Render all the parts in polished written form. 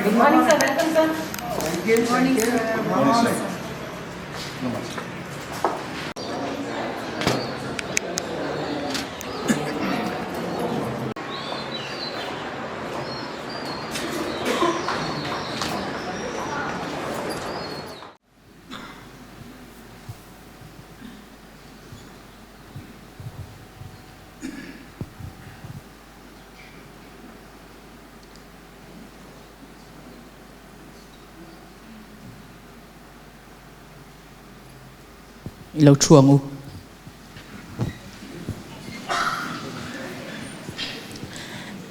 Good morning, sir. Welcome, sir. Good morning, sir. Ilaw chuang u.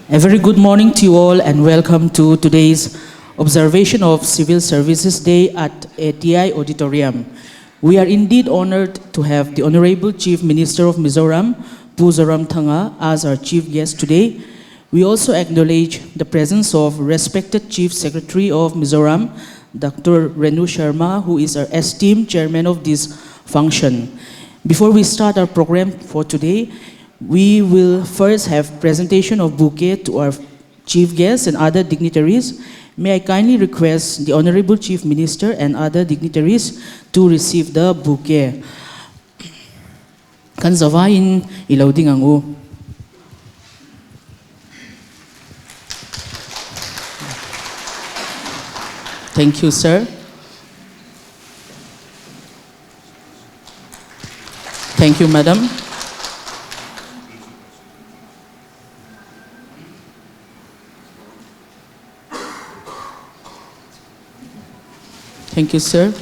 A very good morning to you all and welcome to today's observation of Civil Services Day at ATI Auditorium. We are indeed honored to have the Honorable Chief Minister of Mizoram, Pu Zoramthanga, as our chief guest today. We also acknowledge the presence of respected Chief Secretary of Mizoram, Dr. Renu Sharma, who is our esteemed chairman of this function. Before we start our program for today, we will first have presentation of bouquet to our chief guests and other dignitaries. May I kindly request the Honorable Chief Minister and other dignitaries to receive the bouquet. Kan zawain ilaw ding ang u. Thank you, sir. Thank you, madam. Thank you, sir.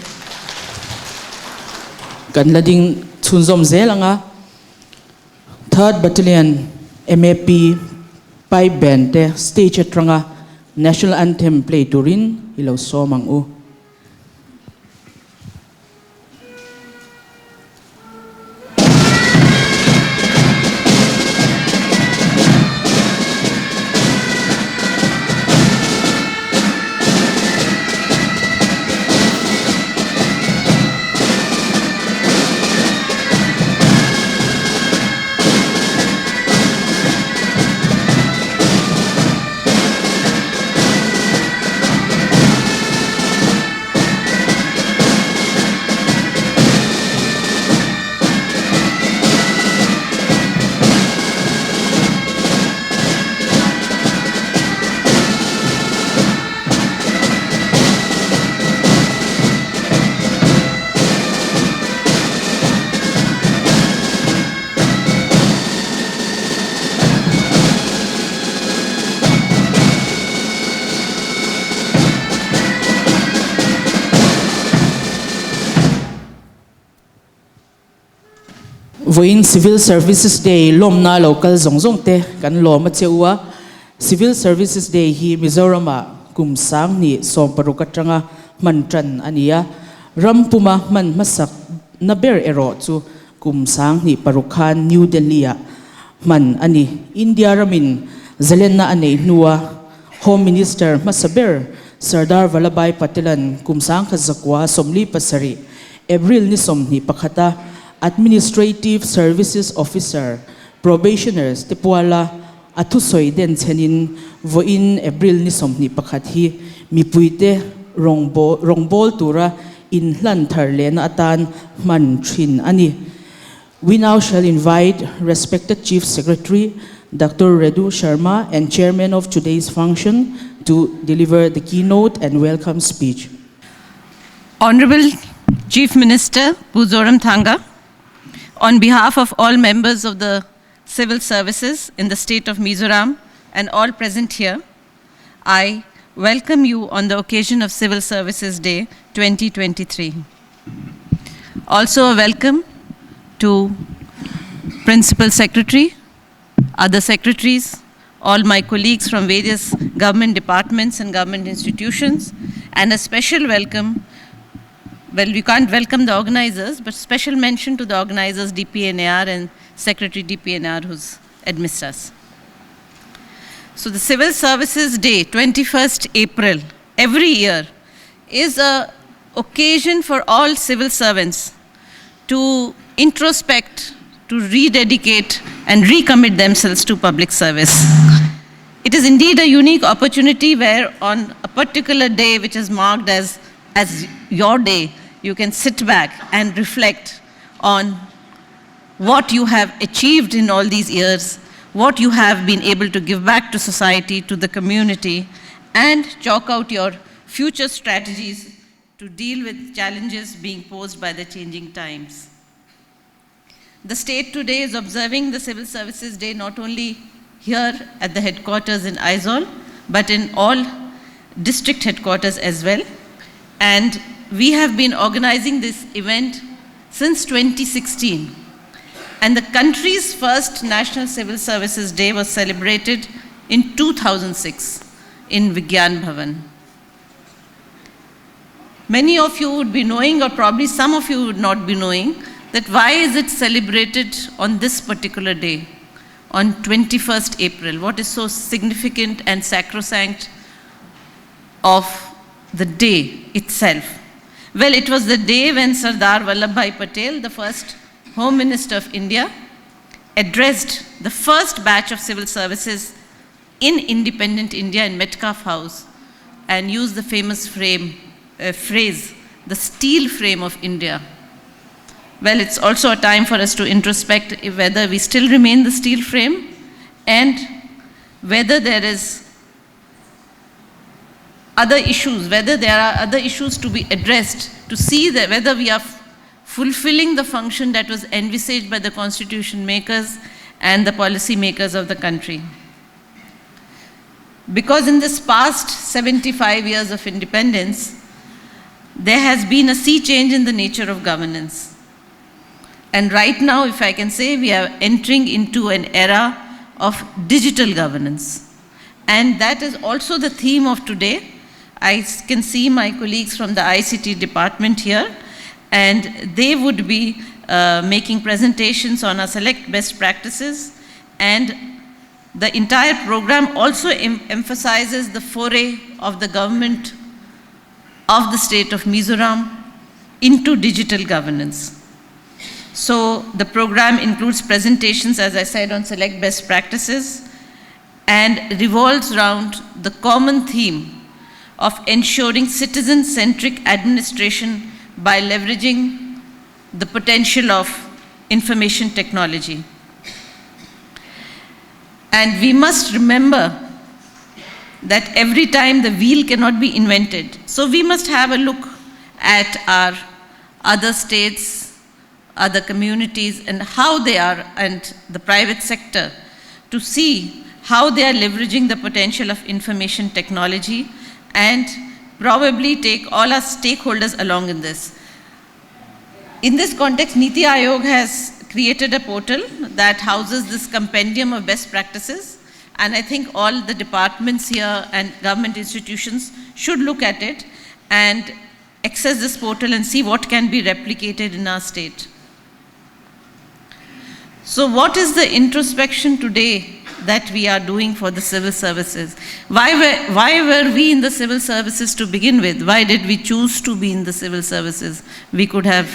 Kanla ding chunzom zelanga 3rd Battalion MAP 5 band te stage at ranga national anthem play turin ilaw somang u. Voin Civil Services Day lom na local zongzong te kan lom at siya Civil Services Day hi Mizorama kumsang ni som parukatranga mantran aniya rampuma man masak na ber ero chu kumsang ni parukan New Delhi man ani India ramin zalen na ane nuwa Home Minister masaber Sardar Vallabhbhai Patelan kumsang kazakwa somli pasari April ni som ni pakata Administrative Services Officer, Probationers, Tipuala, Atusoy, Den Chenin, Voin, April Nisom ni Pakhathi, Mipuite, Rongbol Tura, in Lantarle na Atan, Mantrin Ani. We now shall invite respected Chief Secretary, Dr. Renu Sharma, and Chairman of today's function to deliver the keynote and welcome speech. Honorable Chief Minister Pu Zoramthanga, on behalf of all members of the civil services in the state of Mizoram and all present here, I welcome you on the occasion of Civil Services Day 2023. Also a welcome to Principal Secretary, other secretaries, all my colleagues from various government departments and government institutions, and a special welcome. Well, we can't welcome the organizers, but special mention to the organizers, DPNAR and Secretary DPNR, who's amidst us. So the Civil Services Day, 21st April, every year, is an occasion for all civil servants to introspect, to rededicate and recommit themselves to public service. It is indeed a unique opportunity where on a particular day which is marked as your day, you can sit back and reflect on what you have achieved in all these years, what you have been able to give back to society, to the community, and chalk out your future strategies to deal with challenges being posed by the changing times. The state today is observing the Civil Services Day not only here at the headquarters in Aizawl, but in all district headquarters as well. And we have been organizing this event since 2016. And the country's first National Civil Services Day was celebrated in 2006 in Vigyan Bhavan. Many of you would be knowing, or probably some of you would not be knowing, that why is it celebrated on this particular day, on 21st April? What is so significant and sacrosanct of the day itself? Well, it was the day when Sardar Vallabhbhai Patel, the first Home Minister of India, addressed the first batch of civil services in independent India in Metcalfe House and used the famous phrase, the steel frame of India. Well, it's also a time for us to introspect whether we still remain the steel frame and whether there is other issues, whether there are other issues to be addressed, to see that whether we are fulfilling the function that was envisaged by the constitution makers and the policy makers of the country. Because in this past 75 years of independence, there has been a sea change in the nature of governance. And right now, if I can say, we are entering into an era of digital governance. And that is also the theme of today. I can see my colleagues from the ICT department here, and they would be making presentations on our select best practices. And the entire program also emphasizes the foray of the government of the state of Mizoram into digital governance. So the program includes presentations, as I said, on select best practices and revolves around the common theme of ensuring citizen-centric administration by leveraging the potential of information technology. And we must remember that every time the wheel cannot be invented. So we must have a look at our other states, other communities, and how they are, and the private sector, to see how they are leveraging the potential of information technology and probably take all our stakeholders along in this. In this context, Niti Aayog has created a portal that houses this compendium of best practices, and I think all the departments here and government institutions should look at it and access this portal and see what can be replicated in our state. So what is the introspection today that we are doing for the civil services? Why were we in the civil services to begin with? Why did we choose to be in the civil services? We could have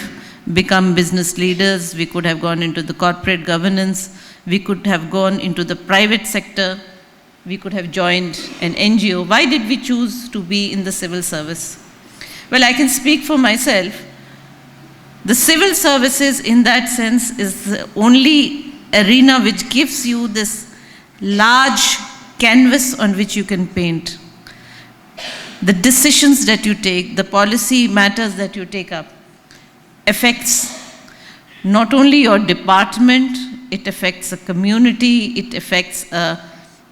become business leaders, we could have gone into the corporate governance, we could have gone into the private sector, we could have joined an NGO. Why did we choose to be in the civil service? Well, I can speak for myself. The civil services in that sense is the only arena which gives you this large canvas on which you can paint. The decisions that you take, the policy matters that you take up, affects not only your department, it affects a community, it affects a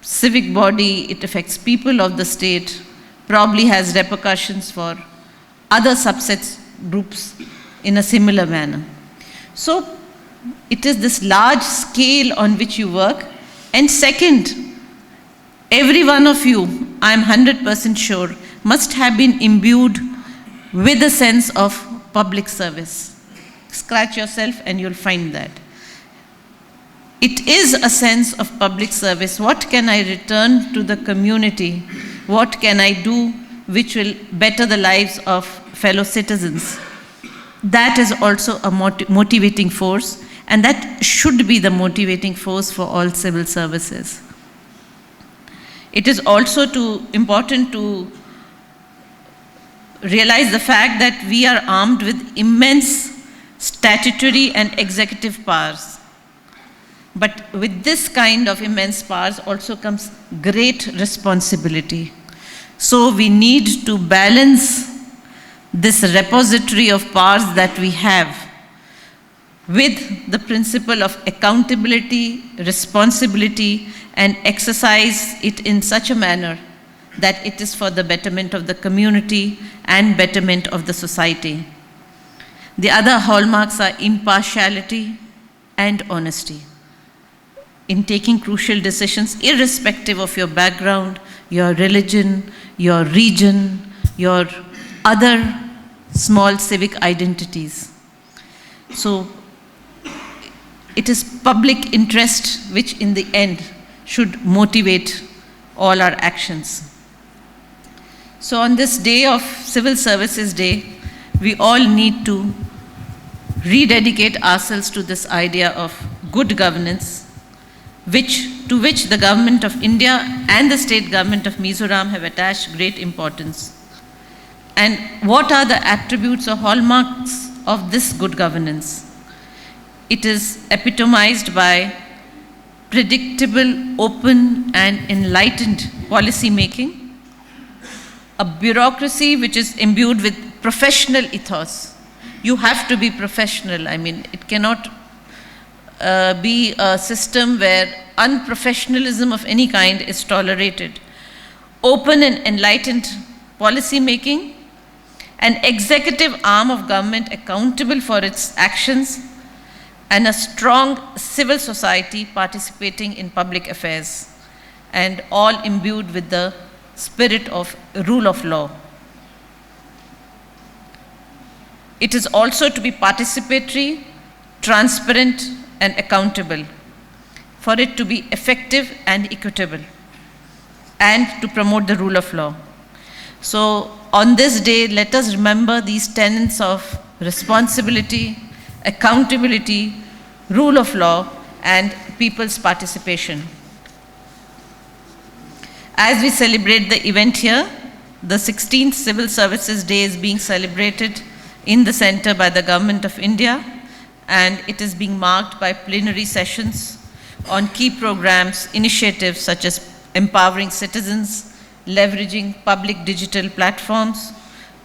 civic body, it affects people of the state, probably has repercussions for other subsets groups in a similar manner. So it is this large scale on which you work. And second, every one of you, I'm 100% sure, must have been imbued with a sense of public service. Scratch yourself and you'll find that. It is a sense of public service. What can I return to the community? What can I do which will better the lives of fellow citizens? That is also a motivating force, and that should be the motivating force for all civil services. it is also important to realize the fact that we are armed with immense statutory and executive powers. But with this kind of immense powers also comes great responsibility. So we need to balance this repository of powers that we have with the principle of accountability, responsibility, and exercise it in such a manner that it is for the betterment of the community and betterment of the society. The other hallmarks are impartiality and honesty in taking crucial decisions, irrespective of your background, your religion, your region, your other small civic identities. So it is public interest which in the end should motivate all our actions. So on this day of Civil Services Day, we all need to rededicate ourselves to this idea of good governance, to which the Government of India and the State Government of Mizoram have attached great importance. And what are the attributes or hallmarks of this good governance? It is epitomized by predictable, open, and enlightened policy making, a bureaucracy which is imbued with professional ethos. You have to be professional. I mean, it cannot be a system where unprofessionalism of any kind is tolerated. Open and enlightened policy making, an executive arm of government accountable for its actions, and a strong civil society participating in public affairs, and all imbued with the spirit of rule of law. It is also to be participatory, transparent, and accountable, for it to be effective and equitable, and to promote the rule of law. So on this day, let us remember these tenets of responsibility, accountability, rule of law, and people's participation. As we celebrate the event here, the 16th Civil Services Day is being celebrated in the center by the Government of India, and it is being marked by plenary sessions on key programs, initiatives such as empowering citizens, leveraging public digital platforms,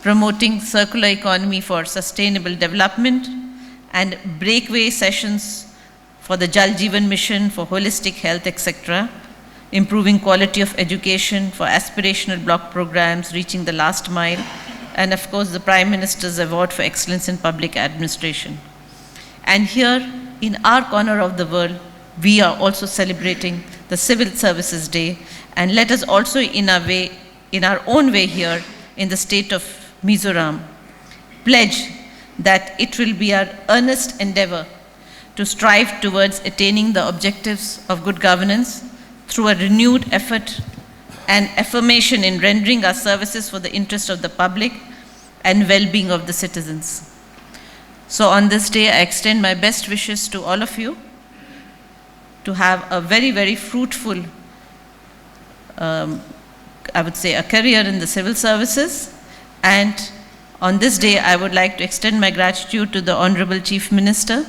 promoting circular economy for sustainable development, and breakaway sessions for the Jal Jeevan Mission, for holistic health, etc., improving quality of education for aspirational block programs, reaching the last mile, and of course the Prime Minister's Award for Excellence in Public Administration. And here, in our corner of the world, we are also celebrating the Civil Services Day, and let us also in our own way here in the state of Mizoram, pledge that it will be our earnest endeavor to strive towards attaining the objectives of good governance through a renewed effort and affirmation in rendering our services for the interest of the public and well-being of the citizens. So on this day, I extend my best wishes to all of you to have a very, very fruitful, I would say, a career in the civil services. And on this day, I would like to extend my gratitude to the Honorable Chief Minister,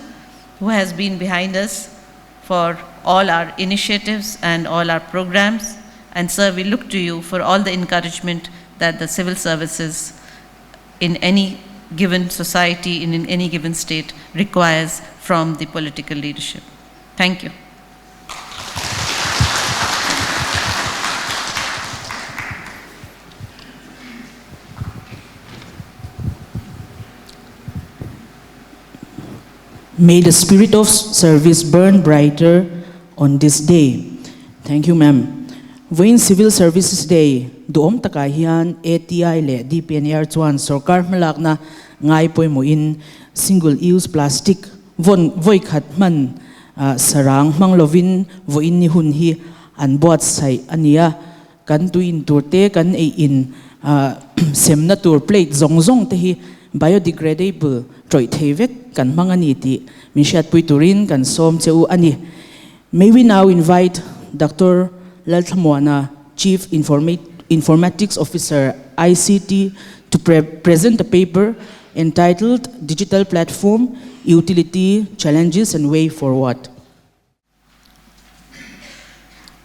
who has been behind us for all our initiatives and all our programs. And sir, we look to you for all the encouragement that the civil services in any given society, in any given state, requires from the political leadership. Thank you. May the spirit of service burn brighter on this day. Thank you, ma'am. When Civil Services Day, doom takahian ATI le DPNR chuan sarkar malak na ngai poi mo in single-use plastic voi khat man sarang manglovin voin ni hun hi an bot sai ania kan tuin turte kan e in semna tur plate zong te hi biodegradable troi thevek kan mangani ti mishat puiturin kan som cheu ani. May we now invite Dr. Lalthamoana, Chief Informatics Officer, ICT, to present a paper entitled Digital Platform, Utility, Challenges and Way Forward.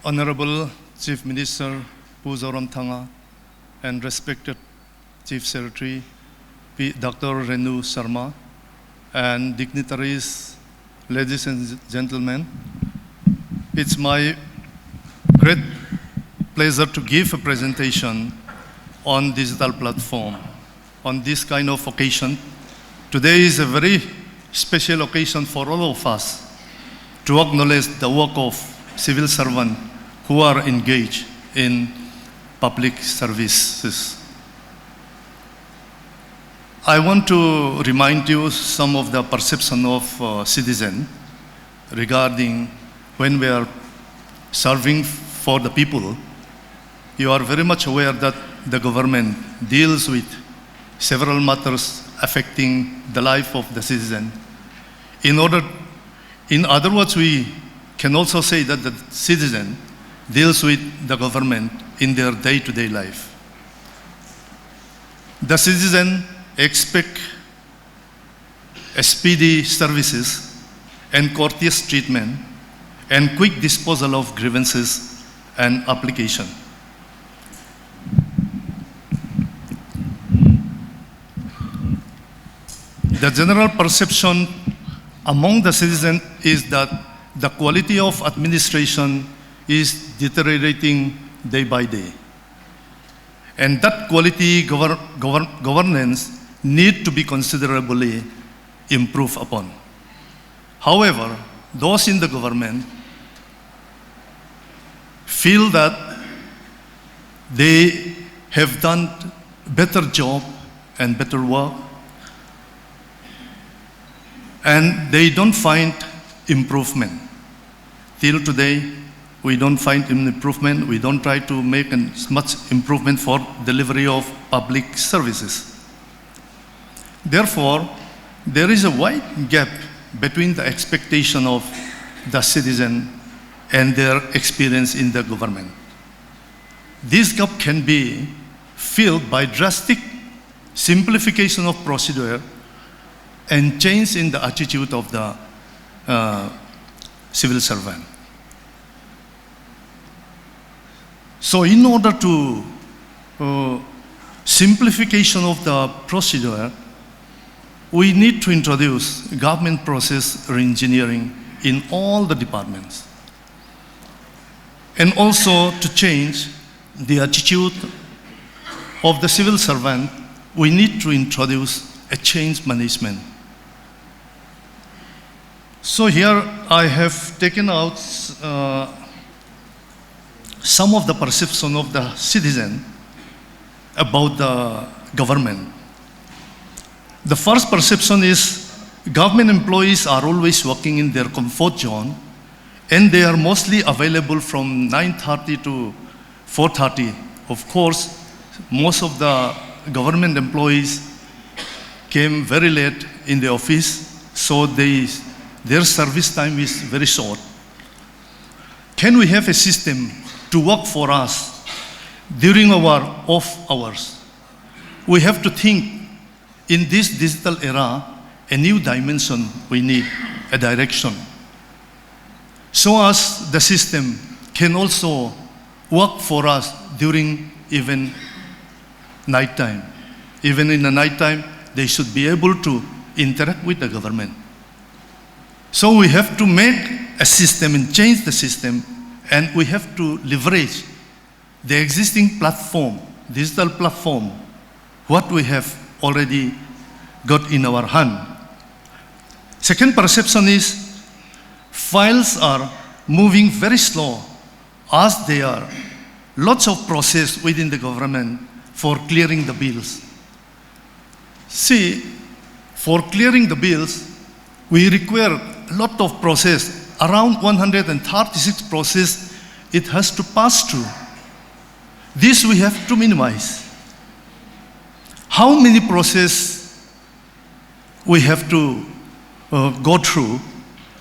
Honorable Chief Minister Pu Zoramthanga and respected Chief Secretary Dr. Renu Sharma and dignitaries, ladies and gentlemen, it's my great pleasure to give a presentation on digital platform on this kind of occasion. Today is a very special occasion for all of us to acknowledge the work of civil servants who are engaged in public services. I want to remind you some of the perception of citizen regarding when we are serving for the people. You are very much aware that the government deals with several matters affecting the life of the citizen. In other words, we can also say that the citizen deals with the government in their day-to-day life. The citizen expect speedy services and courteous treatment and quick disposal of grievances and application. The general perception among the citizens is that the quality of administration is deteriorating day by day. And that quality governance need to be considerably improved upon. However, those in the government feel that they have done better job and better work, and they don't find improvement. Till today, we don't find an improvement. We don't try to make as much improvement for delivery of public services. Therefore, there is a wide gap between the expectation of the citizen and their experience in the government. This gap can be filled by drastic simplification of procedure and change in the attitude of the civil servant. So in order to simplification of the procedure, we need to introduce government process reengineering in all the departments. And also to change the attitude of the civil servant, we need to introduce a change management. So here I have taken out some of the perception of the citizen about the government. The first perception is government employees are always working in their comfort zone, and they are mostly available from 9:30 to 4:30. Of course, most of the government employees came very late in the office, so their service time is very short. Can we have a system to work for us during our off hours? We have to think in this digital era, a new dimension, we need a direction. So as the system can also work for us during even nighttime. Even in the nighttime, they should be able to interact with the government. So we have to make a system and change the system, and we have to leverage the existing platform, digital platform, what we have already got in our hand. Second perception is files are moving very slow as there are lots of process within the government for clearing the bills. See, for clearing the bills, we require a lot of process, around 136 process it has to pass through. This we have to minimize. How many process we have to go through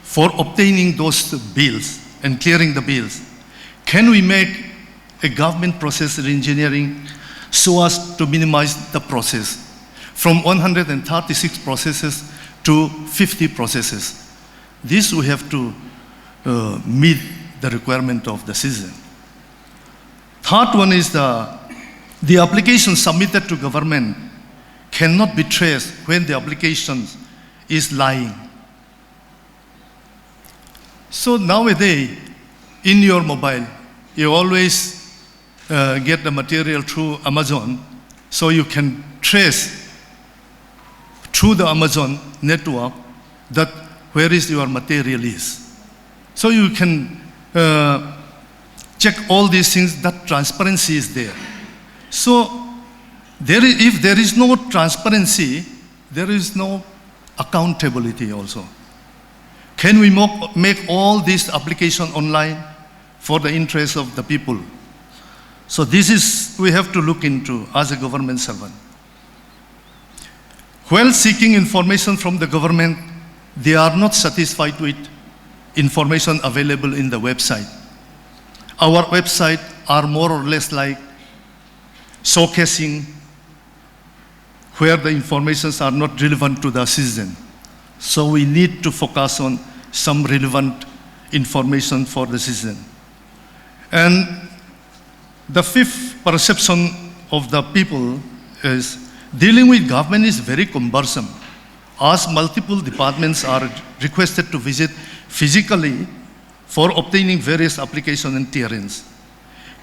for obtaining those bills and clearing the bills? Can we make a government process reengineering so as to minimize the process from 136 processes to 50 processes. This we have to meet the requirement of the citizen. Third one is the application submitted to government cannot be traced when the application is lying. So nowadays, in your mobile, you always get the material through Amazon, so you can trace through the Amazon network that where is your material is. So you can check all these things, that transparency is there. So if there is no transparency, there is no accountability also. Can we make all this application online for the interest of the people? So this is, we have to look into as a government servant. While seeking information from the government, they are not satisfied with information available in the website. Our website are more or less like showcasing where the informations are not relevant to the citizen. So we need to focus on some relevant information for the citizen. And the fifth perception of the people is dealing with government is very cumbersome, as multiple departments are requested to visit physically for obtaining various applications and clearance.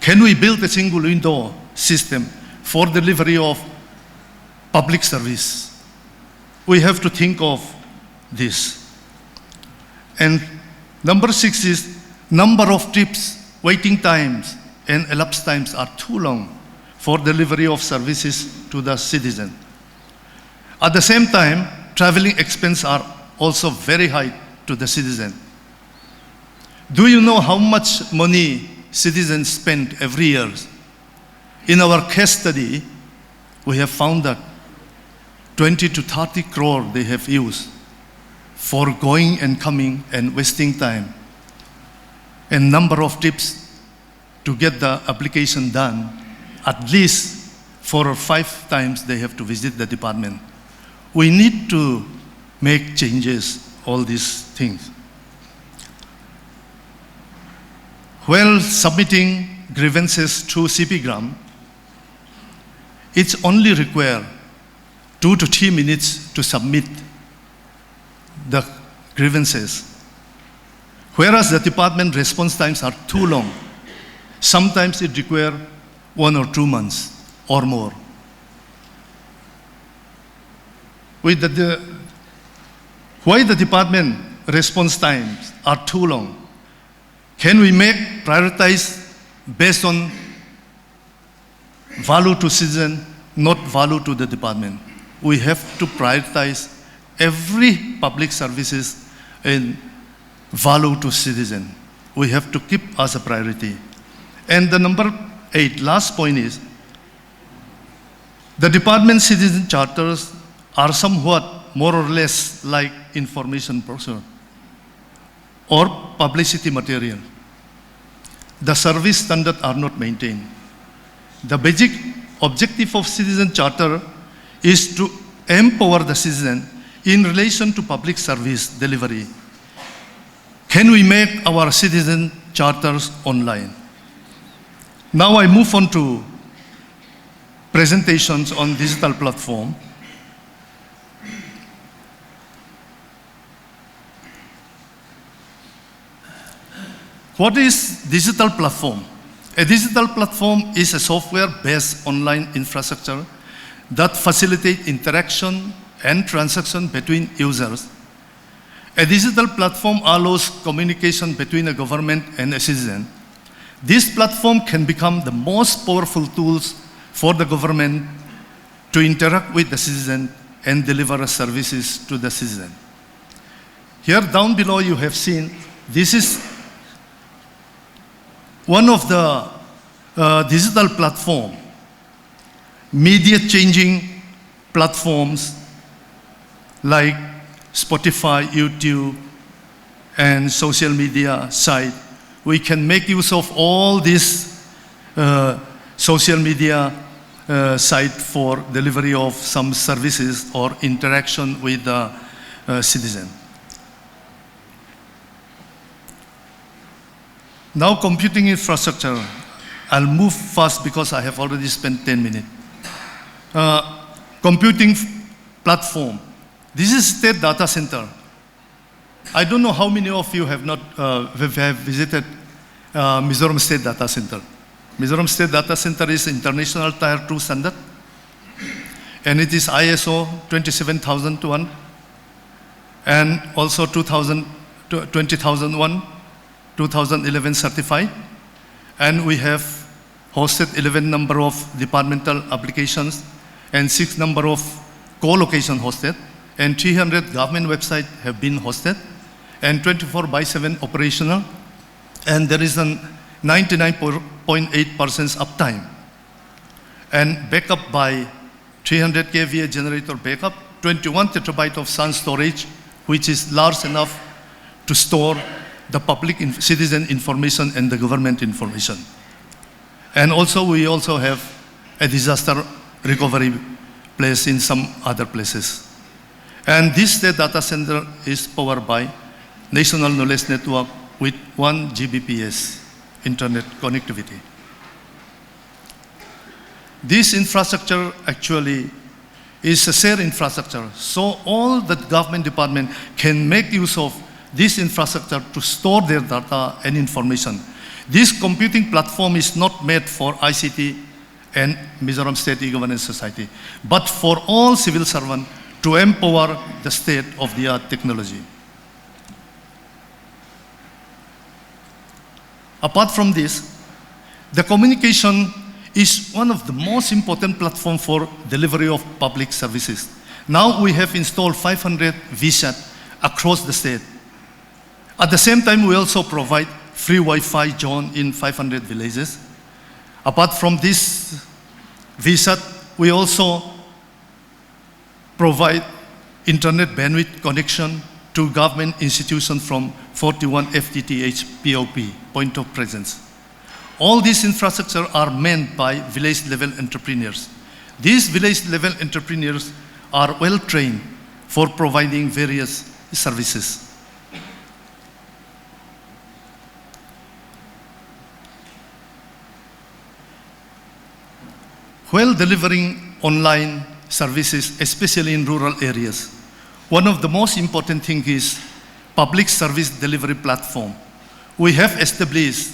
Can we build a single window system for delivery of public service? We have to think of this. And number 6 is number of trips, waiting times, and elapsed times are too long for delivery of services to the citizen. At the same time, traveling expenses are also very high to the citizen. Do you know how much money citizens spend every year? In our case study, we have found that 20 to 30 crore they have used for going and coming and wasting time. And number of trips to get the application done, at least 4 or 5 times they have to visit the department. We need to make changes, all these things. While submitting grievances through CPGram, it's only required 2 to 3 minutes to submit the grievances, whereas the department response times are too long. Sometimes it requires 1 or 2 months or more. Why the department response times are too long? Can we prioritize based on value to citizen, not value to the department? We have to prioritize every public services in value to citizen. We have to keep as a priority. And the number 8, last point is, the department citizen charters are somewhat more or less like information brochure or publicity material. The service standards are not maintained. The basic objective of citizen charter is to empower the citizen in relation to public service delivery. Can we make our citizen charters online? Now I move on to presentations on digital platform. What is digital platform? A digital platform is a software-based online infrastructure that facilitates interaction and transaction between users. A digital platform allows communication between a government and a citizen. This platform can become the most powerful tools for the government to interact with the citizen and deliver services to the citizen. Here down below you have seen, this is one of the digital platform, media changing platforms like Spotify, YouTube, and social media site. We can make use of all these social media site for delivery of some services or interaction with the citizen. Now computing infrastructure, I'll move fast because I have already spent 10 minutes. Computing platform. This is state data center. I don't know how many of you have not have visited Mizoram State Data Center. Mizoram State Data Center is international Tier 2 standard, and it is ISO 27001 and also 20001, 2011 certified, and we have hosted 11 number of departmental applications and 6 number of co-location hosted, and 300 government websites have been hosted, and 24/7 operational, and there is a 99.8% uptime, and backup by 300 kVA generator backup, 21 terabyte of SAN storage, which is large enough to store the public citizen information and the government information. And also, we also have a disaster recovery place in some other places. And this state data center is powered by National Knowledge Network with 1 Gbps internet connectivity. This infrastructure actually is a shared infrastructure, so all the government department can make use of this infrastructure to store their data and information. This computing platform is not made for ICT and Mizoram State E-Governance Society, but for all civil servants to empower the state-of-the-art technology. Apart from this, the communication is one of the most important platforms for delivery of public services. Now we have installed 500 VSAT across the state. At the same time, we also provide free Wi-Fi zone in 500 villages. Apart from this VSAT, we also provide internet bandwidth connection to government institutions from 41 FTTH POP, point of presence. All these infrastructure are manned by village-level entrepreneurs. These village-level entrepreneurs are well-trained for providing various services. While delivering online services, especially in rural areas, one of the most important things is public service delivery platform. We have established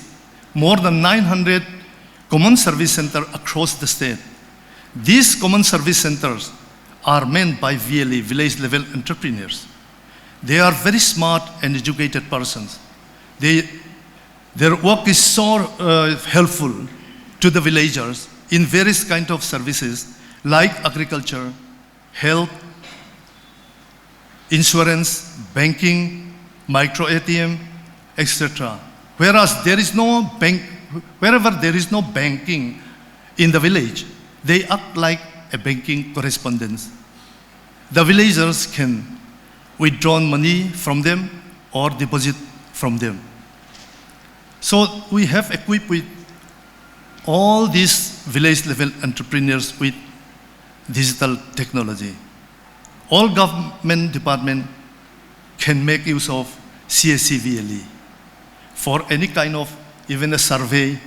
more than 900 common service centers across the state. These common service centers are manned by VLE, village-level entrepreneurs. They are very smart and educated persons. Their work is so helpful to the villagers in various kinds of services like agriculture, health, insurance, banking, micro ATM, etc. Whereas wherever there is no banking in the village, they act like a banking correspondent. The villagers can withdraw money from them or deposit from them. So we have equipped with all these village-level entrepreneurs with digital technology. All government departments can make use of CSC VLE for any kind of, even a survey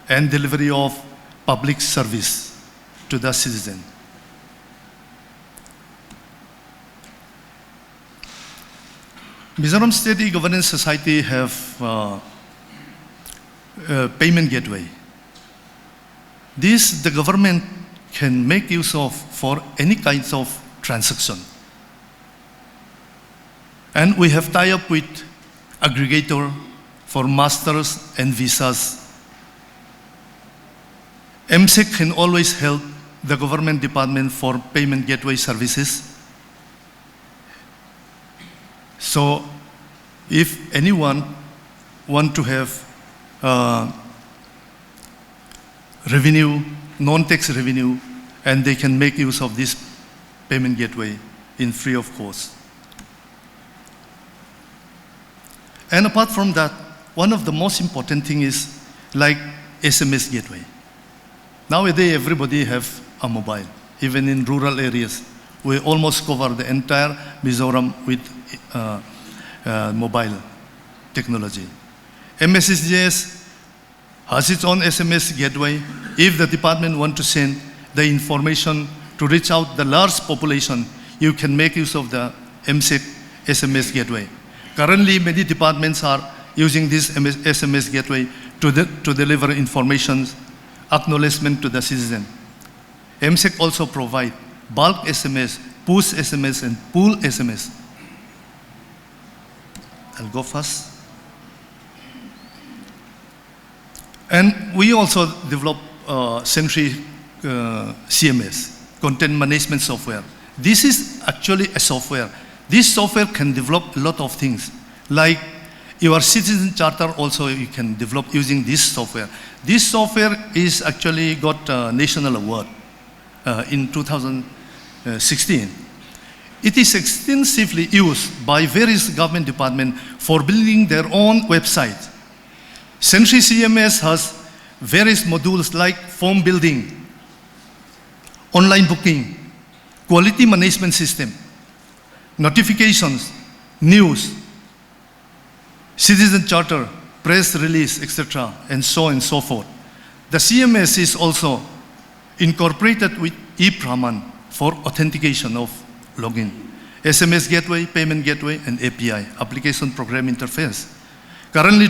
and delivery of public service to the citizen. Mizoram State E-Governance Society have payment gateway. This the government can make use of for any kinds of transaction. And we have tied up with aggregator for masters and visas. MSEC can always help the government department for payment gateway services. So if anyone want to have revenue, non-tax revenue, and they can make use of this payment gateway in free of cost. And apart from that, one of the most important thing is like SMS gateway. Nowadays, everybody have a mobile, even in rural areas. We almost cover the entire Mizoram with mobile technology. MSSGS has its own SMS gateway. If the department want to send the information to reach out the large population, you can make use of the MSEC SMS gateway. Currently, many departments are using this SMS gateway to deliver information, acknowledgement to the citizen. MSEC also provide bulk SMS, push SMS, and pool SMS. I'll go fast. And we also develop Sentry CMS, content management software. This is actually a software. This software can develop a lot of things, like your citizen charter also you can develop using this software. This software is actually got a national award in 2016. It is extensively used by various government departments for building their own websites. Sentry CMS has various modules like form building, online booking, quality management system, notifications, news, citizen charter, press release, etc., and so on and so forth. The CMS is also incorporated with ePraman for authentication of login, SMS gateway, payment gateway, and API, application program interface. Currently,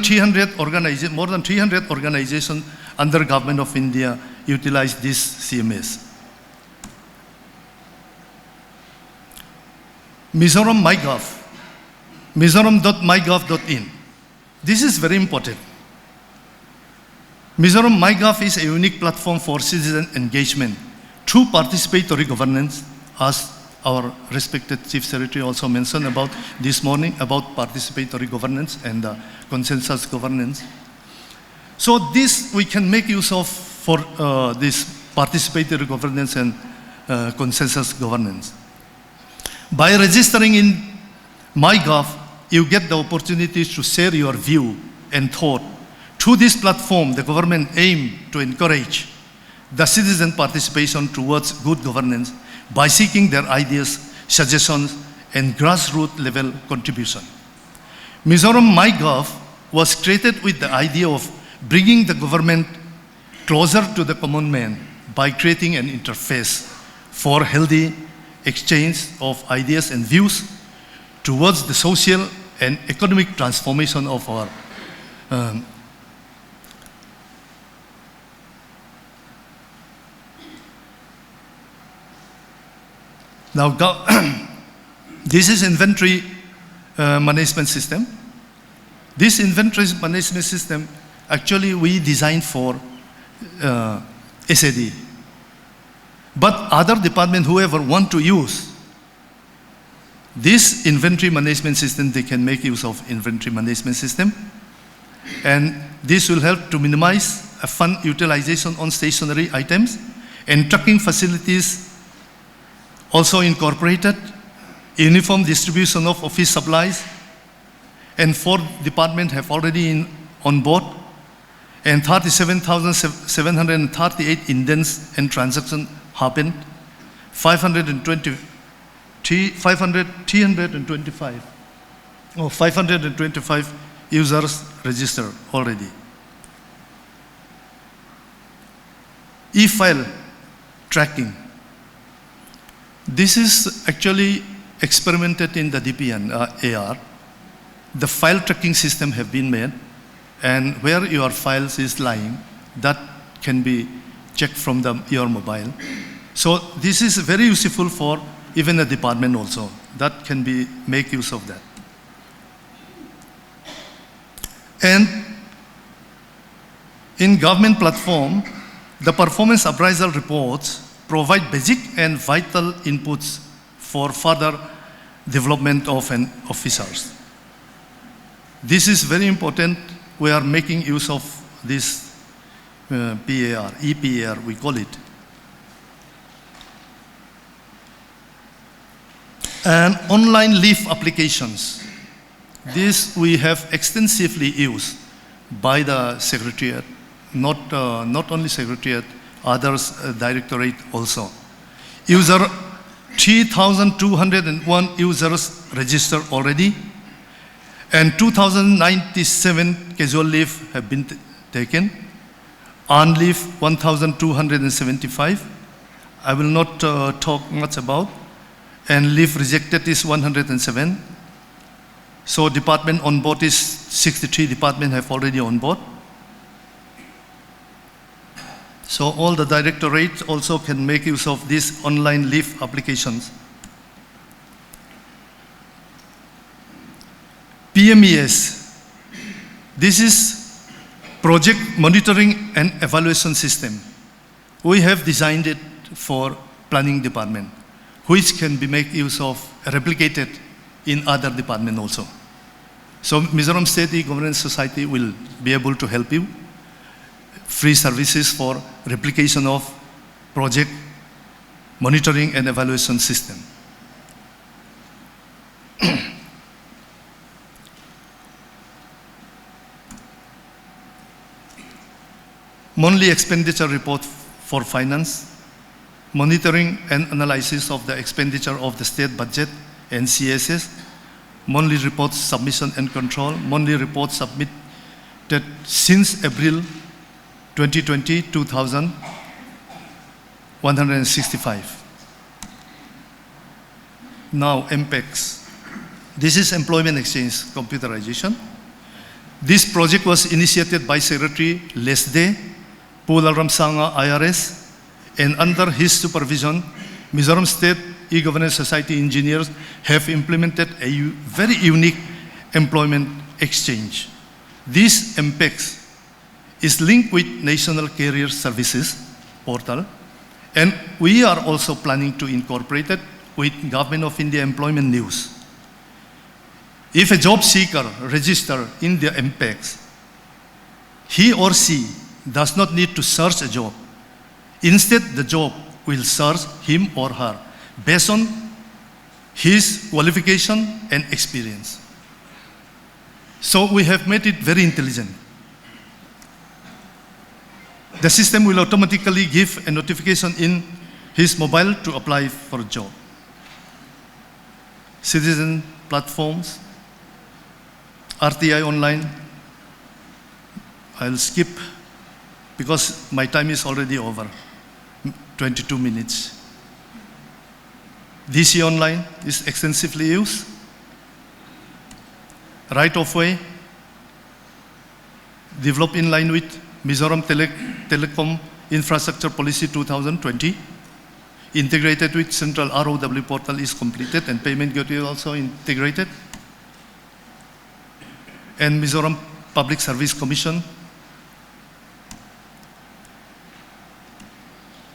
more than 300 organizations under Government of India utilize this CMS. Mizoram MyGov, mizoram.mygov.in. This is very important. Mizoram MyGov is a unique platform for citizen engagement through participatory governance, as our respected Chief Secretary also mentioned about this morning about participatory governance and consensus governance. So this we can make use of for this participatory governance and consensus governance. By registering in MyGov, you get the opportunity to share your view and thought. Through this platform, the government aims to encourage the citizen participation towards good governance by seeking their ideas, suggestions, and grassroots level contribution. Mizoram MyGov was created with the idea of bringing the government closer to the common man by creating an interface for healthy exchange of ideas and views towards the social and economic transformation of our Now, this is inventory management system. This inventory management system, actually we designed for SAD. But other departments, whoever want to use this inventory management system, they can make use of inventory management system. And this will help to minimize fund utilization on stationary items, and tracking facilities also incorporated, uniform distribution of office supplies, and 4 departments have already on board, and 37,738 indents and transactions happened, 525 users registered already. E-file tracking. This is actually experimented in the DPN AR. The file tracking system have been made, and where your files is lying, that can be checked from your mobile. So this is very useful for even a department also. That can be make use of that. And in government platform, the performance appraisal reports provide basic and vital inputs for further development of an officers. This is very important. We are making use of this PAR, EPAR we call it. And online leave applications. This we have extensively used by the Secretariat, not only Secretariat, others directorate also. User 3,201 users registered already, and 2,097 casual leave have been taken. On leave 1,275. I will not talk much about. And leave rejected is 107. So department on board is 63 department have already on board. So all the directorates also can make use of these online leave applications. PMES. This is Project Monitoring and Evaluation System. We have designed it for planning department, which can be made use of, replicated in other departments also. So Mizoram State E-Governance Society will be able to help you. Free services for replication of project monitoring and evaluation system. Monthly expenditure report for finance, monitoring and analysis of the expenditure of the state budget and CSS, monthly reports submission and control, monthly reports submitted since April 2020, 2,165. Now, MPEX. This is Employment Exchange Computerization. This project was initiated by Secretary Lesde Pularam Sanga IRS, and under his supervision, Mizoram State E-Governance Society engineers have implemented a very unique employment exchange. This MPEX is linked with National Career Services portal, and we are also planning to incorporate it with Government of India Employment News. If a job seeker registers in the MPEX, he or she does not need to search a job. Instead, the job will search him or her based on his qualification and experience. So we have made it very intelligent. The system will automatically give a notification in his mobile to apply for a job. Citizen platforms, RTI online. I'll skip because my time is already over, 22 minutes. DC online is extensively used. Right of way, developed in line with Mizoram Telecom Infrastructure Policy 2020. Integrated with Central ROW portal is completed, and payment gateway also integrated. And Mizoram Public Service Commission.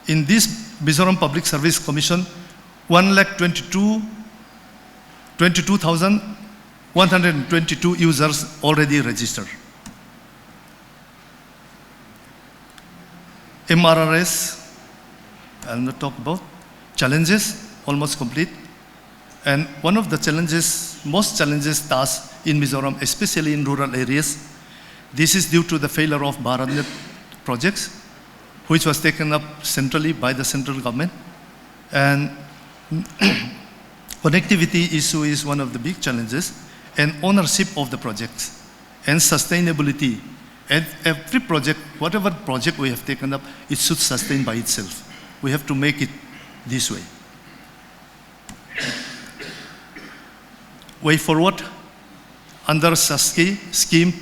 In this Mizoram Public Service Commission, 122,122 users already registered. MRRS, I'll not talk about. Challenges, almost complete. And one of the challenges, most challenges tasks in Mizoram, especially in rural areas, this is due to the failure of BharatNet projects, which was taken up centrally by the central government. And connectivity issue is one of the big challenges, and ownership of the projects, and sustainability. And every project, whatever project we have taken up, it should sustain by itself. We have to make it this way. Way forward, under SASKI scheme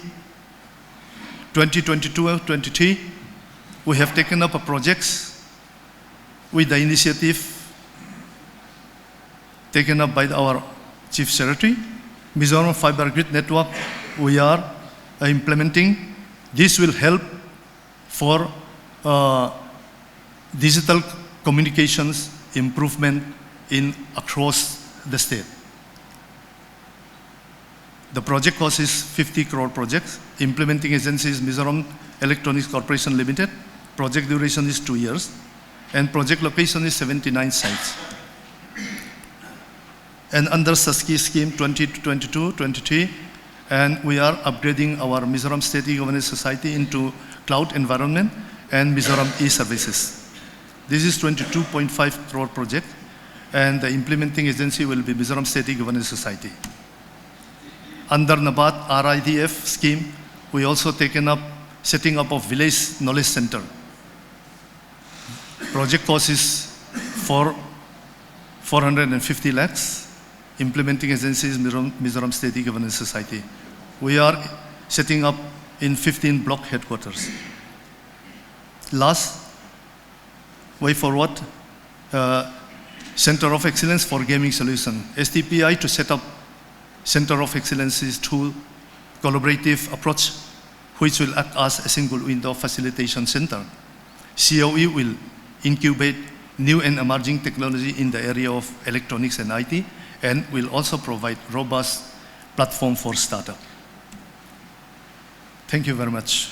2022-23, we have taken up a projects with the initiative taken up by our Chief Secretary. Mizoram Fiber Grid Network, we are implementing. This will help for digital communications improvement across the state. The project cost is 50 crore projects. Implementing agency is Mizoram Electronics Corporation Limited. Project duration is 2 years. And project location is 79 sites. And under SASKI scheme 2022-23, and we are upgrading our Mizoram State E-Governance Society into cloud environment and Mizoram e-services. This is 22.5 crore project, and the implementing agency will be Mizoram State E-Governance Society. Under NABARD RIDF scheme, we also taken up setting up of village knowledge center. Project cost is 450 lakhs. Implementing agency is Mizoram State E-Governance Society. We are setting up in 15 block headquarters. Last, way forward, Center of Excellence for Gaming Solution. STPI to set up Center of Excellence is through collaborative approach, which will act as a single window facilitation center. COE will incubate new and emerging technology in the area of electronics and IT, and will also provide robust platform for startup. Thank you very much.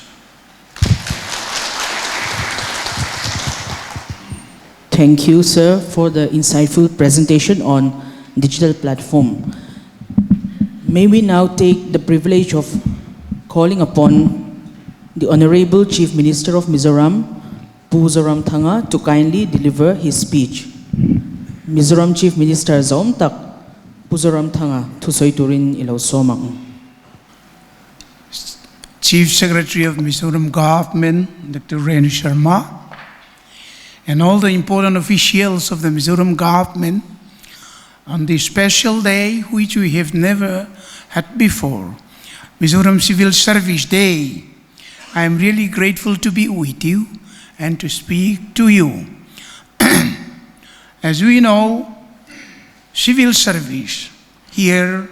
Thank you, sir, for the insightful presentation on digital platform. May we now take the privilege of calling upon the Honorable Chief Minister of Mizoram, Pu Zoramthanga, to kindly deliver his speech. Mizoram Chief Minister Zom Tak, Pu Zoramthanga, Thusoi Turin Ilaw Somang. Chief Secretary of Mizoram Government, Dr. Renu Sharma, and all the important officials of the Mizoram Government, on this special day which we have never had before, Mizoram Civil Service Day, I am really grateful to be with you and to speak to you. As we know, civil service here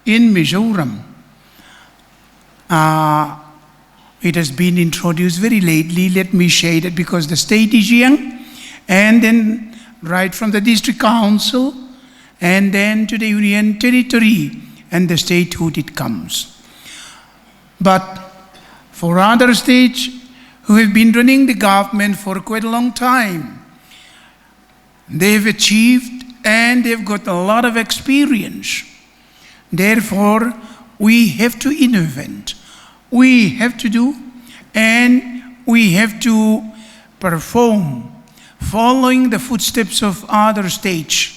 in Mizoram, it has been introduced very lately. Let me say that because the state is young, and then right from the district council, and then to the union territory and the statehood it comes. But for other states who have been running the government for quite a long time, they've achieved and they've got a lot of experience. Therefore, we have to innovate. We have to do, and we have to perform, following the footsteps of other states.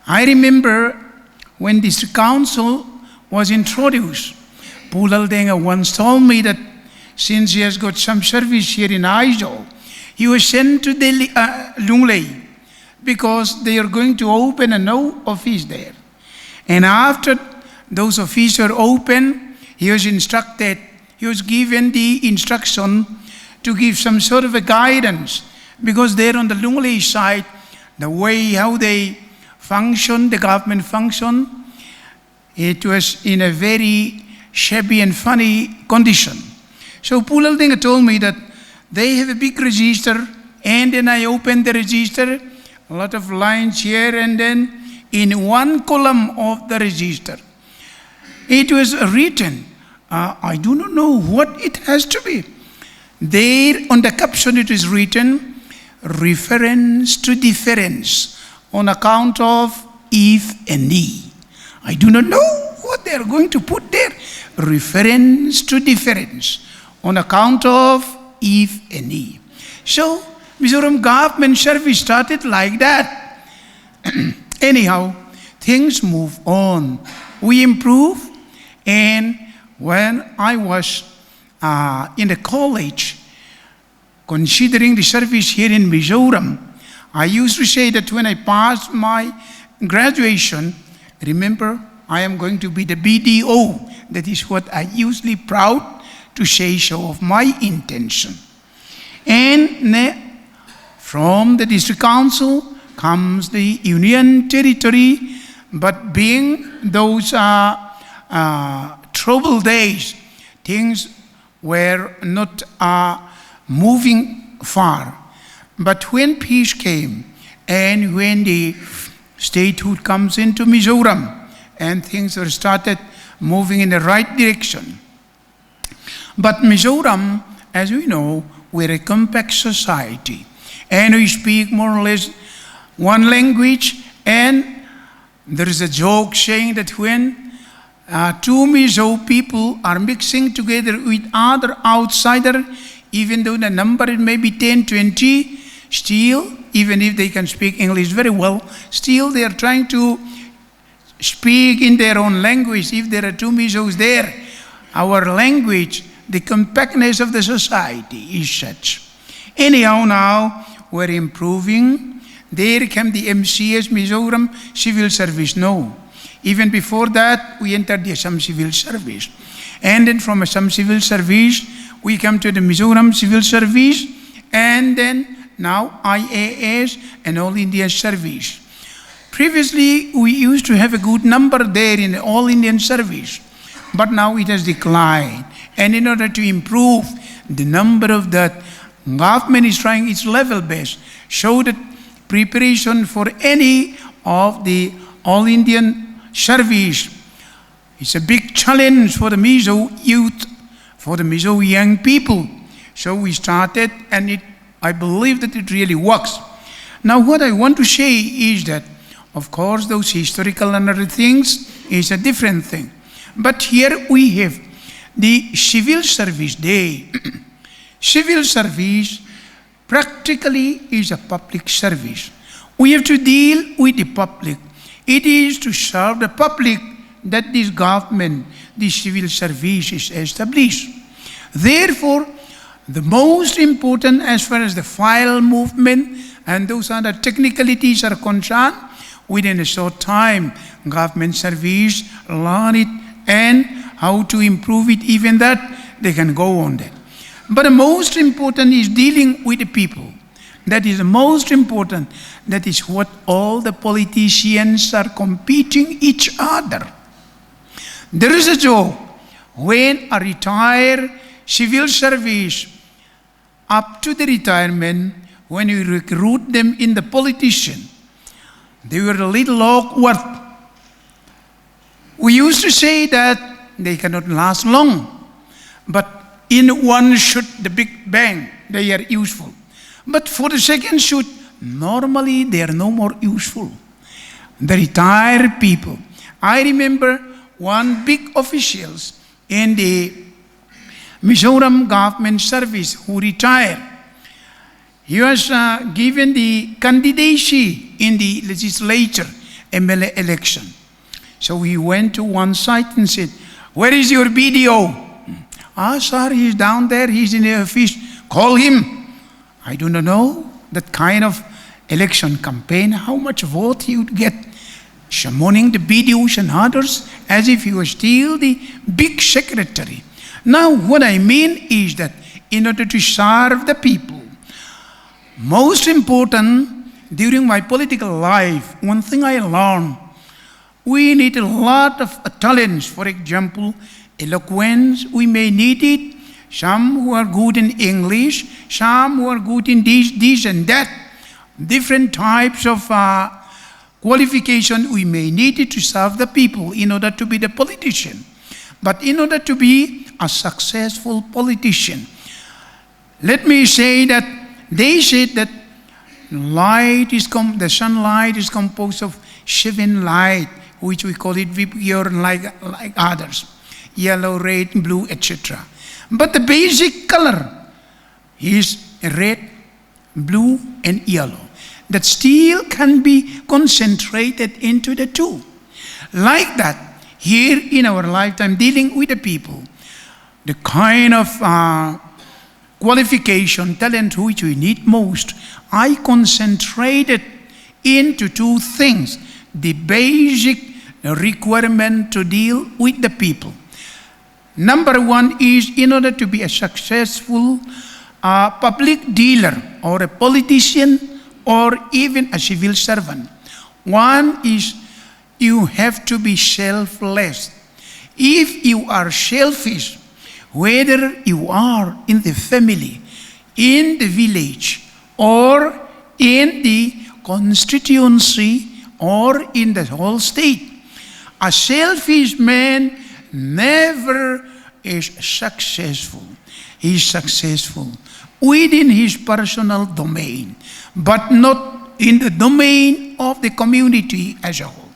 I remember when this council was introduced, Pulal Denga once told me that since he has got some service here in Aizawl, he was sent to Delhi, Lunglei, because they are going to open a new office there. And after those offices were open, he was instructed, he was given the instruction to give some sort of a guidance, because there on the Lunglei side, the way how they function, the government function, it was in a very shabby and funny condition. So Pulal Denga told me that they have a big register, and then I opened the register, a lot of lines here, and then in one column of the register, it was written, I do not know what it has to be. There on the caption it is written, reference to difference on account of if and ye. I do not know what they are going to put there. Reference to difference on account of if and ye. So Mizoram government service started like that. Anyhow, things move on. We improve, and when I was in the college, considering the service here in Mizoram, I used to say that when I passed my graduation, remember, I am going to be the BDO. That is what I usually proud to say so of my intention. And from the district council comes the union territory, but being those troubled days, things were not moving far. But when peace came, and when the statehood comes into Mizoram, and things are started moving in the right direction. But Mizoram, as we know, we're a compact society, and we speak more or less one language, and there is a joke saying that when two Mizo people are mixing together with other outsider, even though the number may be 10, 20, still, even if they can speak English very well, still they are trying to speak in their own language. If there are two Mizos there, our language, the compactness of the society is such. Anyhow, now we're improving. There came the MCS, Mizoram Civil Service. No. Even before that, we entered the Assam Civil Service. And then from Assam Civil Service, we come to the Mizoram Civil Service, and then now IAS and All India Service. Previously, we used to have a good number there in the All Indian Service, but now it has declined. And in order to improve the number of that, government is trying its level best, so that preparation for any of the All Indian Service, it's a big challenge for the Mizo youth, for the Mizo young people. So we started, and I believe that it really works. Now what I want to say is that, of course, those historical and other things is a different thing. But here we have the Civil Service Day. Civil service practically is a public service. We have to deal with the public. It is to serve the public that this government, the civil service is established. Therefore, the most important as far as the file movement and those other technicalities are concerned, within a short time, government service learn it and how to improve it, even that they can go on that. But the most important is dealing with the people. That is the most important. That is what all the politicians are competing each other. There is a joke when a retired civil service, up to the retirement, when you recruit them in the politician, they were a little awkward. We used to say that they cannot last long, but in one shoot, the big bang, they are useful. But for the second shoot, normally they are no more useful. The retired people. I remember one big officials in the Mizoram government service who retired. He was given the candidacy in the legislature MLA election. So he went to one site and said, "Where is your BDO?" Sir, he's down there, he's in the office. Call him. I do not know that kind of election campaign, how much vote he would get, summoning the BDOs and others as if he was still the big secretary. Now, what I mean is that in order to serve the people, most important during my political life, one thing I learned, we need a lot of talents. For example, eloquence, we may need it. Some who are good in English, some who are good in this and that. Different types of qualification we may need it to serve the people in order to be the politician. But in order to be a successful politician, let me say that they said that the sunlight is composed of 7 light, which we call it Vibgyor like others, yellow, red, blue, etc. But the basic color is red, blue, and yellow. That still can be concentrated into the 2. Like that, here in our lifetime, dealing with the people, the kind of qualification, talent which we need most, I concentrated into 2 things. The basic requirement to deal with the people. Number 1 is, in order to be a successful public dealer or a politician or even a civil servant, 1 is you have to be selfless. If you are selfish, whether you are in the family, in the village, or in the constituency, or in the whole state, a selfish man never is successful. He is successful within his personal domain, but not in the domain of the community as a whole.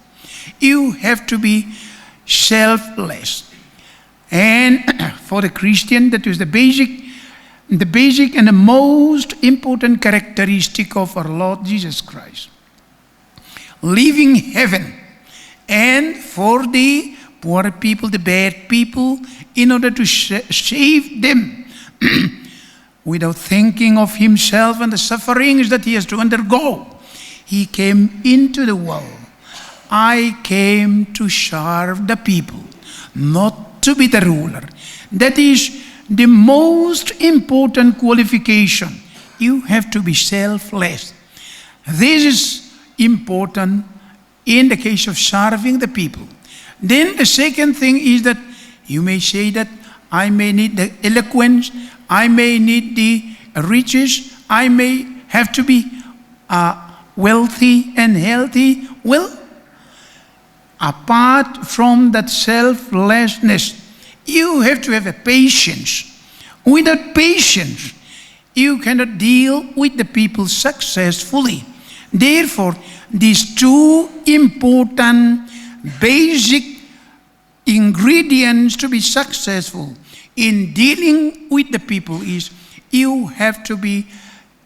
You have to be selfless. And for the Christian, that is the basic the basic and the most important characteristic of our Lord Jesus Christ. Leaving heaven and for the poor people, the bad people, in order to save them without thinking of himself and the sufferings that he has to undergo. He came into the world. I came to serve the people, not to be the ruler. That is the most important qualification. You have to be selfless. This is important in the case of serving the people. Then the second thing is that you may say that I may need the eloquence, I may need the riches, I may have to be wealthy and healthy. Well, apart from that selflessness, you have to have a patience. Without patience, you cannot deal with the people successfully. Therefore, these two important basic ingredients to be successful in dealing with the people is you have to be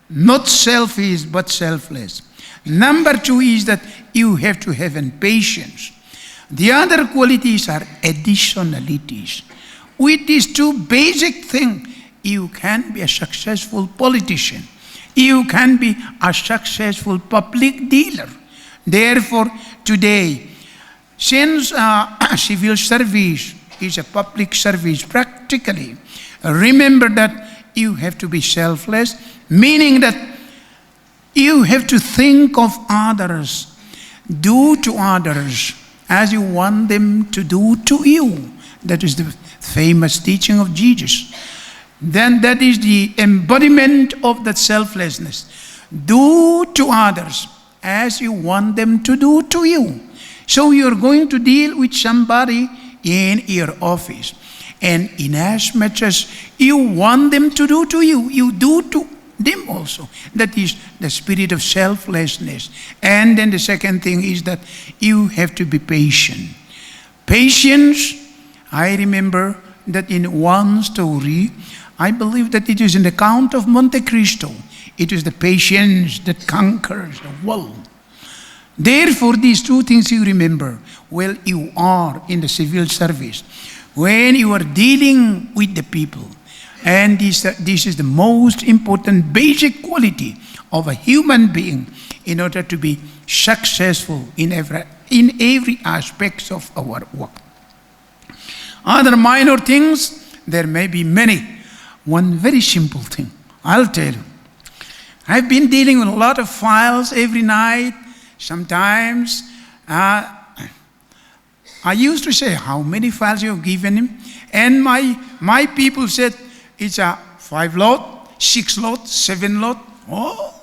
not selfish but selfless. Number two is that you have to have patience. The other qualities are additionalities. With these two basic things, you can be a successful politician. You can be a successful public dealer. Therefore, today, since civil service is a public service, practically, remember that you have to be selfless, meaning that you have to think of others, do to others as you want them to do to you. That is the famous teaching of Jesus. Then that is the embodiment of that selflessness. Do to others as you want them to do to you. So you're going to deal with somebody in your office, and in as much as you want them to do to you, you do to them also. That is the spirit of selflessness. And then the second thing is that you have to be patient. Patience, I remember that in one story, I believe that it is in the Count of Monte Cristo, it is the patience that conquers the world. Therefore, these two things you remember while you are in the civil service, when you are dealing with the people. And this is the most important basic quality of a human being in order to be successful in every aspect of our work. Other minor things, there may be many. One very simple thing, I'll tell you. I've been dealing with a lot of files every night. Sometimes I used to say, how many files you have given him? And my people said, it's a 5 lot, 6 lot, 7 lot. Oh.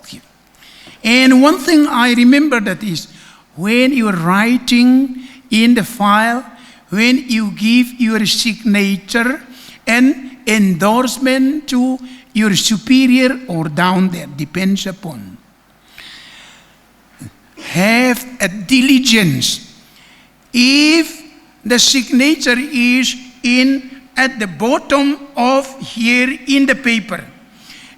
And one thing I remember that is, when you are writing in the file, when you give your signature and endorsement to your superior or down there, depends upon. Have a diligence. If the signature is at the bottom of here in the paper,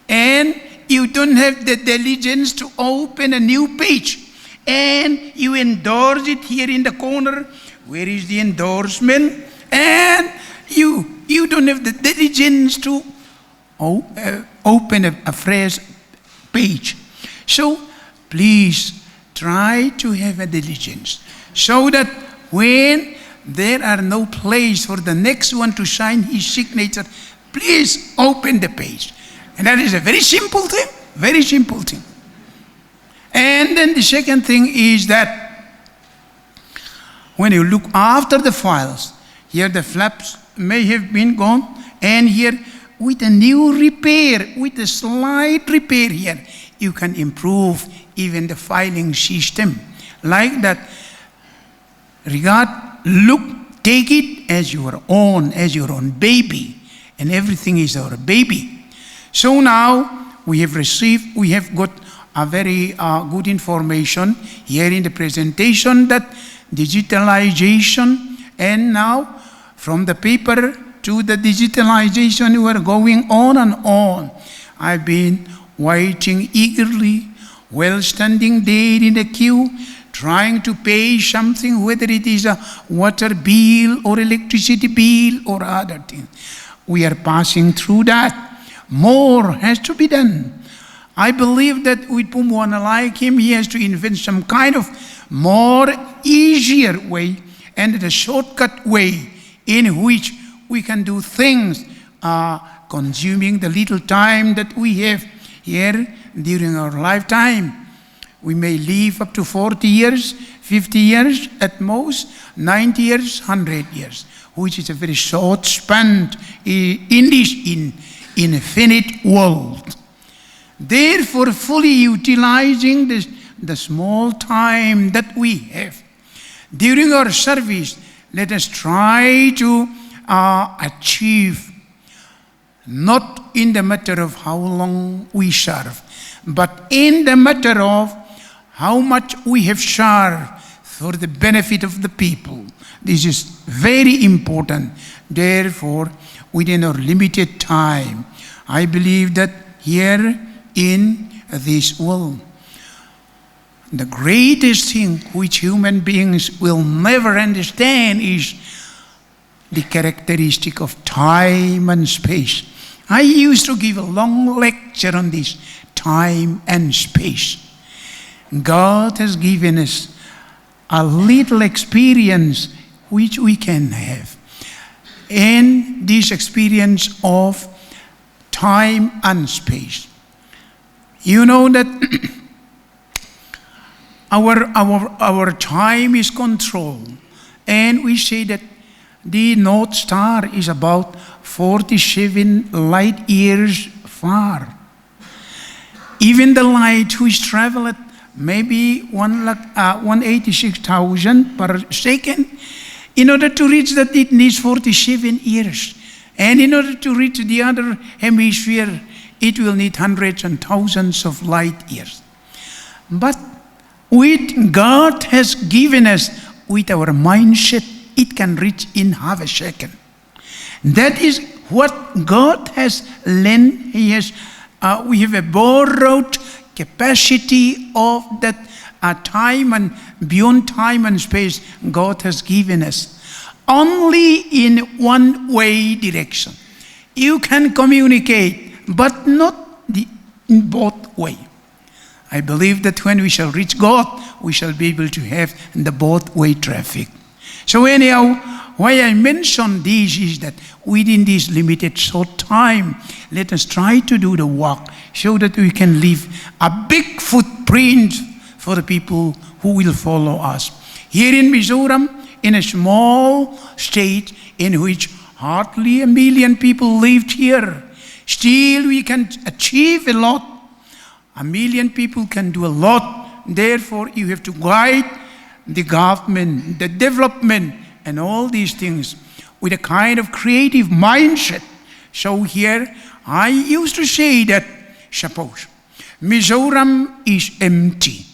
and you don't have the diligence to open a new page, and you endorse it here in the corner, where is the endorsement? And you don't have the diligence to open a fresh page. So please try to have a diligence, so that when there are no place for the next one to sign his signature, please open the page. And that is a very simple thing, very simple thing. And then the second thing is that when you look after the files, here the flaps may have been gone, and here with a new repair, with a slight repair here, you can improve even the filing system. Like that, take it as your own baby, and everything is our baby. So now we have got a very good information here in the presentation, that digitalization, and now from the paper to the digitalization, we were going on and on. I've been waiting eagerly while standing there in the queue, trying to pay something, whether it is a water bill or electricity bill or other thing. We are passing through that. More has to be done. I believe that with Pumwana like him, he has to invent some kind of more easier way and a shortcut way in which we can do things, consuming the little time that we have here during our lifetime. We may live up to 40 years, 50 years at most, 90 years, 100 years, which is a very short span in this infinite world. Therefore, fully utilizing the small time that we have during our service, let us try to achieve, not in the matter of how long we serve, but in the matter of how much we have served for the benefit of the people. This is very important. Therefore, within our limited time, I believe that here in this world, the greatest thing which human beings will never understand is the characteristic of time and space. I used to give a long lecture on this, time and space. God has given us a little experience which we can have. And this experience of time and space. You know that our time is controlled. And we say that the North Star is about 47 light years far. Even the light which travel at maybe 186,000 per second, in order to reach that it needs 47 years. And in order to reach the other hemisphere, it will need hundreds and thousands of light years. But with God has given us, with our mindset, it can reach in half a second. That is what God has lent. He has, we have a borrowed capacity of that time and beyond time and space God has given us. Only in one way direction. You can communicate, but not in both ways. I believe that when we shall reach God, we shall be able to have the both-way traffic. So anyhow, why I mention this is that within this limited short time, let us try to do the work so that we can leave a big footprint for the people who will follow us. Here in Mizoram, in a small state in which hardly 1 million people lived here, still we can achieve a lot. 1 million people can do a lot. Therefore, you have to guide the government, the development, and all these things with a kind of creative mindset. So here, I used to say that, suppose Mizoram is empty,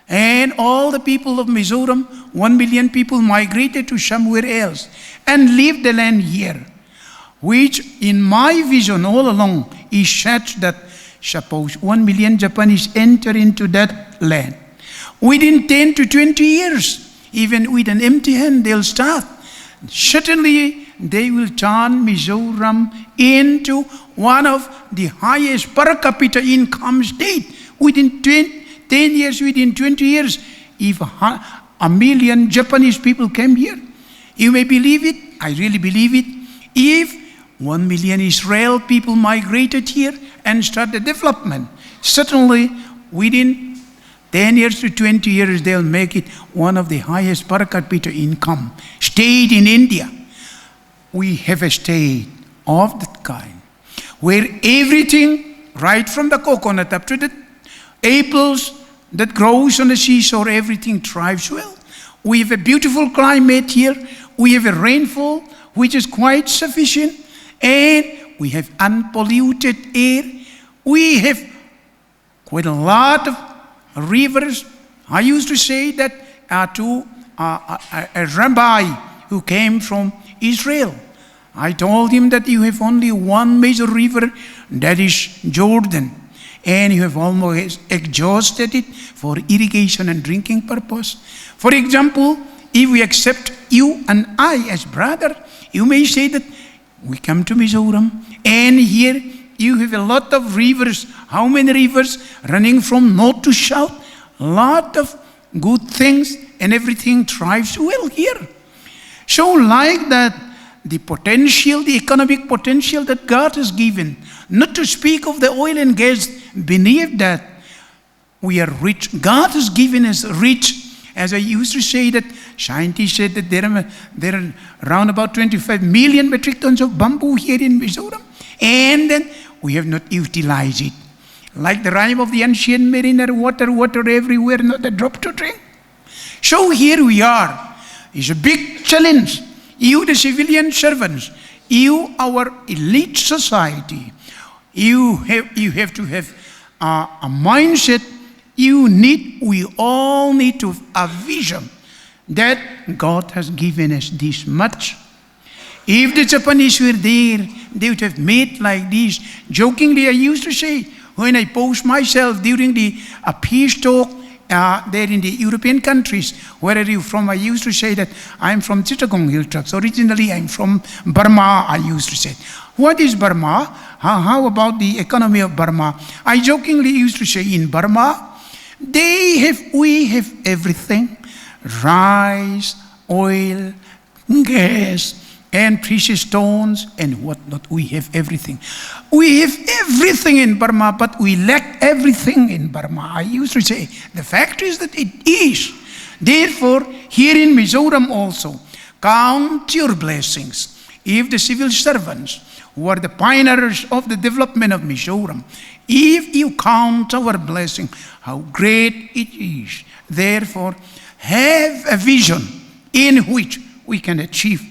and all the people of Mizoram, 1 million people migrated to somewhere else and leave the land here, which in my vision all along is such that suppose 1 million Japanese enter into that land. Within 10 to 20 years, even with an empty hand, they'll start. Certainly, they will turn Mizoram into one of the highest per capita income state. Within 10 years, within 20 years, if 1 million Japanese people came here, you may believe it, I really believe it, if 1 million Israel people migrated here and started development, certainly within 10 years to 20 years, they'll make it one of the highest per capita income state in India. We have a state of that kind, where everything, right from the coconut up to the apples that grows on the seashore, everything thrives well. We have a beautiful climate here. We have a rainfall, which is quite sufficient. And we have unpolluted air. We have quite a lot of rivers. I used to say that to a rabbi who came from Israel. I told him that you have only one major river, that is Jordan, and you have almost exhausted it for irrigation and drinking purpose. For example, if we accept you and I as brother, you may say that we come to Mizoram, and here you have a lot of rivers. How many rivers running from north to south? A lot of good things, and everything thrives well here. So like that, the potential, the economic potential that God has given, not to speak of the oil and gas beneath that, we are rich. God has given us rich. As I used to say, that scientists said that there are around about 25 million metric tons of bamboo here in Mizoram, and then we have not utilized it. Like the rhyme of the ancient mariner, water, water everywhere, not a drop to drink. So here we are. It's a big challenge. You, the civilian servants, you, our elite society, you have to have a mindset. We all need to have a vision that God has given us this much. If the Japanese were there, they would have made like this. Jokingly, I used to say, when I post myself during the peace talk there in the European countries, where are you from? I used to say that I'm from Chittagong Hill Tracts. Originally, I'm from Burma, I used to say. What is Burma? How about the economy of Burma? I jokingly used to say, in Burma, we have everything: rice, oil, gas, and precious stones, and whatnot. We have everything. We have everything in Burma, but we lack everything in Burma. I used to say, the fact is that it is. Therefore, here in Mizoram also, count your blessings. If the civil servants who are the pioneers of the development of Mizoram, if you count our blessing, how great it is. Therefore, have a vision in which we can achieve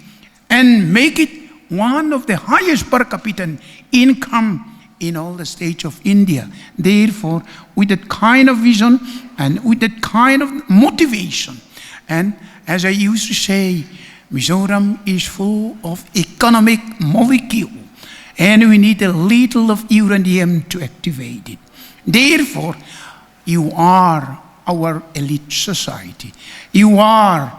and make it one of the highest per capita income in all the states of India. Therefore, with that kind of vision and with that kind of motivation, and as I used to say, Mizoram is full of economic molecule, and we need a little of uranium to activate it. Therefore, you are our elite society. You are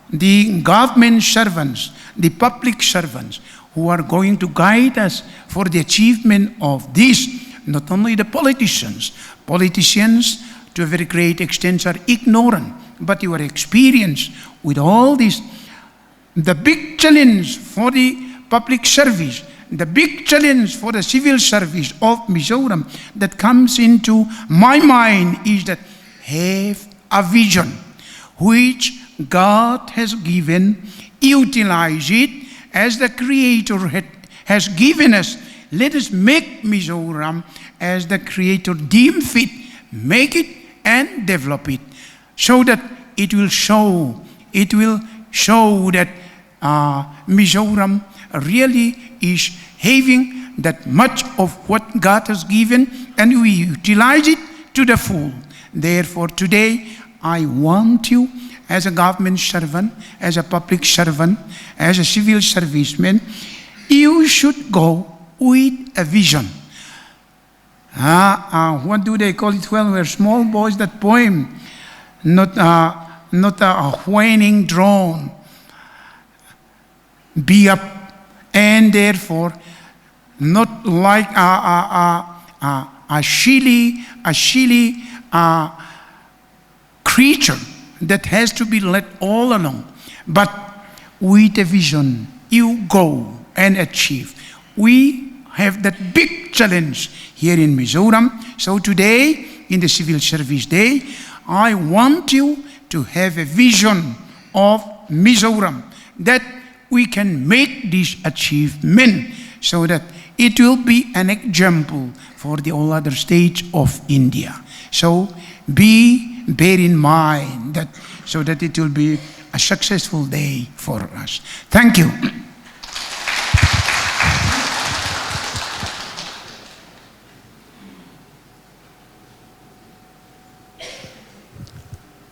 the government servants, the public servants, who are going to guide us for the achievement of this. Not only the politicians. Politicians, to a very great extent, are ignorant, but your experience with all this, the big challenge for the public service, the big challenge for the civil service of Mizoram that comes into my mind is that have a vision which God has given, utilize it as the Creator has given us. Let us make Mizoram as the Creator deem fit. Make it and develop it so that it will show that Mizoram really is having that much of what God has given, and we utilize it to the full. Therefore, today, I want you, as a government servant, as a public servant, as a civil serviceman, you should go with a vision. What do they call it? Well, we're small boys, that poem. Not a whining drone. Be up, and therefore, not like a silly creature that has to be let all alone. But with a vision, you go and achieve. We have that big challenge here in Mizoram. So today, in the Civil Service Day, I want you to have a vision of Mizoram, that we can make this achievement so that it will be an example for the all other states of India. So bear in mind that, so that it will be a successful day for us. Thank you.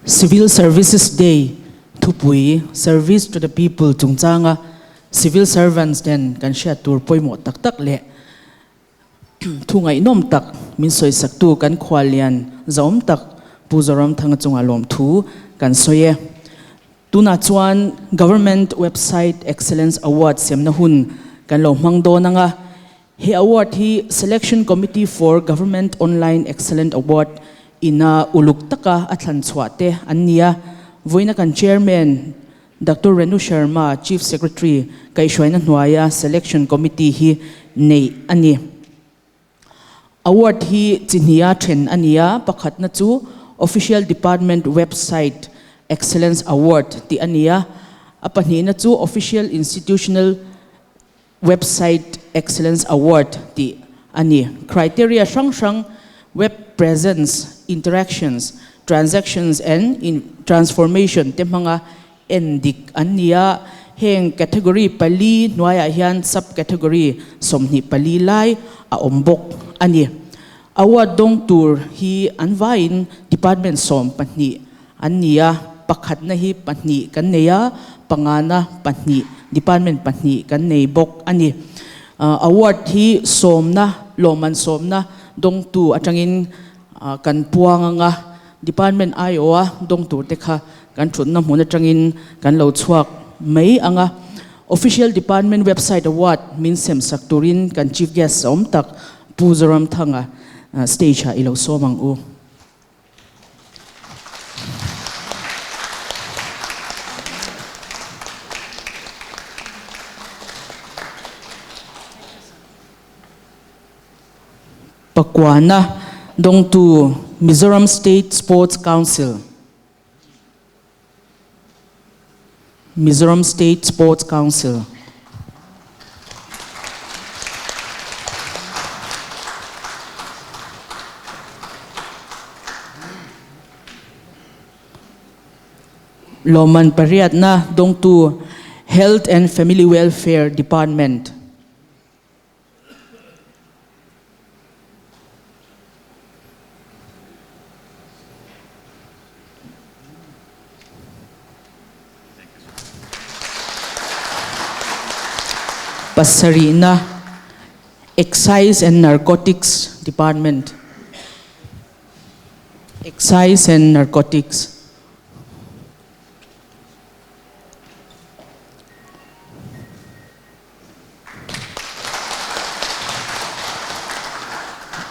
Civil Services Day, Tupui, service to the people, Tungchanga, civil servants den kan sha tur poimo tak tak le thungai nom tak min soi saktu kan khwalian zom tak puzoram thanga chunga lom thu kan soye tuna chuan government website excellence award semna hun kan lo mangdo nanga he award hi selection committee for government online excellent award ina uluk taka athan chhuate ania voina kan chairman Dr. Renu Sharma chief secretary kai shwaina hnuaya selection committee hi nei ani award hi chinhia then ania pakhat na chu official department website excellence award ti ania apani na chu official institutional website excellence award ti ani criteria sang web presence interactions transactions and in transformation te manga endik ania heng category pali noya hian subcategory somni pali lai a ombok ani award dong tur hi anvain department som pani ania pakhat na hi pani kan neya pangana pani department pani kan nei bok ani award hi somna loman somna dong tu atangin kan puanga department iowa dong tu tekha kan thunna mun atangin kan lo chuak mai anga official department website award min sem sakturin kan chief guest som tak puzoram thanga stage ha ilo somang u pakwana dong tu Mizoram State Sports Council Mizoram State Sports Council Loman Pariatna dong tu Health and Family Welfare Department Pasarina Excise and Narcotics Department Excise and Narcotics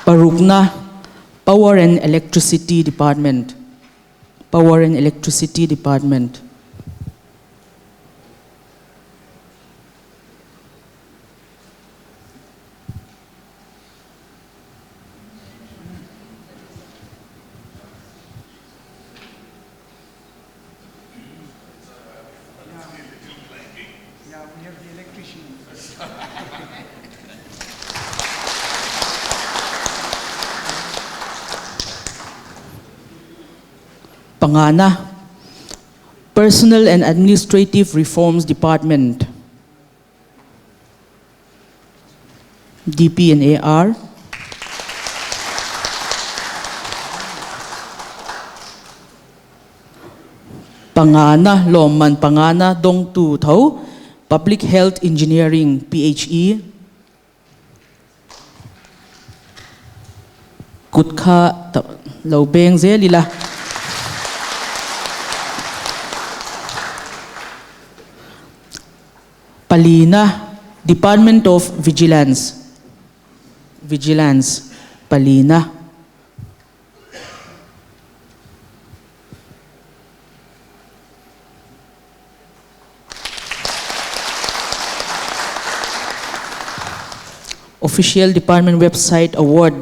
Parugna Power and Electricity Department Power and Electricity Department Pangana Personal and Administrative Reforms Department DP&AR Pangana Loman Pangana Dong Tu Thau Public Health Engineering PHE Kutkha Laubeng Zelila Palina Department of Vigilance Palina Official Department Website Award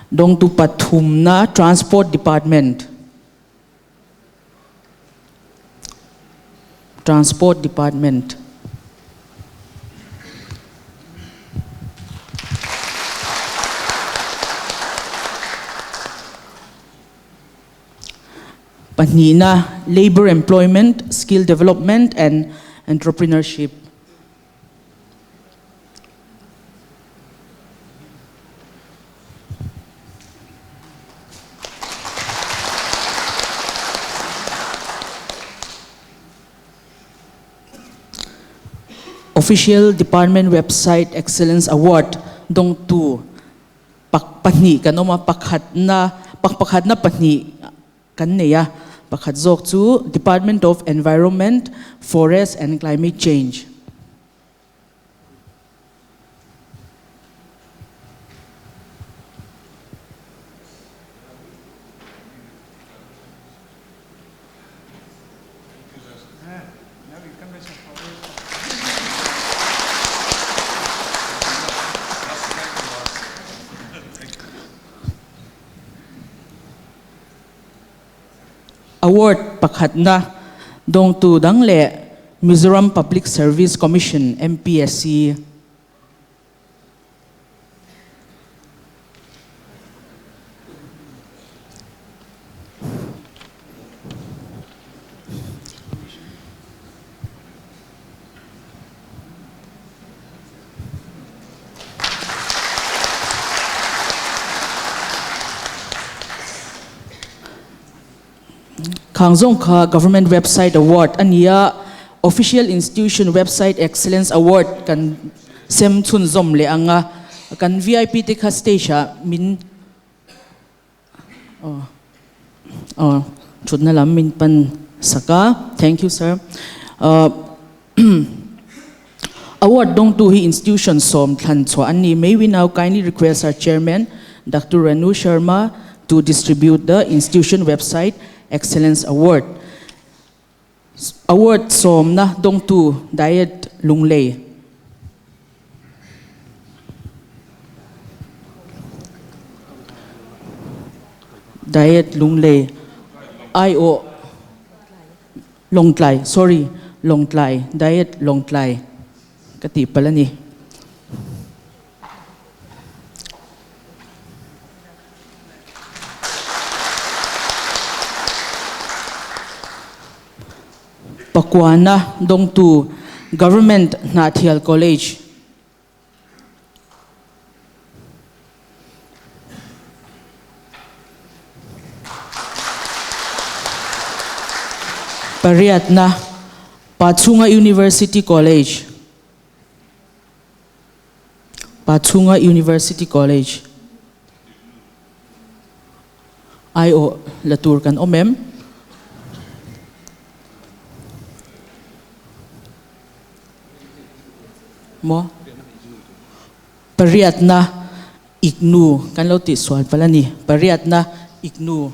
Dong Tu Pathumna Transport Department Panina Labor Employment, Skill Development and Entrepreneurship official department website excellence award dong tu pakpani kanoma pakhat na pani kan neya pakhat zok chu Department of Environment, Forest and Climate Change. Award pakhat na dong tu dang le Mizoram Public Service Commission MPSC. Kangzong Ka Government Website Award ania Official Institution Website Excellence Award kan sem chun zom le anga kan VIP te stage min chut na lam min pan saka. Thank you, sir. Award dong tu hi institution som than cho ani. May we now kindly request our chairman Dr. Renu Sharma to distribute the institution website Excellence Award. Award som na dong tu Diet Lunglei. Diet Lunglei. I.O. Longtlai. Sorry, Longtlai. Diet Longtlai. Kati pala ni. Pakwana dong tu Government Nathial College. Pariatna Pachunga University College. Pachunga University College. I.O. Laturkan Omem. Mo Pariatna IGNU kan lo ti swal pala ni Pariatna IGNU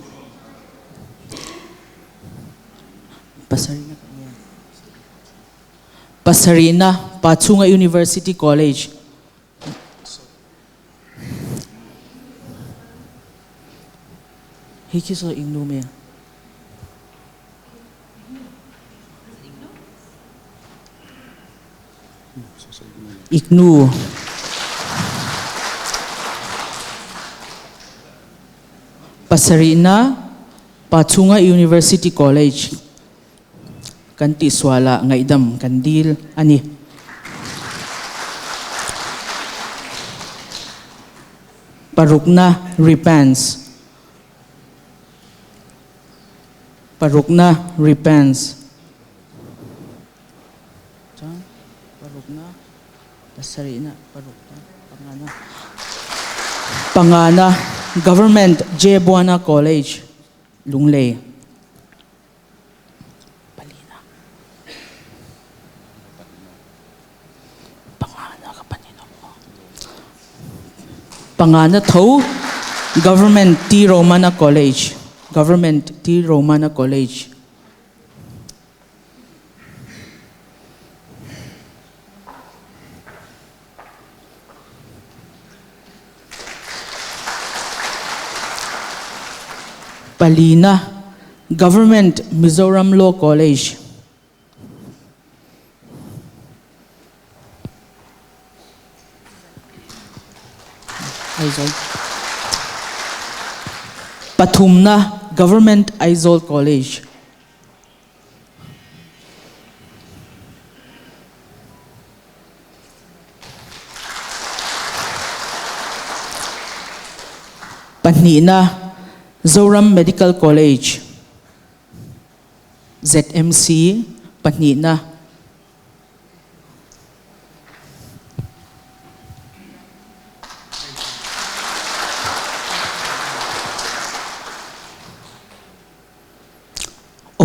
Pasarina Pachunga University College. Hiki so IGNU me IGNU. Pasarina Pachunga University College. Kanti swala nga idam kandil ani. Parukna Repans. Parukna Repans. Pasarina, Parukna, Pangana, Government J. Buana College, Lunglei. Palina. Pangana kapanino mo. Pangana Thau, Government T. Romana College, Government T. Romana College. Palina, Government Mizoram Law College. Aizol. Pathumna, Government Aizol College. Panina, Zoram Medical College, ZMC, Panina.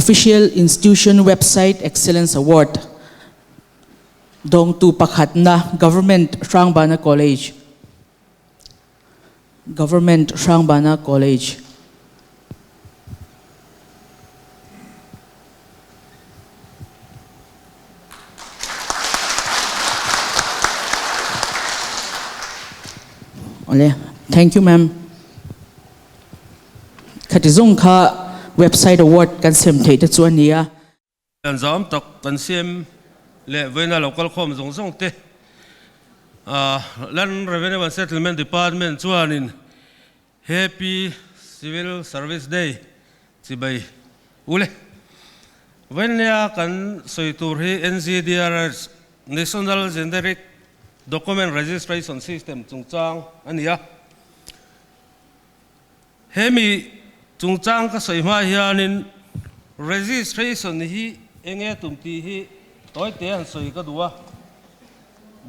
official institution website excellence award dong tu pakhat na government Srangbana College. Government Srangbana College. Ole, thank you, ma'am. Khatizong kha website award kan sem thei te chuan nia. Kan zam tak kan sem le vena local khom zong zong te. Land Revenue and Settlement Department chuanin Happy Civil Service Day chibai ule. Venia kan soitur hi NGDRS National Generic Document Registration System chungchang ania. Hemi chungchang ka soima hianin registration hi enge tumti hi toy te han soi ka duwa.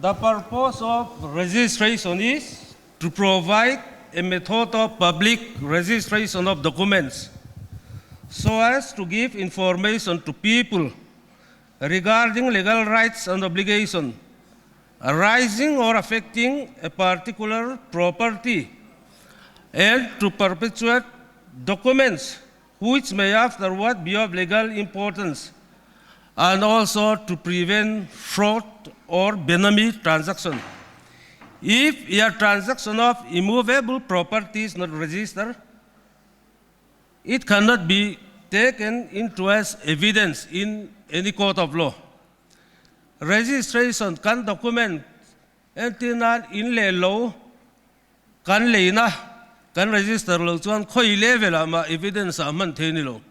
The purpose of registration is to provide a method of public registration of documents so as to give information to people regarding legal rights and obligations arising or affecting a particular property, and to perpetuate documents which may afterward be of legal importance, and also to prevent fraud or benami transaction. If a transaction of immovable property is not registered, it cannot be taken into as evidence in any court of law. Registration kan document entinan in le law kan leina kan register lo chuan khoi level ama evidence aman theni lo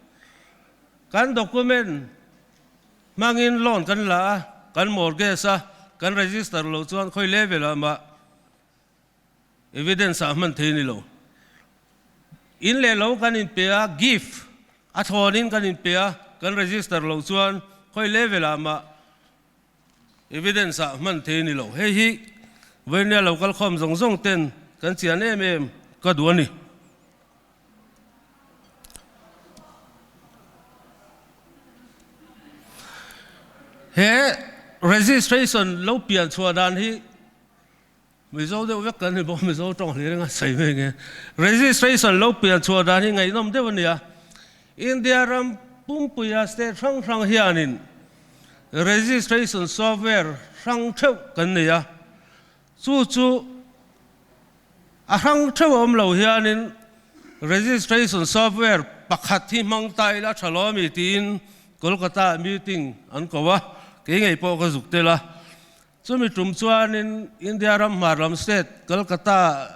kan document mangin loan kan la kan mortgage kan register lo chuan khoi level ama evidence aman theni lo in le law kan in pea gift athonin kan in pea kan register lo chuan khoi level ama evidence man theni lo he hi venia local khom zong zong ten kan chian em ka duani he registration lo pian chua dan hi mizo de wek kan bo mizo tong le nga sai me nge registration lo pian chua dan hi ngai nom de wania India ram pumpuya state sang sang hianin registration software sang theu kan nia chu a sang theu om lo hianin registration software pakhat hi mangtai la thalo mi tin Kolkata meeting an kowa ke ngai po ka zuktela chumi tum chuanin India ram marlam state Kolkata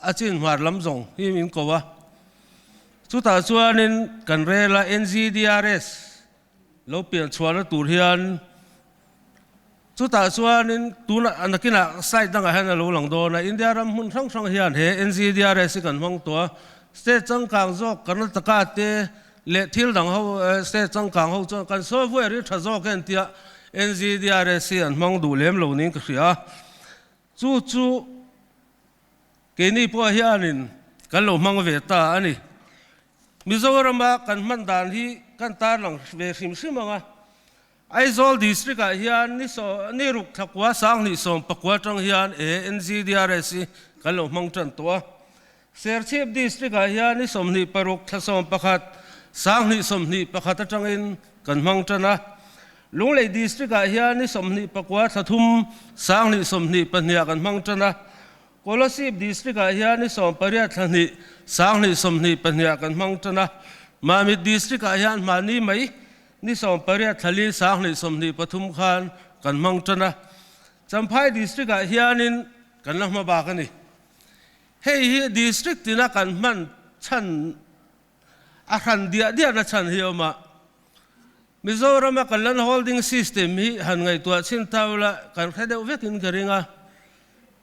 achin marlam zong hi min kowa chuta chuanin kan rela NGDRS lo pian chuala tur hian chuta chuanin tuna anakina side danga hana lo lang do na India ram hun sang sang hian he NGDRS kan hmang to state changkang zo Karnataka te le thil dang ho state changkang ho chuan kan software ri thazo ken tia NGDRS an hmang du lem lo ning khria chu ke ni po hianin kan lo hmang ve ta ani Mizoram kan man dan hi kan tar lang ve sim simanga Aizol district hian ni ruk thakwa sang ni som pakwa tang hian NGDRS kan lo hmang tan to Serchip district hian ni som ni paruk thasom pakhat sang ni som ni pakhat atangin kan hmang tana Lunglei district hian ni som ni pakwa thathum sang ni som ni pahnia kan hmang tana Kolosip district hian ni som paria thani sang ni som ni pahnia kan hmang tana Mamit district hian mani mai ni som paria thali sang ni som ni pathum khan kan hmang tana Champhai district hianin kan lahma ba ka ni hei district tina kan man chan a khan dia na chan hioma Mizoram kan lan holding system hi han ngai tua chin taula kan khadeu vekin garinga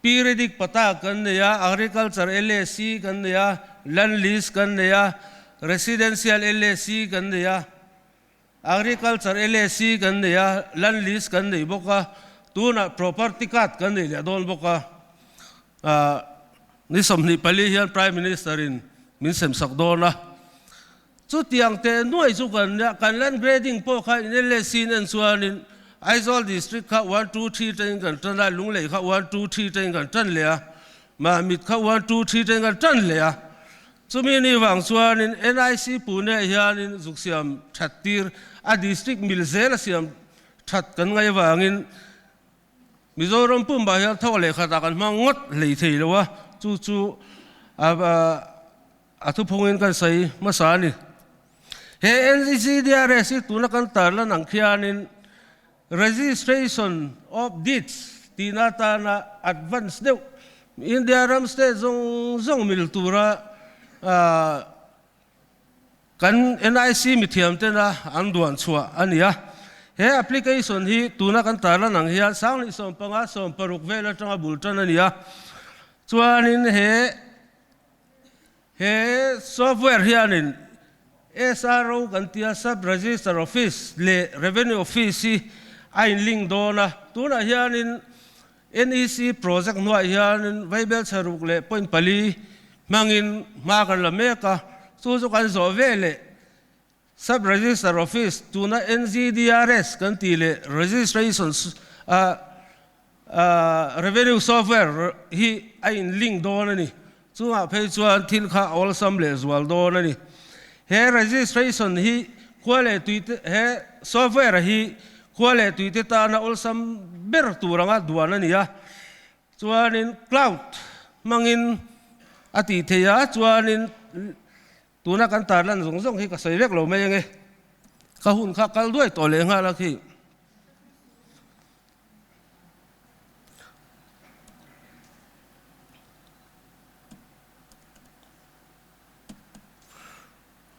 periodic pata kan ya agriculture LAC kan ya land lease kan ya residential LAC kan ya agriculture LAC kan ya land lease kan nei boka tuna property card kan nei ya don boka ni som ni pali hian prime minister in min sem sakdona chu tiang te nuai chu kan lan grading po kha in le sin en chuanin Aizawl district kha 1 2 3 ten kan tan la lunglei kha 1 2 3 ten kan tan le a ma mit kha 1 2 3 ten kan tan le a chumi ni wang chuanin NIC Pune hianin zuksiam thattir a district milzel siam that kan ngai wangin Mizoram pumba hian thaw le kha ta kan mangot lei thei lo wa chu a thu phongin kan sai masani he NCDRS tuna kan tarla nang khianin registration of deeds tinata na advance deu India ram state zong mil tura kan NIC mithiam te na anduan chua ania he application hi tuna kan tarla nang hian sangli som panga som paruk vela tanga bultan ania chuanin he software hianin SRO kan tia sub register office le revenue office ain link dona tuna hianin NEC project nuai hianin Bible charuk le point pali mangin makan la meka chu kan zo vele sub register office tuna NCDRS kan ti le registration revenue software hi ain link dona ni chu a phei chuan thil kha all sam le zwal dona ni he registration hi khwale tuite he software hi khwale tuite ta na all sam ber turanga duana nia chuanin cloud mangin ati theya chuanin tuna kan tarlan zong hi ka soivek lo mai nge ka hun kha kal duai to le nga la khi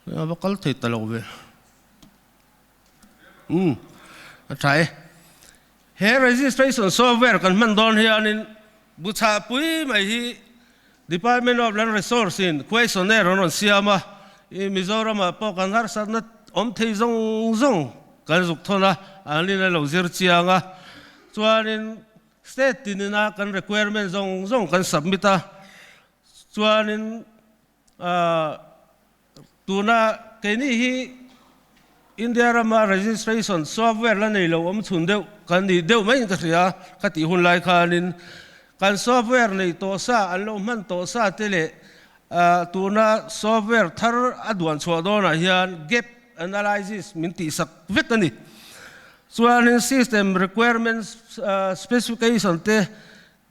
ya bakal thei talo ve try he registration software kan man don hianin bucha pui mai hi Department of Land Resources in questionnaire on siama i Mizoram po kan har sanat om thei zong kan zuk thona ani na lo zir chianga chuanin state tinina kan requirement zong kan submita chuanin tuna keni hi India rama registration software la nei lo om chun deu kan ni deu mai ka ria ka ti hun lai khanin kan software nei to sa an lo man to sa tele tuna software thar adwan chwa dona hian gap analysis min ti sak vekani chuanin system requirements specification te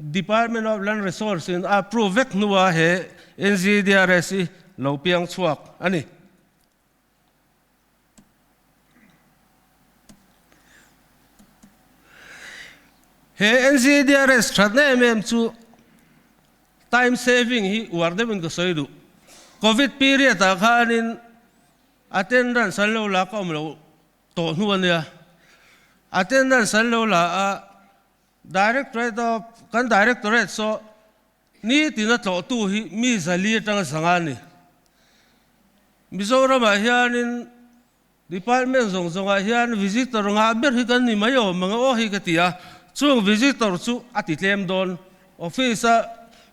Department of Land Resources in approve vek nuwa he NCDRS lo piang chuak ani he NCDRS thane chu time saving hi wardem ko soidu COVID period a khanin attendance an lo la kom lo to nuania attendance an lo la directorate so ni tina to tu hi mi zali tang sangani Mizoram hianin department zong hian visitor nga ber hi kan ni mayo mga o hi katia chung visitor chu atitlem don office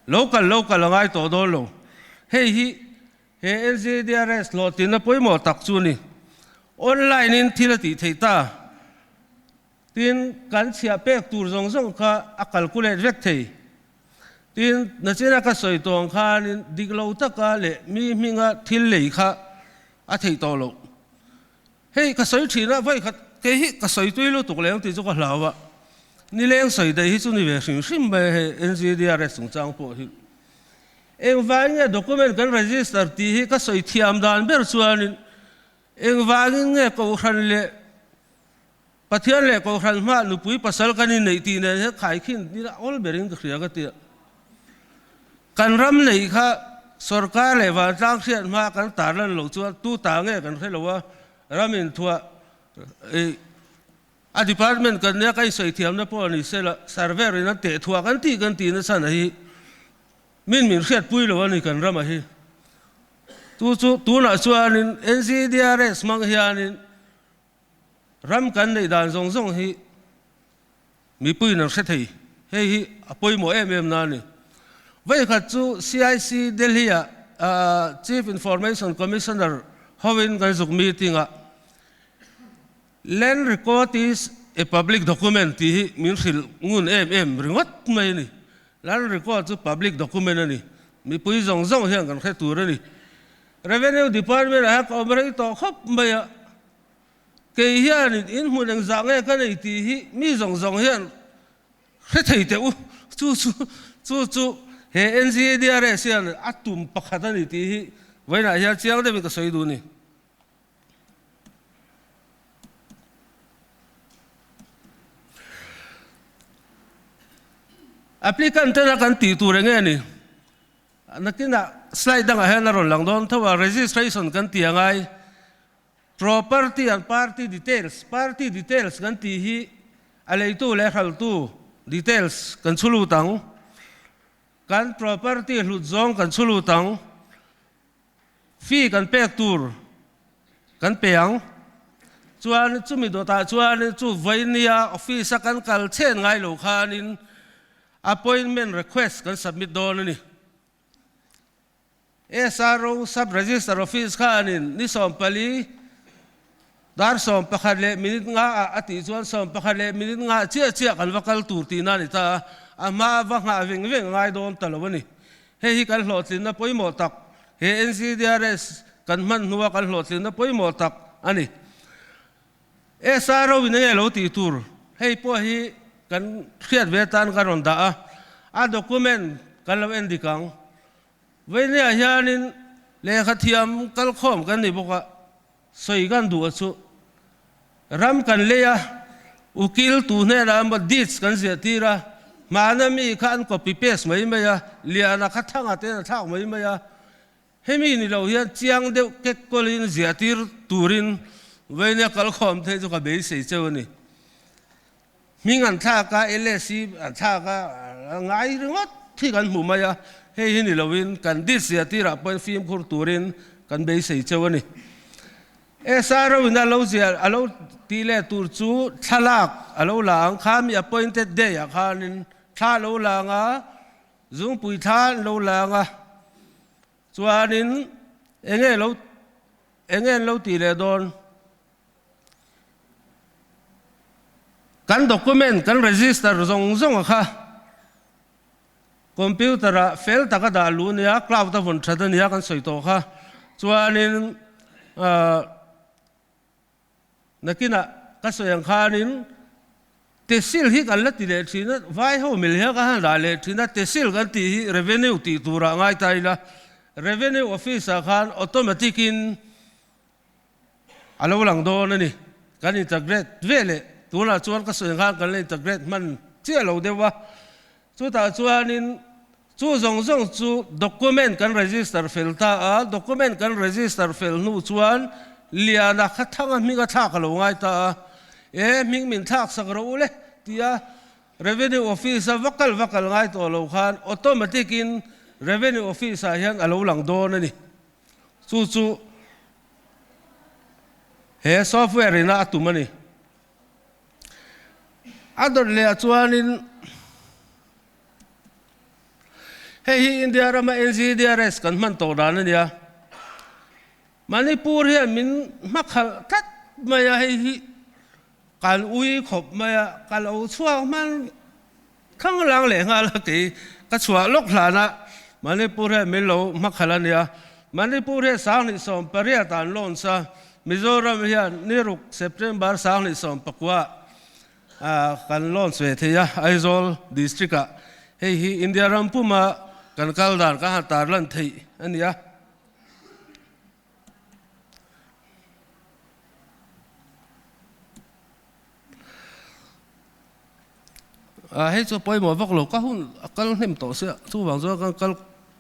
local ngai to don lo he NCDRS lo tin poimo tak chu ni online in thilati theita tin kan chia pek tur zong kha a calculate vek thei tin nachina ka soi tong khan diglo taka le mi minga thil lei kha a thei to lo hei ka soi thina vai kha ke hi ka soi tuilo tuk leng ti chu ka hlawa ni leng soi dei hi chu ni ve hrim ba he NCDRS sung chang po hi eng wang document kan register ti hi ka soi thiam dan ber chuanin eng wang nge ko khan le pathian le ko khan ma nu pui pasal kan nei ti ne he khai khin ni all berin ka khria ka ti kan ram nei kha sarkar le wa tang khian ma kan tarlan lo chu tu ta nge kan khelo ramin thua a department kan ne kai soi thiam na po ni sela server in te thua kan ti na san hi min khiat pui lo ni kan ram hi tu na chuanin NCDRS mang hianin ram kan nei dan zong hi mi pui na se thei hi apoi mo na ni vai kha chu CIC Delhi Chief Information Commissioner howin kan zuk meeting a land record is a public document ti min khil ngun ringot mai ni land record chu public document ani mi pui zong zong hian kan khe tur ani revenue department ha ko mari to khop mai a ke hian in hun ang zang e kan ei ti hi mi zong zong hian khe thei te u chu he NCDRS hian atum pakhat ani ti hi vaina hian chiang de mi ka soi du ni applicant na kan ti tu renge ni nakina slide dang ha na ron lang don thawa registration kan ti angai property and party details kan ti hi alei tu le khal tu details kan chulu tang kan property hlut zong kan chulu tang fee kan pek tur kan peang chuan chumi do ta chuan chu voinia office kan kal chen ngai lo khanin appointment request kan submit don ni SRO sub register office khanin ni sompali dar som pakhale minute nga ati chuan som pakhale minute nga chia kan vakal tur ti na ni ta ama wa nga veng ngai don talawani he hi kan hlotlin na poimo tak he NCDRS kan man nuwa kan hlotlin na poimo tak ani SRO winenge lo ti tur hei po hi kan khiat vetan kan ron da a document kan lo endikang venia hianin lekha thiam kal khom kan ni boka soi kan du chu ram kan leya ukil tu ne ram dits kan zia tira manami khan copy paste mai maya liana khathanga te thak mai maya hemi ni lo hian chiang de ke kolin zia tir turin venia kal khom the chu ka be sei chawani mingan tha ka LSC tha ka ngai ringot thi kan mu maya he hi ni lovin kan dis ya tira point film khur turin kan be sei chawani SRO wina lo zia alo tile tur chu thalak alo lang khami appointed day a khanin tha lo langa zung pui tha lo langa chuanin enge lo tile don kan document kan register zong kha computer a fail taka da lu nia cloud ta von thada nia kan soi to kha chuanin nakina ka soyang khanin tesil hi kan la ti le thina vai ho mil he ka han la le thina tesil kan ti hi revenue ti tura ngai tai la revenue officer khan automatic in alo lang do na ni kan integrate vele tuna chuan ka soyang khan kan le integrate man chia lo dewa chu ta chuanin chu zong chu document kan register fel ta a document kan register fel nu chuan liana khathanga minga thak lo ngai ta ming min thak sak ro le tia revenue officer vakal ngai to lo khan automatic in revenue officer hian alo lang don ani chu he software ina atumani ador le chuanin hei India rama NCDRS kan man to dan ania Manipur hian min makhal tat maya hei kan ui khop maya kal au chuang man khang lang le nga la ke ka chua lok hlana Manipur hian min lo makhalania Manipur hian sang ni som paria tan lon sa Mizoram hian niruk September sang ni som pakwa kan lon swe thia Aizawl district a hei hi India ram puma kan kaldan ka hatar lan thei ania hei chu poi mo vak lo ka hun kal hnem to se chu wang zo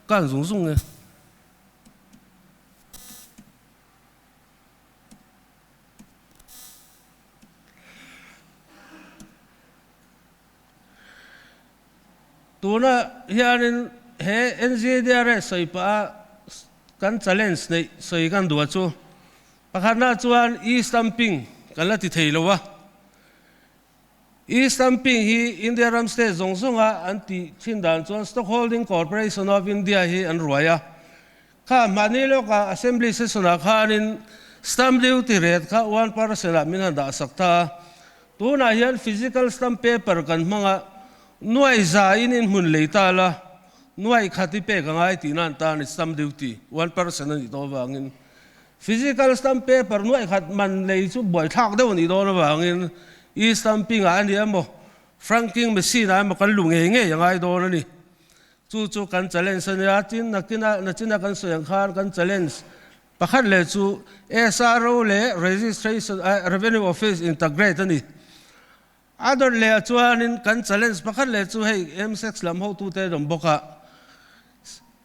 kan zung nge tuna hianin he NCDRS soi pa kan challenge nei soi kan duwa chu pakhana chuan e-stamping kan la ti theilowa e-stamping hi India ram state zongzonga anti chindan chuan Stockholding Corporation of India hi an ruaya kha manilo ka assembly session khanin stamp duty rate kha 1% min da sakta tuna hian physical stamp paper kan manga nuai za in mun leita la nuai khati pe ka ngai tinan ta ni stamp duty 1% ni to wangin physical stamp paper nuai khat man lei chu boi thak deuh ni do na wangin e stamping ani amo franking machine amo kan lunge nge yangai do na ni chu kan challenge ania tin na kan soyang khan kan challenge pakhat le chu SRO le registration revenue office integrate ani ador le chuanin kan challenge pakhat le chu hei M6 lam ho tu te dom boka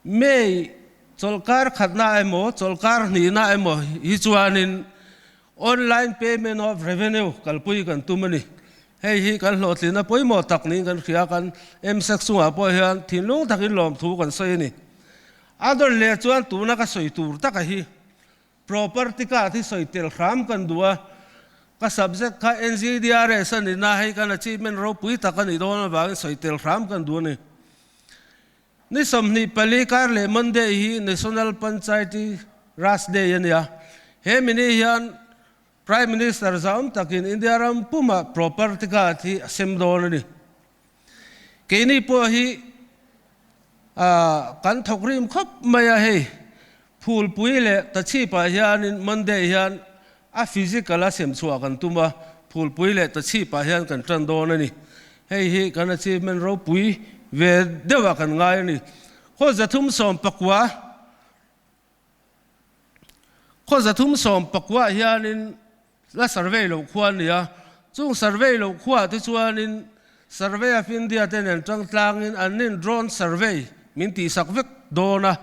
mei cholkar khatna emo cholkar ni na emo hi chuanin online payment of revenue kalpui kan tumani hei hi kan hlotlina poimo takni kan khia kan M6 sunga po hian thinlung takin lom thu kan soi ni ador le chuan tuna ka soi tur taka hi property ka thi soi tel kham kan dua ka subject ka NGDRS ani na hei kan achievement ro pui takani do na ba soi tel kham kan du ni ni somni palikar le monday hi national panchayati ras day ania he mini hian prime minister zaum takin india ram puma property ka thi sem do ni keini po hi kan thokrim khop maya hei phul pui le ta chi pa hian in monday hian a physical a sem chua kan tuma phul pui le ta chi pa hian kan tran do ni hei hi kan achievement ro pui ve dewa kan ngai ni kho zathum som pakwa hianin la survey lo khwan nia chung survey lo khwa ti chuanin survey of india ten an tang tlangin anin drone survey min ti sakvek dona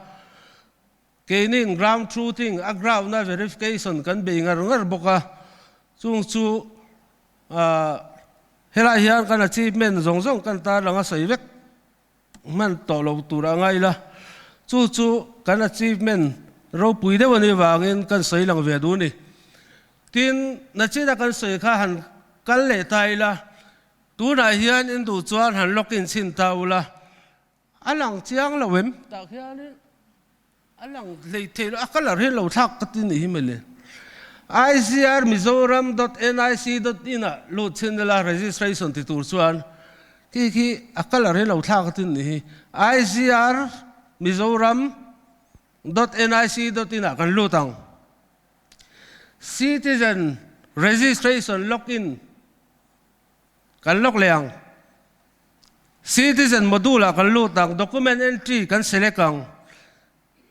keinin ground truthing a ground na verification kan be ngar boka chung chu hela hian kan achievement zong kan ta langa soivek man to lo tura ngai la chu kan achievement ro pui de wani wangin kan soi lang ve du ni tin na china kan soi kha han kal le tai la tu na hian in du chuan han lokin chin taula alang chiang la wem ta khian alang le the akala re lo thak ka tin hi mele ICR mizoram.nic.in lo chinela registration ti tur chuan ki akala re lo thak ka tin hi ICR mizoram.nic.in kan lutang citizen registration login kan lok leang citizen module kan lutang document entry kan select ang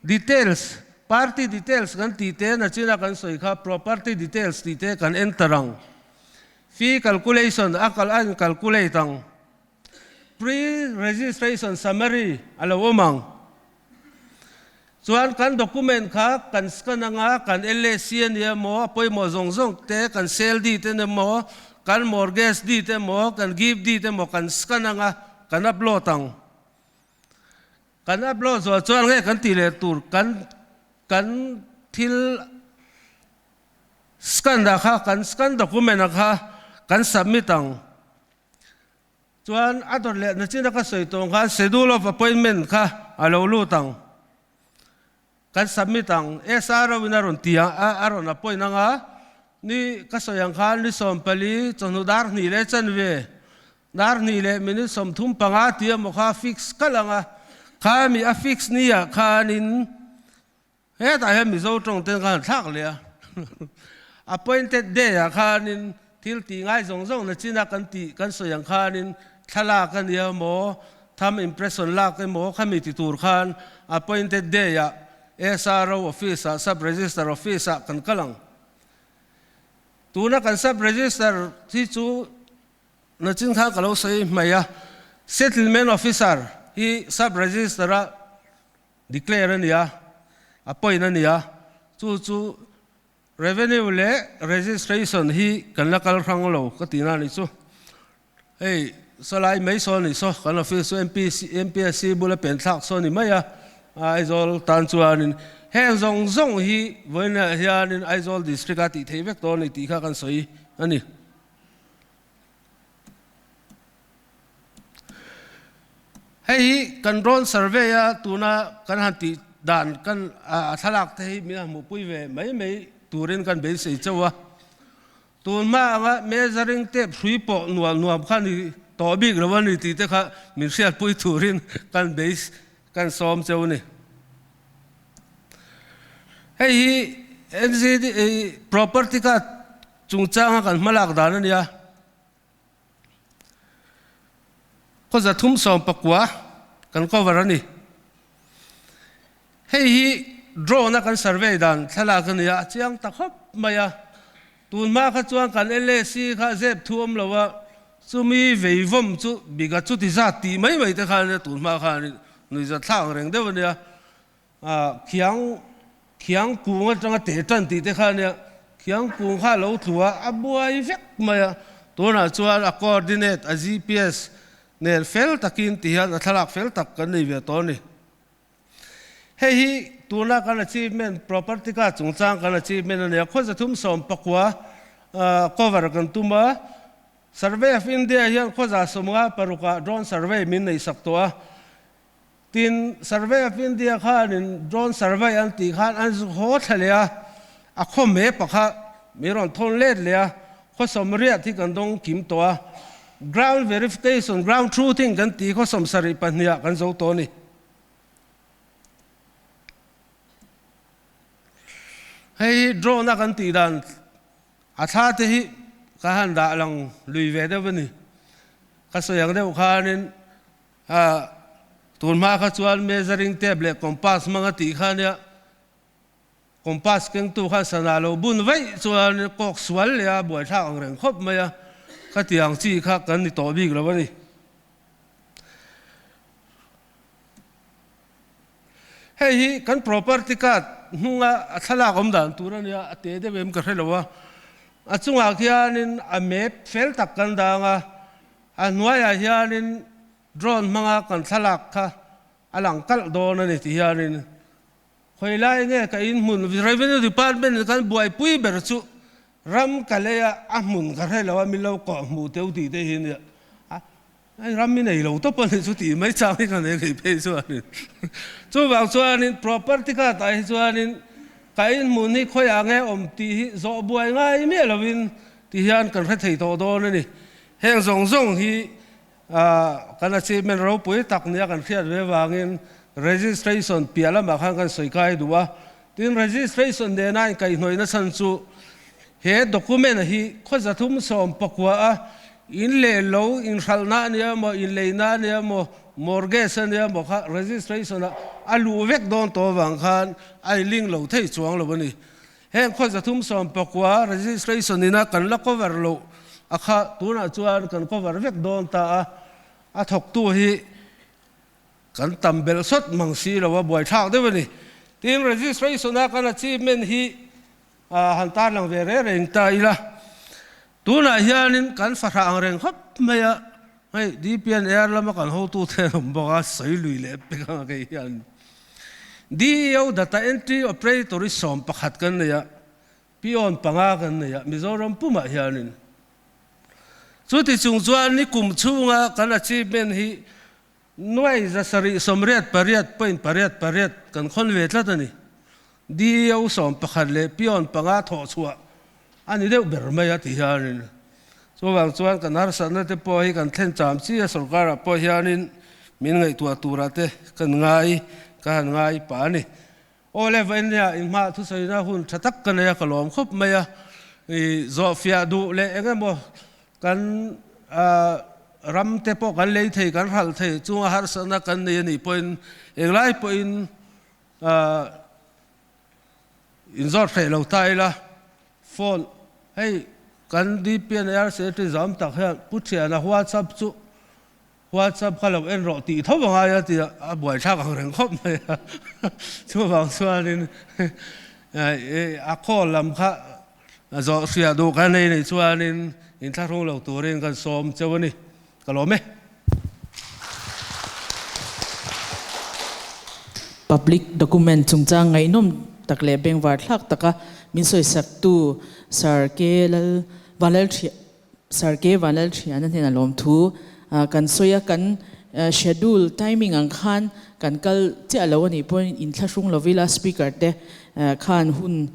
details party details kan tite na china kan soi kha property details tite kan enterang fee calculation akal an calculate ang pre-registration summary alo umang chuan kan document kha kan scan anga kan LAC ania mo apoi mo zong te kan sell di te mo kan mortgage di te mo kan give di te mo kan scan anga kan upload ang kan upload so chuan nge kan ti le tur kan thil scan da kha kan scan document kha kan submit ang chuan ador le na china ka soi tong kha schedule of appointment kha alo lutang kan submit ang SRO winaron tia aron appoint nga ni kasoyang khan ni sompali chonudar ni le chanwe dar ni le min som thum panga tia mo kha fix kalanga khami a fix nia khanin he ta he mi zo tong ten kan thak le appointed day khanin thil ti ngai zong na china kan ti kan soyang khanin thala kan ya mo tham impression la ke mo khami ti tur khan appointed day ya SRO office sub register office kan kalang tuna kan sub register ti chu na chin kha kalau sei maya settlement officer hi sub register declare ania appoint ania chu revenue le registration hi kan la kal rang lo ka tina ni chu hey salai mai so ni so kan office MPSC bula pen thak so ni maya aizol tan chuanin heng zong hi voina hianin aizol district ati theivek to ni ti kha kan soi ani hei kan drone survey tuna kan han ti đàn căn thà lạc thế mi một bụi về mấy turin căn bế sĩ châu à tuần mà ngã measuring tape suy bộ nuam khăn thì tỏ bị rồi vấn thì thế khác mình sẽ bụi turin căn bế căn xóm châu này hay NCD property ka chung chang kan malak dan ania ko za thum som pakwa kan cover ani hei drone na kan survey dan thala kan ya chiang ta khop maya tun ma kha chuang kan LAC kha zep thuam lawa chumi veivom chu biga chu ti za ti mai te kha tun ma kha ni za thang reng de ania khiang ku nga te tan ti te kha ne khiang ku kha lo tlua abuai vek maya to na chuan a coordinate a GPS ner fel takin ti han thalak fel tak kan nei ve to ni hei hi tuna kan achievement property ka chungchang kan achievement ne kho za thum som pakwa cover kan tuma survey of India hian kho za somga paruka drone survey min nei saktoa tin survey of India khan in drone survey an ti khan an ho thalia a kho me pakha miron thon let lia kho somria thi kan dong kim toa ground verification ground truthing kan ti kho som sari pania kan zo to ni hei drone na kan ti dan a tha te hi ka han da lang lui ve de bani ka so yang de khan in tun ma kha chuan measuring tape le compass manga ti khan ya compass keng tu kha sana lo bun vai chuan kok swal ya boi tha ang reng khop ma ya ka tiang chi kha kan ni to bik lo bani hei hi kan property card hunga thala gom dan turan ya ate de bem ka hrelowa achunga khianin a map fel tak kan danga anwaya hianin drone manga kan thalak kha alang kal don ani ti hianin khoilai nge ka in mun revenue department kan buai pui ber chu ram kalea a mun ka hrelowa mi lo ko mu teu ti te hin ya ai ram mi nei lo to pon chu ti mai chang ni kan ne ke pe chu ani chu wang chuanin property ka tai chuanin ka in mun ni khoya nge om ti zo buai ngai me lovin ti hian kan hre thei to don ani heng zong hi kan achievement ro pui tak nia kan khiat ve wangin registration piala ma khan kan soikai duwa tin registration de nai kai hnoi na san chu he document hi khoza thum som pakwa a in le lo in khalna nia mo in leina nia mo mortgage nia mo kha registration a alu vek don to wang khan ai ling lo thei chuang lo bani heng khoza thum som pakwa registration ina kan la cover lo akha tuna chuan kan cover vek don ta a thok tu hi kan tambel sot mangsi lo wa boi thak de bani tin registration a kan achievement hi han tar lang ve re reng ta ila tuna hianin kan fara ang reng khop maya hei DPNR lama kan ho tu the boga sei lui le pe ka ke hian DO data entry operator som pakhat kan ya pion panga kan ya Mizoram puma hianin chu ti chung chuan ni kum chunga kan achievement hi noi za sari somriat pariat kan khon ve tla tani DO som pakhat le pion panga tho chua ani deuh ber mai a ti hianin chuwang chuan kan har sanna te po hi kan thlen cham chi a sarkar po hianin min ngai tua tura te kan ngai pa ni o level ya in ma thu soina hun thatak kan ya kalom khop mai a zo fia du le engemo kan ram te po kan lei thei kan hal thei chunga har sanna kan ni point englai point in zor thei lo tai la phone hey kan DPNR se ti zam tak ha puthia na WhatsApp khalo en ro ti thawanga ya ti a boi thak ang reng khop mai chu wang chuanin a call lam kha zo sia do kan nei chuanin in tharung lo turin kan som chawani kalome public document chungchang ngai nom takle beng war thak taka min soi sak tu sarke vanal thia an thena lom thu kan soya kan schedule timing ang khan kan kal che alo ni point in thlasung lovila speaker te khan hun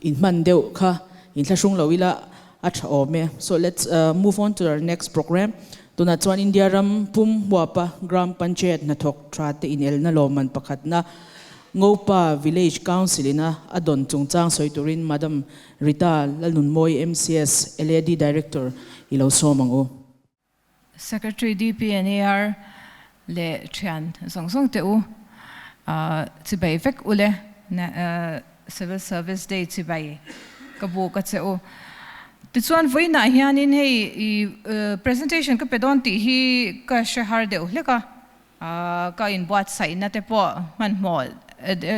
in man deu kha in thlasung lovila atha ome. So let's move on to our next program. Tuna chuan India ram pum wapa gram panchayat na thok trate in el na loman pakhat na ngopa village council ina adon chungchang soiturin Madam Rita Lalunmoy MCS LED director ilo somango. Secretary DPNAR le Trian Song Teu Tibai Vek Ule Civil Service Day Tibai Kabu Katseo. Titsuan Voina Hianin Hey presentation Kapedonti he ka shahar de Uleka ka in buat say natepo man mall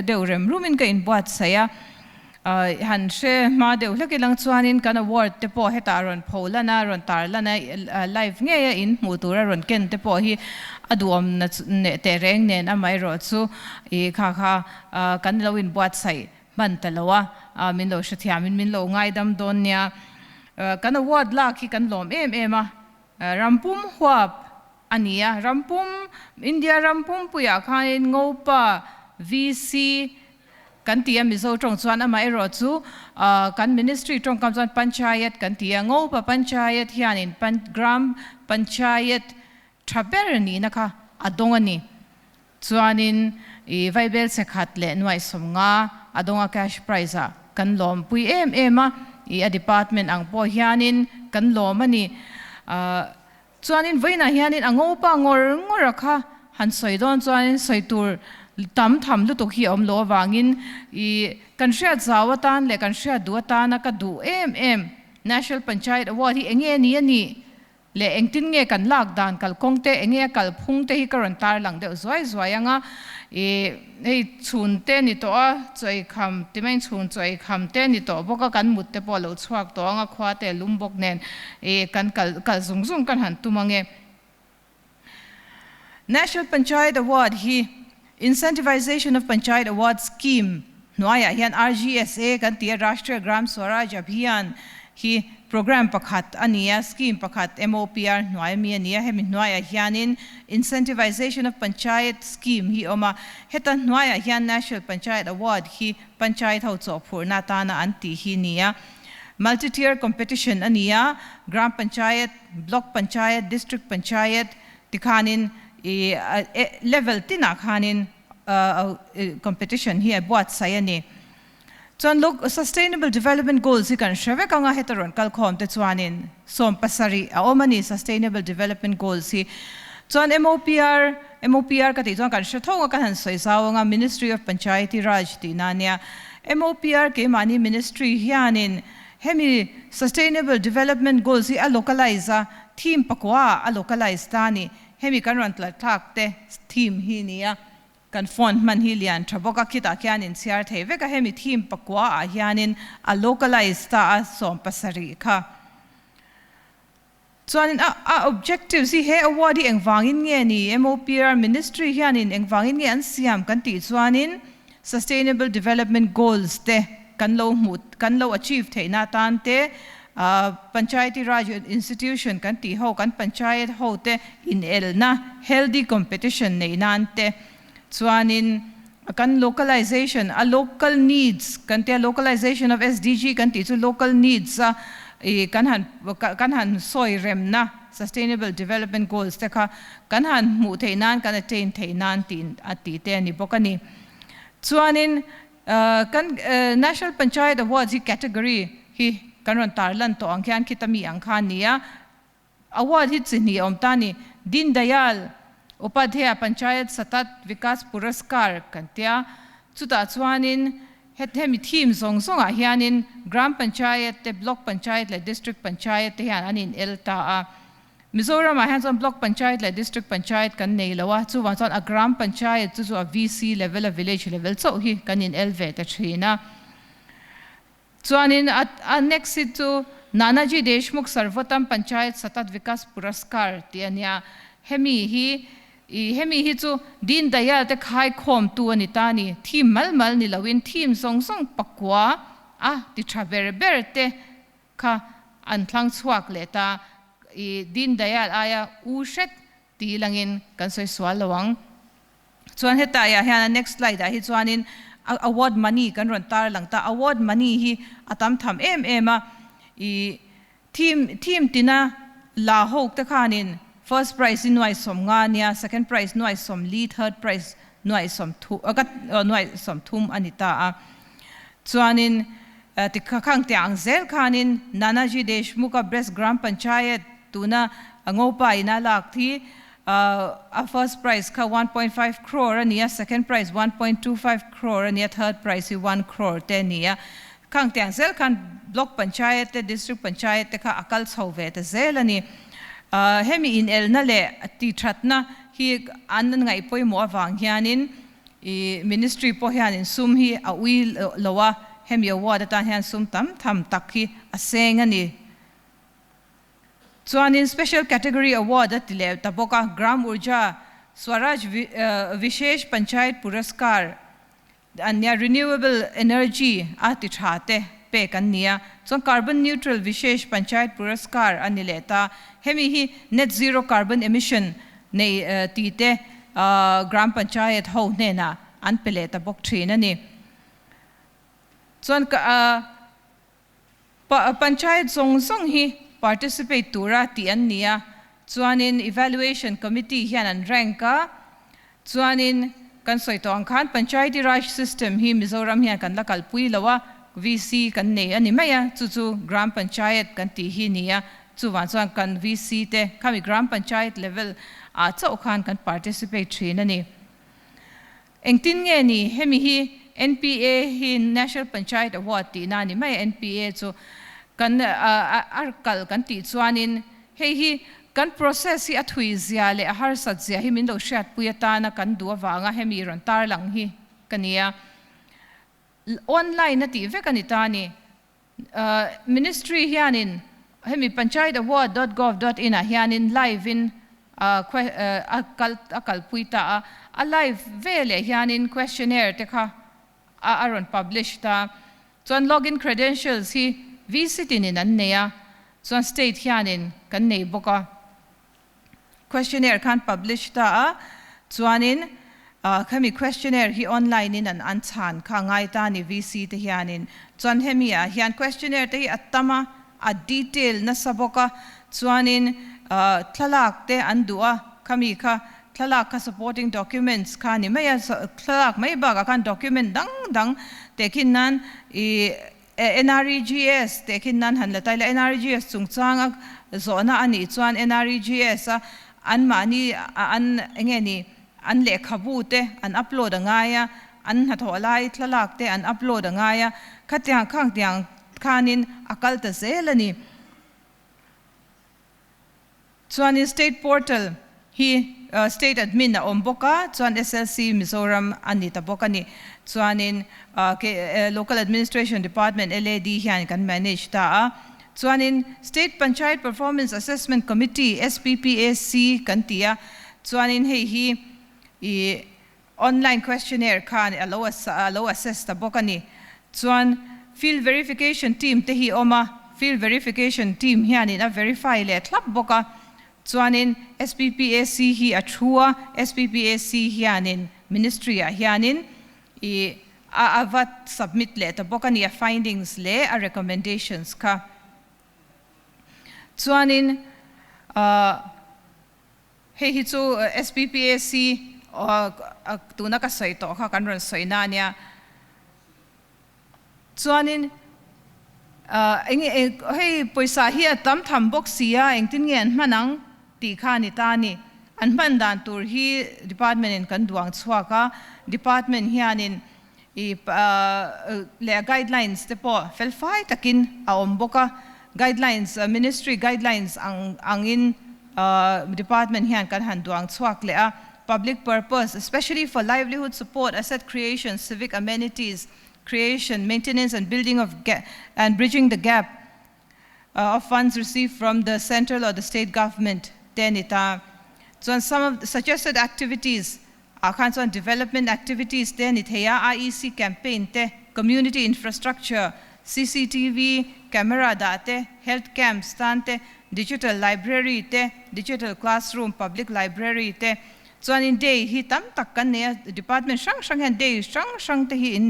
deurem rumin ka in buat saya han she ma de Uleki lang chuanin kana ward tepo hetaron polana ron tarlana live nge in mutura ron ken tepo hi aduam na tereng nen amai ro chu e kha kan lo in buat say man talawa min lo shathiamin min lo ngai dam don nya kana ward la ki kan lom ema rampum huap ania rampum India rampum puya khain ngopa VC kan tia mizo tong chuan ama ero chu kan ministry tong kam chuan panchayat kan tia ngopa panchayat hianin gram panchayat thaberni nakha adongani chuanin e vaibel sekhat le nuai somnga adonga cash prize kan lom pui ema a department ang po hianin kan lomani chuanin voina hianin angopa ngor kha han soidon chuanin soitur tam tham lu to hi om lo wangin I kan shia zawatan le kan shia duata na ka du National Panchayat Award hi enge ni ani le engtin nge kan lak dan kal kongte enge kal phungte hi karon tar lang de zoi anga ei chun te ni to a choi kham timain chun choi kham te ni to boka kan mut te polo chuak to anga khwa te lumbok nen kan kal zung kan han tumange National Panchayat Award hi incentivization of Panchayat Award scheme noya hian RGSA kan tia Rashtriya Gram Swaraj Abhiyan hi program pakhat ania scheme pakhat MOPR noya mi ania hemi noya hianin incentivization of panchayat scheme hi oma heta noya hian National Panchayat Award hi panchayat ho cho phurna ta na anti hi nia multi-tier competition ania gram panchayat block panchayat district panchayat tikhanin level tina khanin competition hi buat sayani Chuan sustainable development goals hi kan shave kanga hetaron kal khom te chuanin som pasari a omani sustainable development goals hi chuan MOPR ka ti chuan kan shathonga kan han soisawnga Ministry of Panchayati Raj ti nania MOPR ke mani ministry hianin hemi sustainable development goals hi a localize theme pakwa a localize tani hemi kan ran tla thak te theme hi nia kan font man hi lian thaboka kita kyanin siar thei veka hemi theme pakwa a hianin a localize ta a som pasari kha chuanin a objectives hi he award hi engwangin nge ni MOPR ministry hianin engwangin nge an siam kan ti chuanin sustainable development goals te kan lo achieve theina tan te Panchayati Raj institution kan ti ho kan panchayat ho te in el na healthy competition nei nan te chuanin kan localization a local needs kan te localization of SDG kan ti chu local needs kan han soi rem na sustainable development goals te kha kan han mu theinan kan attain theinan tin ati te ni bokani chuanin kan National Panchayat Awards hi category hi kan ron tarlan to angkhan kitami angkhan nia award hi chini omtani Din Dayal Upadhyaya Panchayat Satat Vikas Puraskar kantia chuta chuanin hemi theme song a hianin gram panchayat te block panchayat le district panchayat te hian anin elta a Mizoram a hands-on block panchayat le district panchayat kan nei lawa chu wan chuan a gram panchayat chu a VC level a village level so hi kanin elve ta thina chuanin a next it to Nanaji Deshmukh Sarvotam Panchayat Satat Vikas Puraskar tiania hemi hi chu Din Dayal te khai khom tu ani tani theme mal ni lawin theme song pakwa ti traver te kha an thlang chuak le ta Din Dayal aya ushet ti langin kan soi swal lawang chuan heta ya hian next slide hi chuanin award money kan ron tar lang ta award money hi atam tham em a I team tina la hok ta khanin first prize in noi som nga nia second prize noi som li third prize noi som thu noi som thum anita a chuanin ti khang tiang zel khanin Nanaji Deshmukh Breast Gram Panchayat tuna angopa ina lak thi a first prize ka 1.5 crore ania second prize 1.25 crore ania third prize 1 crore te nia khang tiang zel khan block panchayat te district panchayat te kha akal chhove te zel ani hemi in el na le ti thatna hi an ngai poi mo awang hianin I ministry po hianin sum hi a ui lowa hemi award ta hian sum tam tham tak hi a seng ani chuanin special category award atile taboka gram urja swaraj vishesh panchayat puraskar anya renewable energy ati thate pe kan nia chuan carbon neutral vishesh panchayat puraskar anileta hemi hi net zero carbon emission nei ti te gram panchayat ho nena an peleta bok thin ani chuan panchayat zong hi participate tura ti an nia chuanin evaluation committee hian an ranka chuanin kan soitong khan panchayati raj system hi Mizoram hian kan lakal pui lawa VC kan nei ani maya chu gram panchayat kan ti hi nia chuwan chuan kan VC te khami gram panchayat level a chau khan kan participate thin ani engtin nge ni hemi hi NPA hi National Panchayat Award ti na ni mai NPA chu kan arkal kan ti chuanin hei hi kan process hi athui zia le a har sat zia hi min lo shat puya na kan duwa wanga hemi ron tar lang hi kania online na ti ve kanita ni ministry hianin hemi panchayataward.gov.in a hianin live in akal puita a live vele hianin questionnaire te kha aron publish ta chuan login credentials hi visitin in an neya chuan state hianin kan nei boka questionnaire khan publish ta chuanin khami questionnaire hi online in an anchan kha ngai ta ni VC te hianin chuan hemi a hian questionnaire te hi atama a detail na saboka chuanin thalak te andua khami kha thalak ka supporting documents kha ni maya thalak mai ba kan document dang tekin nan NREGS tekin nan han la taila NREGS chungchang zona ani chuan NREGS an mani an engeni an lekhabu te an upload angaya an hatholai thalak te an upload angaya khatyang khang tyang khanin akal ta zelani chuan state portal hi state admin na omboka chuan SLC Mizoram ani tabokani chuanin local administration department LAD hian kan manage ta chuanin state panchayat performance assessment committee SPPAC kan tia chuanin hei hi online questionnaire khan allow assess tabokani chuan field verification team te hi oma field verification team hian in a verify le thlap boka chuanin SPPAC hi athua SPPAC hianin ministry a hianin avat submit le tabokani a findings le a recommendations ka chuanin hei hi chu SPPAC tuna ka soito kha kan ron soina nia chuanin hei poisa hi atam tham boxia engtin ngen manang ti kha ni ta ni an man dan tur hi department in kan duang chhuaka department hianin le guidelines te po felfai takin a omboka guidelines ministry guidelines angin department hian kan han duang chhuak le a public purpose especially for livelihood support asset creation civic amenities creation maintenance and building of and bridging the gap of funds received from the central or the state government tenita so some of the suggested activities kinds of development activities tenit heya IEC campaign te community infrastructure CCTV camera date, health camps tante, digital library te, digital classroom, public library te. Chuan in day hi tam tak kan ne department sang hen day sang te hi in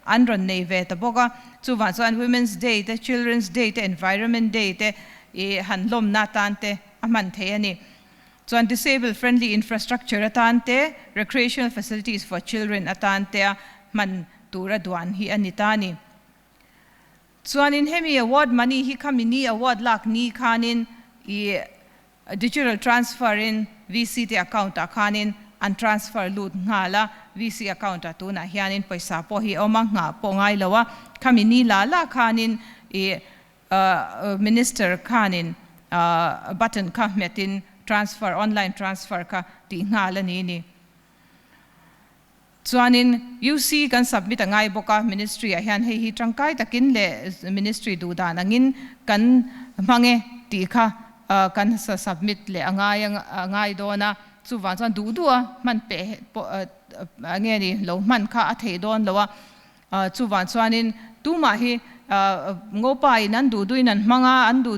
anron nei ve ta boka chu wa chuan women's day te, children's day te, environment day te e han lom na tan te aman the ani. Chuan disabled friendly infrastructure atante, recreational facilities for children atante man tura duan hi anitani. Chuan in hemi award money hi kamini award lak ni khanin digital transfer in VC account khanin and transfer lut ngala VC account atuna hianin paisa po hi oma nga po ngai lawa kamini la khanin minister khanin button ka metin transfer online transfer ka ti ngala ni chuanin UC kan submit angai boka ministry a hian hei hi tangkai takin le ministry du dan angin kan mange ti kha kan submit le angai dona chu wa chuan du man pe ange ni lo man kha a thei don lowa chu wa chuanin tu ma hi ngopai nan du nan manga an du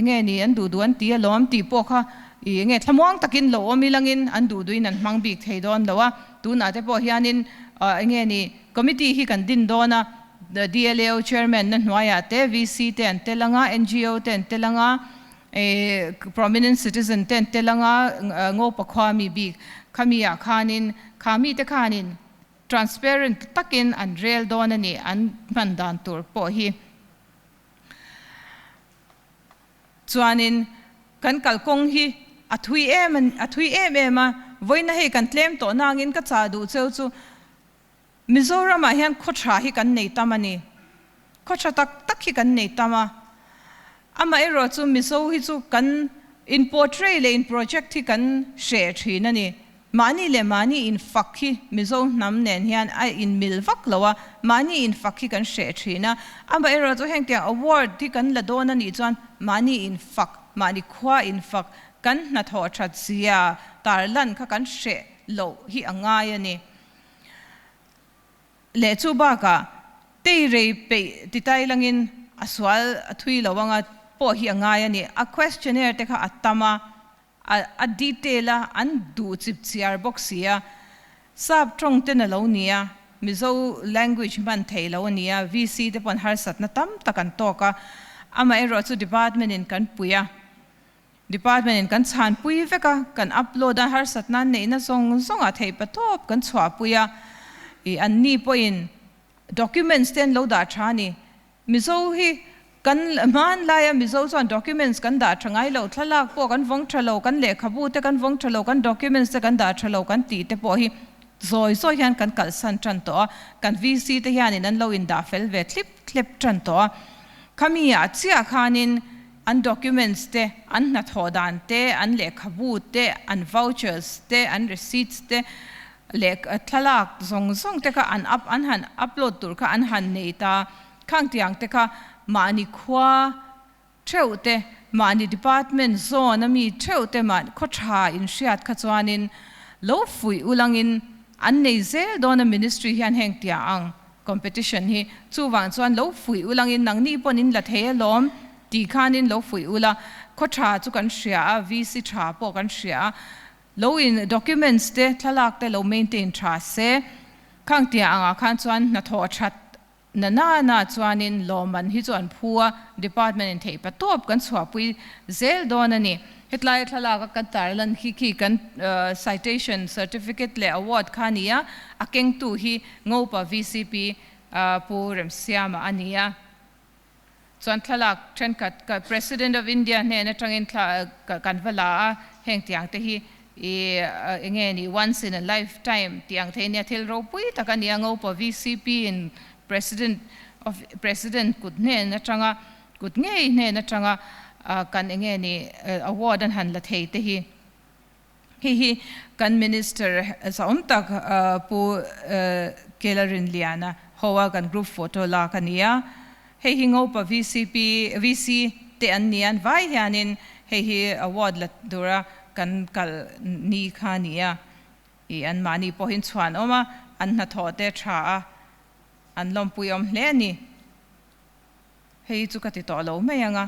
nge ni an du an ti lom ti po kha i nge thamwang takin lo omilangin an du nan mang bik thei don lowa tu na te po hianin nge ni committee hi kan din dona the DLAO chairman nan hnuaya te VC te an telanga NGO te an telanga prominent citizen te an telanga ngopa khwami bik khamia khanin khami te khanin transparent takin an real dona ni an mandan tur po hi chuanin kan kalkong hi athui em voina he kan tlem to nangin ka cha du cheu chu Mizoram a hian khotra hi kan nei tamani khotra tak hi kan nei tama ama ero chu mizo hi chu kan in portray le in project hi kan share thina ni mani le mani in fakhi mizo nam nen hian ai in milvak lawa mani in fakhi kan share thina ama ero chu heng tia award thi kan la dona ni chuan mani in fak mani khwa in fak kan na tho that sia tarlan kha kan she lo hi angai ani le chu ba ka te re pe titai langin aswal athui lawanga po hi angai ani a questionnaire te kha atama a detaila an du chip chiar boxia sab trong te na lo nia mizo language man thei lo nia VC te pon har sat na tam takan to ka ama ero chu department in kan puya department in kan chan pui veka kan upload har sat nan nei na song a thei patop kan chwa puya I an ni po in documents ten lo da thani mizo hi kan man la ya mizo chuan documents kan da thangai lo thlak po kan vong thalo kan le khabu te kan vong thalo kan documents te kan da thalo kan ti te po hi zoi hian kan kal san tran to kan VC te hian in an lo in da fel ve clip tran to khamia chia khanin an documents te an na thodan te an le khabu te an vouchers te an receipts te le thalak zong te ka an han upload tur ka an han nei ta khang tiang te ka mani khwa theute mani department zone ami theute man khotha in shiat kha chuanin lo fui ulangin an nei zel dona ministry hian heng tia ang competition hi chuwang chuan lo fui ulangin nangni ponin la the lom ti khanin lo fui ula khotha chu kan shia VC tha po kan shia lo in documents te thalak te lo maintain tha se khang tia anga khan chuan na tho that na chuanin loman hi chuan phua department in thei patop kan chwa pui zel don ani hetlai thalaka kan tarlan hi kan citation certificate le award khania akeng tu hi ngopa VCP purem siama ania chuan thalak tren ka president of India ne na tangin kan vala heng tiang te hi nge ni once in a lifetime tiang the nia thil ro pui takania ngopa VCP in president kut ne na tanga kut nge ne na tanga kan nge ni award an han la thei te hi kan minister saumtak pu kelarin liana howa kan group photo la kania hei hingopa VC te an nian vai hianin hei award la dura kan kal ni khania I an mani po hin chuan oma an na tho te tha an lompuyom hle ni hei chu ka ti to lo mai anga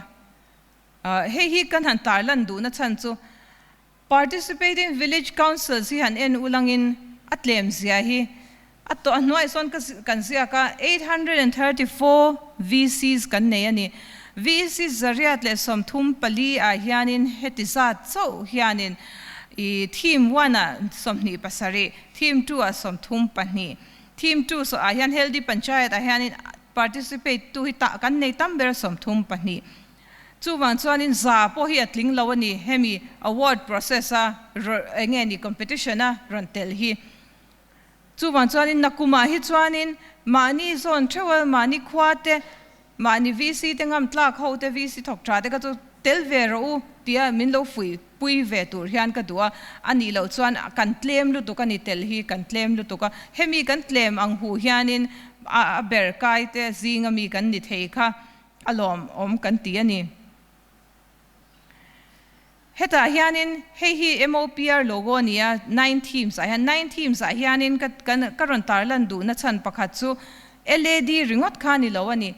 hei hi kan han tar lan du na chan chu participating village councils hi han en ulangin atlem zia hi ato anwai son kan sia ka 834 VCs kan nei ani VCs zariat le som thum pali a hianin hetizat so hianin I team 1 a somni pasari team 2 a som thum pani team 2 so a hian healthy panchayat a hianin participate tu hi ta kan nei tamber som thum pani chu wang chuanin za po hi atling lo ani hemi award process a engeni competition a rontel hi chu wang chuanin nakuma hi chuanin mani zon travel mani khwate mani VC tengam tlak hote VC thok tra te ka chu tel veru tia min lo fui pui ve tur hian ka duwa ani lo chuan kan claim lu tu kan i tel hi kan claim lu tu ka hemi kan claim ang hu hianin a ber kai te zinga mi kan ni thei kha alom om kan ti ani heta hianin hei hi MOPR logo nia 9 teams a hian 9 teams a hianin kan karon tarlan du na chan pakhat chu LED ringot khani lo ani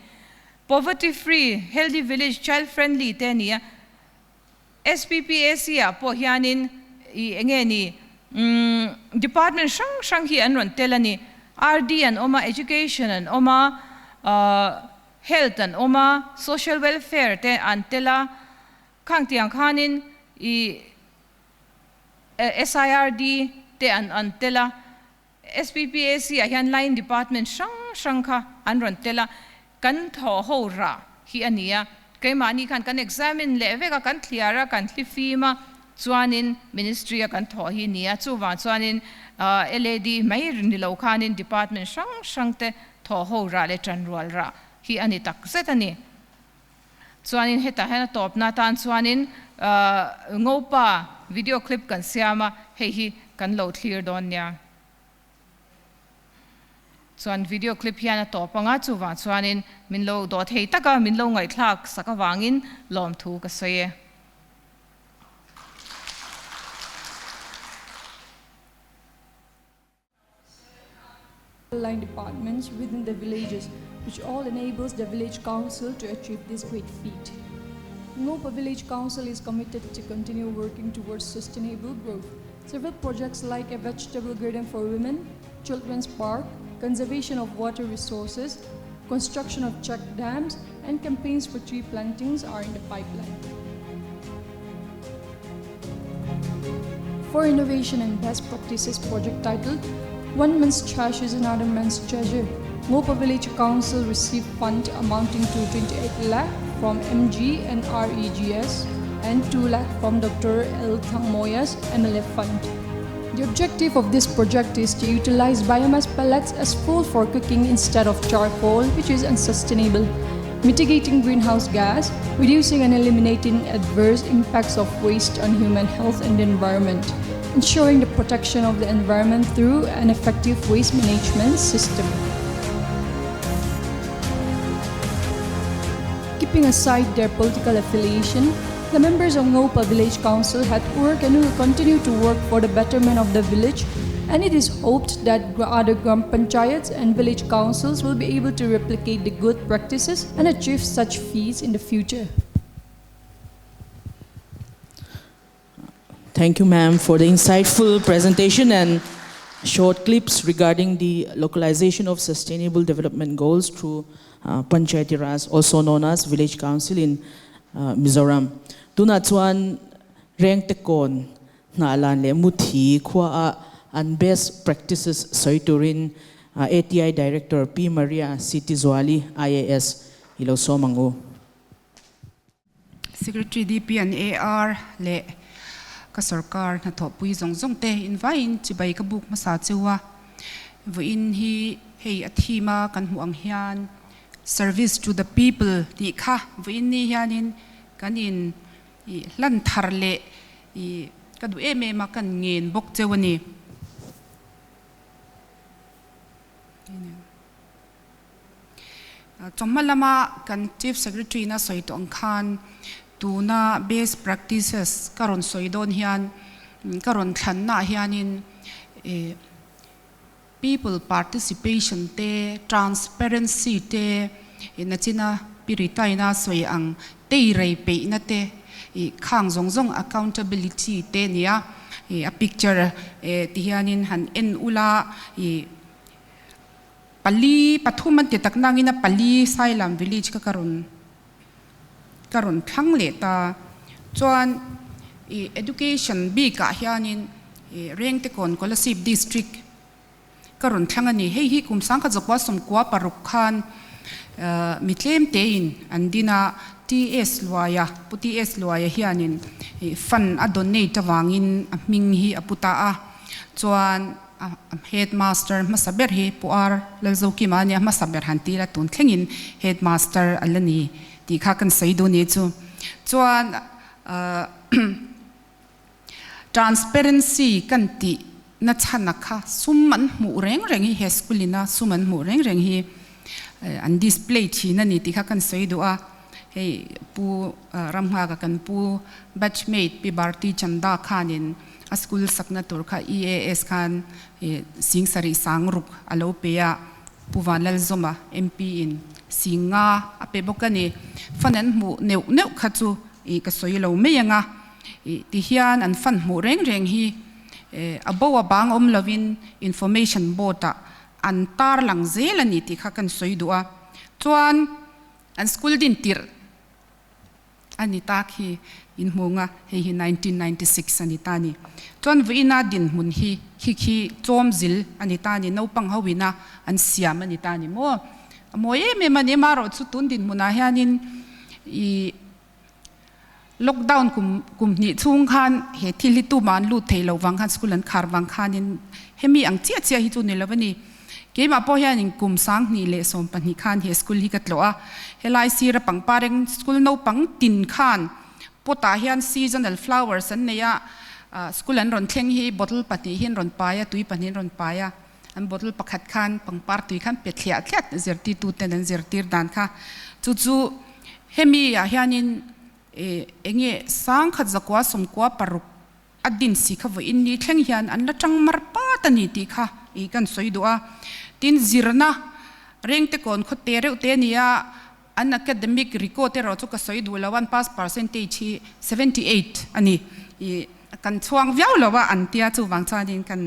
poverty free healthy village child friendly te nia SPPAC a po hianin I engeni department shang hi anron telani RD and oma education and oma health and oma social welfare te antela khang tiang khanin I SIRD te antela SPPAC a hian line department shang kha anron tela kan tho ho ra hi ania kai mani kan examine leve ka kan cleara kan thli fima chuanin ministry a kan tho hi nia chuwa chuanin LED mai rin lo khanin department shang te tho ho ra le tran rual ra hi ani tak setani chuanin heta hena top na tan chuanin ngopa video clip kan siama hei hi kan lo clear don nia chuan video clip hian a topanga chuwa chuanin min lo dot hei taka min lo ngai thlak saka wangin lom thu ka soye line departments within the villages, which all enables the village council to achieve this great feat. Ngopa Village Council is committed to continue working towards sustainable growth. Several projects like a vegetable garden for women, children's park, conservation of water resources, construction of check dams, and campaigns for tree plantings are in the pipeline. For innovation and best practices project titled One Man's Trash is Another Man's Treasure, Ngopa Village Council received fund amounting to 28 lakh from MG and REGS and 2 lakh from Dr. L. Thangmoya's MLF fund. The objective of this project is to utilize biomass pellets as fuel for cooking instead of charcoal, which is unsustainable, mitigating greenhouse gas, reducing and eliminating adverse impacts of waste on human health and the environment, ensuring the protection of the environment through an effective waste management system. Keeping aside their political affiliation, the members of Ngopa Village Council had worked and will continue to work for the betterment of the village, and it is hoped that other Gram Panchayats and village councils will be able to replicate the good practices and achieve such feats in the future. Thank you, ma'am, for the insightful presentation and short clips regarding the localization of sustainable development goals through Panchayati Raj, also known as Village Council in Mizoram. Tuna chuan reng te kon na alan le muthi khwa and best practices soiturin ATI Director P. Maria Siti Zwali IAS ilo somango. Secretary DP and AR le ka sarkar na thopui zong te invain chibai ka buk masa chewa voin hi hei athima kan hu ang hian service to the people ti kha voin ni hianin kanin I lan thar le I kadu eme ma kan ngen bok chewani chomalama kan chief secretary na soitong khan tuna best practices karon soidon hian karon thlanna hianin people participation te transparency te inachina piritai na soi ang te rei pe na te I khang zong zong accountability te nia a picture ti hianin han en ula pali pathuman te taknangina pali sailam village ka karun thang le ta chuan education bi ka hianin reng te kon scholarship district karun thangani hei hi kumsang kha jokwa somkwa paruk khan mitlem te in andina TS luaya TS luaya hianin fan a donate awangin a ming hi aputa a chuan headmaster masaber hi puar lalzoki mania masaber hantila tun thlengin headmaster alani ti kha kan saidu ni chu chuan transparency kan ti na chana kha summan mu reng reng hi schoolina suman mu reng reng hi an display thina ni ti kha kan saidu a hey pu ramha ka kan pu batchmate pi barti chanda khanin a school sakna tur kha EAS khan singsari sangruk alo peya puwanal zoma MP in singa ape bokani fanan mu neu neu khachu ka soilo meyanga ti hian an fan mu reng reng hi abawa bang om lovin information bota an tar lang zelani ti kha kan soidua chuan an school din tir anita khi in munga he 1996 anita ni chuan vina din mun hi chom zil anita ni no pang hawina an siam anita ni mo me mani maro chu tun din muna hianin I lockdown kum ni chung khan he thili tu man lu theilo wang khan school an khar wang khanin hemi ang chia chia hi chu ni lawani ke ma po hianin kum sang ni le som pani khan he school hi katloa helai sir pang pareng school no pang tin khan pota hian seasonal flowers an neya school an ron thleng hi bottle pati hin ron paya tui panin ron paya an bottle pakhat khan pang par tui khan pe thlia thlet zerti tu ten an zertir dan kha chu hemi a hianin enge sang khat zakwa somkwa paruk adin si kha vo in ni thleng hian an la tang mar pa tani ti kha I kan soidua tin zirna reng te kon kho te reu te nia an academic record te ro chu ka soidu lawan pass percentage hi 78 ani I kan chuang viau lawa an tia chu wangcha din kan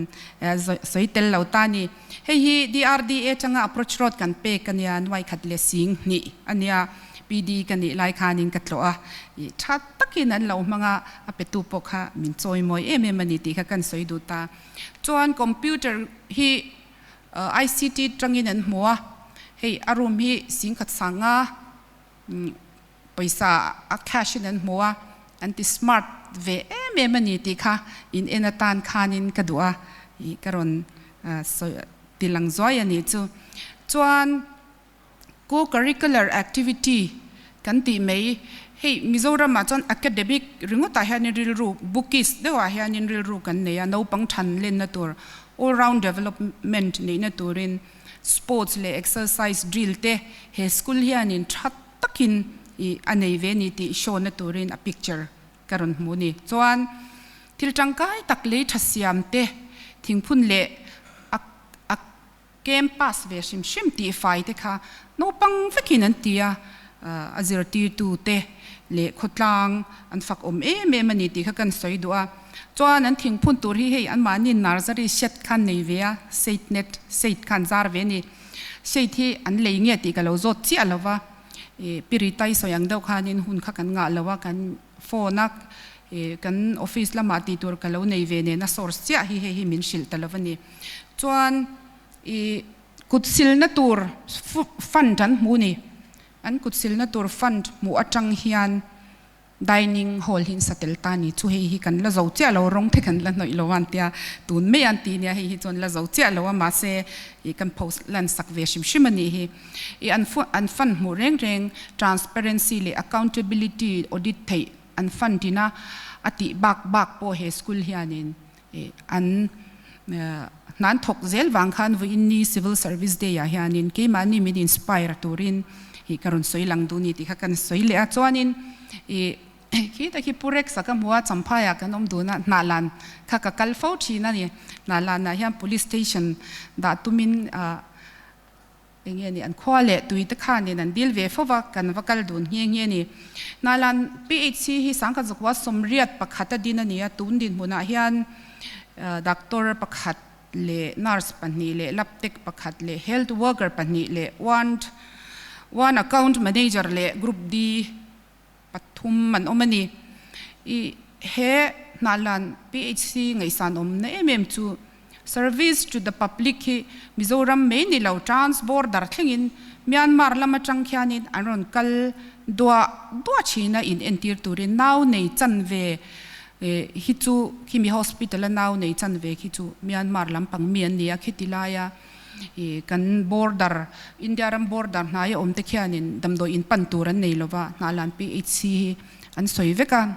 soitel lautani hei hi DRDA changa approach road kan pe kania nwai khat le sing ni ania PD kan ni lai khanin katloa I that takin an lo manga apetu pokha min choi moi mani ti kha kan soidu ta chuan computer hi ICT trangin an hmuwa hei arum hi singkhat sanga paisa a cash an hmuwa anti smart ve mani ti kha in enatan khanin kadua I karon so tilang zoi ani chu chuan co-curricular activity kan ti mei hei Mizoram ma chon academic ringota hianin ril ru bookies dewa hianin ril ru kan neya no pang than len na tur all round development nei na turin sports le exercise drill te he school hianin that takin I anei ve ni ti show na turin a picture karon muni chuan thil tangkai takle thasiam te thingphun le a campus ve shim ti fai te kha no pang vekin an tia azirti tu te le khotlang an fak mani ti kha kan soidua chuan an thingphun tur hi hei an mani nursery set khan nei vea seit khan zar ve ni seit hi an lei nge ti kalo zot chi alawa piritai soyang deuh khanin hun kha kan nga lawa kan phone ak kan office lama ti tur kalo nei ve ne na source chia hi min shil talawani chuan kutsil na tur fund an muni an kutsil na tur fund mu atang hian dining hall hin satel tani chu hi kan la zo chia lo rong the kan la noi lo wan tia tun me an ti nia hi chon la zo chia lo ma se I kan post lan sak ve shim ani hi an fund mu reng transparency le accountability audit thei an fund dina ati bak po he school hianin an nan thok zel wang khan vo inni civil service day ya hianin ke mani min inspire turin hi karon soilang du ni ti kha kan soile a chuanin ki ta ki purek sakam huwa champaya kan om duna nalan kha ka kalfo thina ni nalan na hian police station da tumin enge ni an khwa le tui te khan ni nan dil ve fowa kan vakal dun nge ni nalan PHC hi sangka zakwa somriat pakhata din ania tun din huna hian doctor pakhat le nurse pani le laptek pakhat le health worker pani le one account manager le group D pathum man omani I he nalan PHC ngai san om na chu service to the public hi Mizoram main ni lo trans border thlingin Myanmar lama tangkhianin aron kal dua china in entir turin now nei chanve hi chu kimi hospital now nei chanve hi chu Myanmar lampang mian nia khitilaya kan border India ram border na ya omte khianin damdo in panturan nei lova nalan PHC an soivekan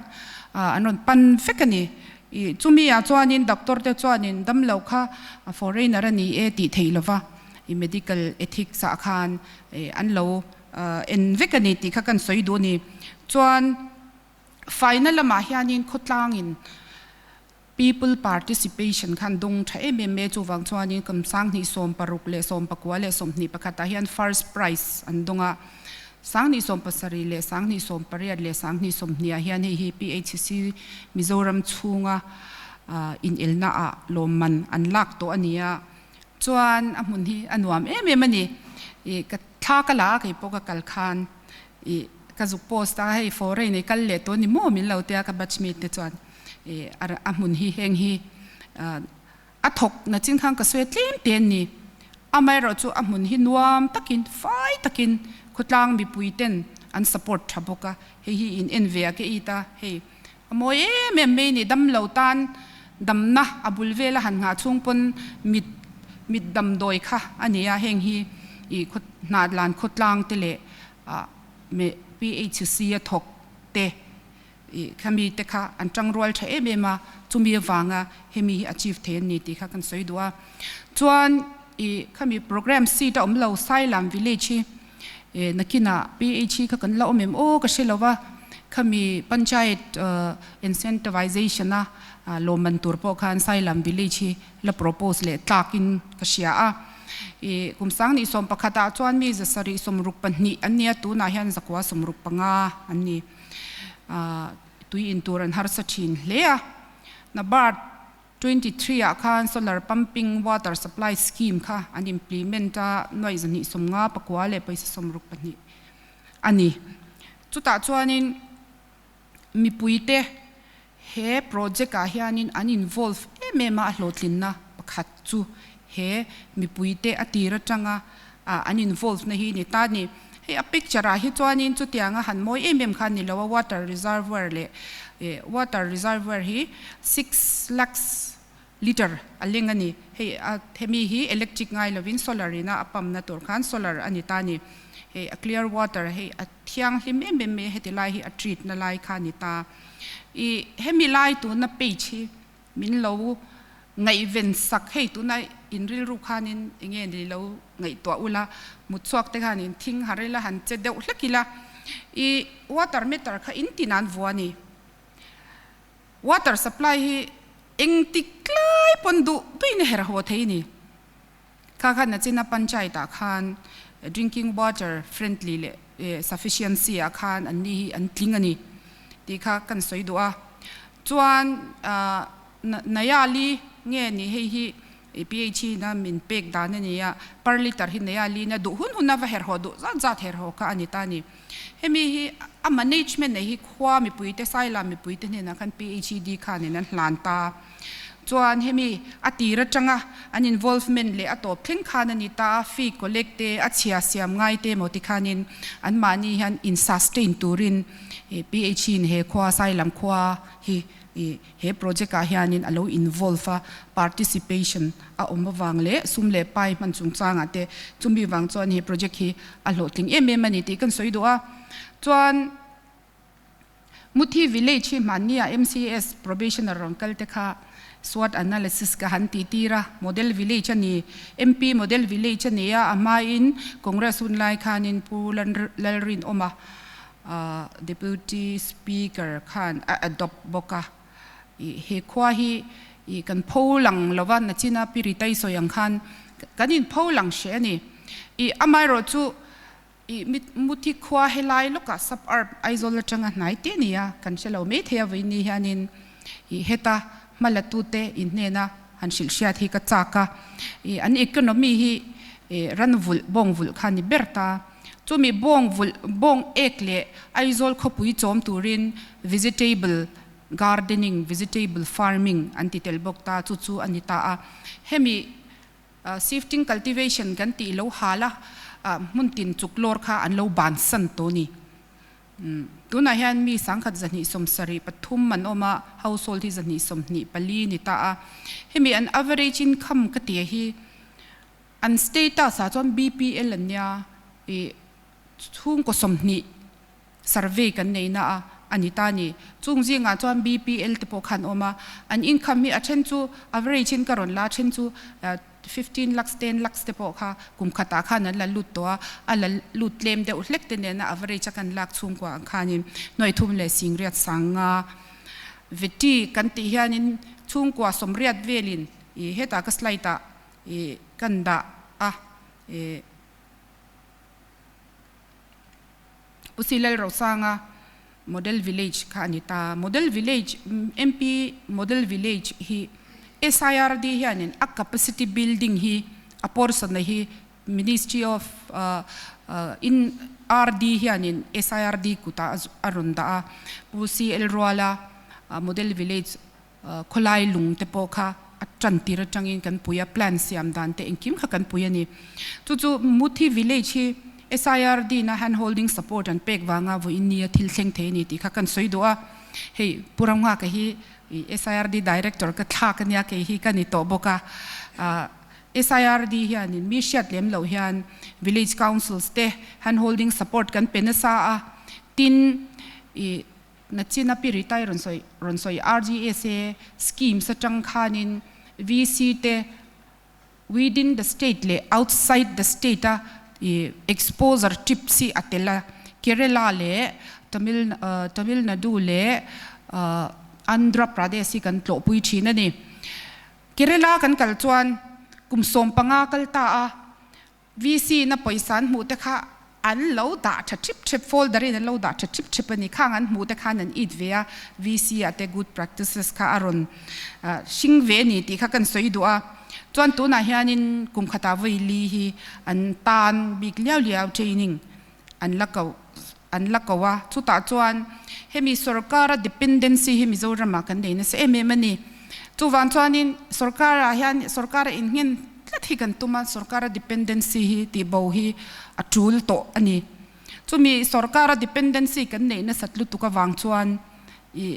anon pan fekani chumi ya chuanin doctor te chuanin damlo kha foreigner ani ti theilova medical ethics a khan an lo en vekani ti kha kan soi do ni chuan final ma hianin khotlangin people participation khan dung tha me chuwang chuanin kam sang ni som paruk le som pakwa le som ni pakhata hian first prize an dunga sang ni som pasari le sang ni som pariat le sang ni som nia hian hi PHC Mizoram chunga in elna a loman an lak to ania chuan amun hi anuam mani ka tha kala kai poka kal khan ka zuk post ta hei foreign nei kal le to ni mo min lo te ka batchmate te chuan amun hi heng hi athok na ching thang ka swe tlim ten ni amai ro chu amun hi nuam takin fai takin khutlang mi puiten an support thaboka hi in envia ke ita hey amoy me ni dam lautan damna abulvela han nga chungpon mit dam doi kha ania heng hi I khut na lan khutlang tele me PHC a thok te khami te kha an changrol tha ma chumi wanga hemi achieve the ni ti kha kan soidua chuan khami program C ta omlo Sailam village nakina PHC ka kan la omem o ka shelowa khami panchayat incentivization na loman turpo khan Sailam village la propose le tlakin ka shia a kumsang ni som pakhata chuan mi zasari som rukpan ni ania tu na hian zakwa som rukpanga ani tui in turan har sachin lea na bar 23 a khan solar pumping water supply scheme kha an implement a noi zani somnga pakwa le paisa somruk pani ani chuta chuanin mi puite he project a hianin an involve emema hlotlin na pakhat chu he mi puite atira tanga an involve na hi ni ta ni he a picture a hi chuanin chu tianga han moi emem khan ni lawa water reservoir le water reservoir hi 6 lakhs liter alengani he themi hi electric ngai lovin solar ina apam na tur khan solar ani tani he a clear water he a thiang hlim me hetilai hi a treat na lai khani ta hemi lai tu na page hi min lo ngai ven sak hei tu na in ril ru khanin enge ni lo ngai to ula mutsuak te khanin thing harela han che deu hlakila water meter kha in tinan vuani water supply hi engti klai pondu tuin her ho theini kha khan na china panchayat khan drinking water friendly le sufficiency a khan anni hi an tlingani ti kha kan soidua chuan nayali nge ni hei hi PHC na min pek dan ni ya per liter hi nayali na du hun na va her ho du za her ho ka ani tani hemi hi a management nei hi khwa mi puite Sailam mi puite ne na kan PHD khan ni nan hlanta chuan hemi atira changa an involvement le atop thing khan ani ta fee collecte a chia siam ngai te moti khanin an mani han in sustain turin PHC in he khwa Sailam khwa hi he project a hianin alo involve participation a omawang le sumle pai man chungchanga te chumi wang chuan he project hi a hloting mani ti kan soidua chuan muthi village hi mania MCS probationer uncle te kha SWOT analysis ka hanti tira model village ani MP model village ani ya ama in congress unlai khanin pulan lalrin oma deputy speaker khan adopt boka he khwa hi kan pholang lowan na china piritai soyang khan kanin pholang she ani amai ro chu muthi khwa helai loka sub arb aizol changa nai te nia kan chelo me thea vini hanin heta malatute inena hanshil shiat hi ka chaka an economy hi ran vul bong vul khani berta chumi bong ekle aizol khopui chom turin vegetable gardening vegetable farming anti telbokta chu anita a hemi shifting cultivation kan ti lo hala muntin chuklor kha an lo ban san to ni tuna hian mi sangkhat zani somsari pathum man oma household hi zani somni pali ni ta a hemi an average income ka ti hi an status sa chon BPL ania chung ko somni survey kan nei na a anita ni chungji nga chon BPL te po khan oma an income mi a chen chu average in karon la chen chu 15 lakhs 10 lakhs te po kha kum khata khan la lut to ala lut lem de uhlek te ne na average kan lak chung kwa khanin noi thum le singriat sanga veti kan ti hianin chung kwa somriat velin heta ka slaita kanda usilal rosanga model village kha anita model village MP model village hi SIRD hianin a capacity building hi a portion hi Ministry of in RD hianin SIRD kuta arunda pusi elroala model village kholai lung te pokha atantira changin kan puya plan siam dan te engkim kha kan puya ni chu muthi village hi SIRD na hand holding support and pek wanga vo inia thil thleng the ni ti kha kan soidoa hei puranga ka hi SIRD director ka thla ka nya ke hi kan to boka SIRD hian in mi shat lem lo hian village councils te hand holding support kan penasa a tin na china pi retire ronsoi RGSA scheme sa chang khanin VC te within the state le outside the state exposure tipsi atela Kerala le Tamil Nadu le Andhra Pradesh kan tlo pui china ni Kerala kan kalchuan kumsom panga kalta a VC na poisan mu te kha an lo da chip folder in lo da chip ani khang an mu te khan an it via VC ate good practices kha aron sing ve ni ti kha kan soidua chuan tu na hianin kum khata voi li hi an tan big liao training an lakawa chuta chuan hemi sarkar dependency hemi zorama kan deina se mani chuwan chuanin sarkar in ngin tlathi kan tuma sarkar dependency hi ti bo hi atul to ani chumi sarkar dependency kan neina satlu tuka wang chuan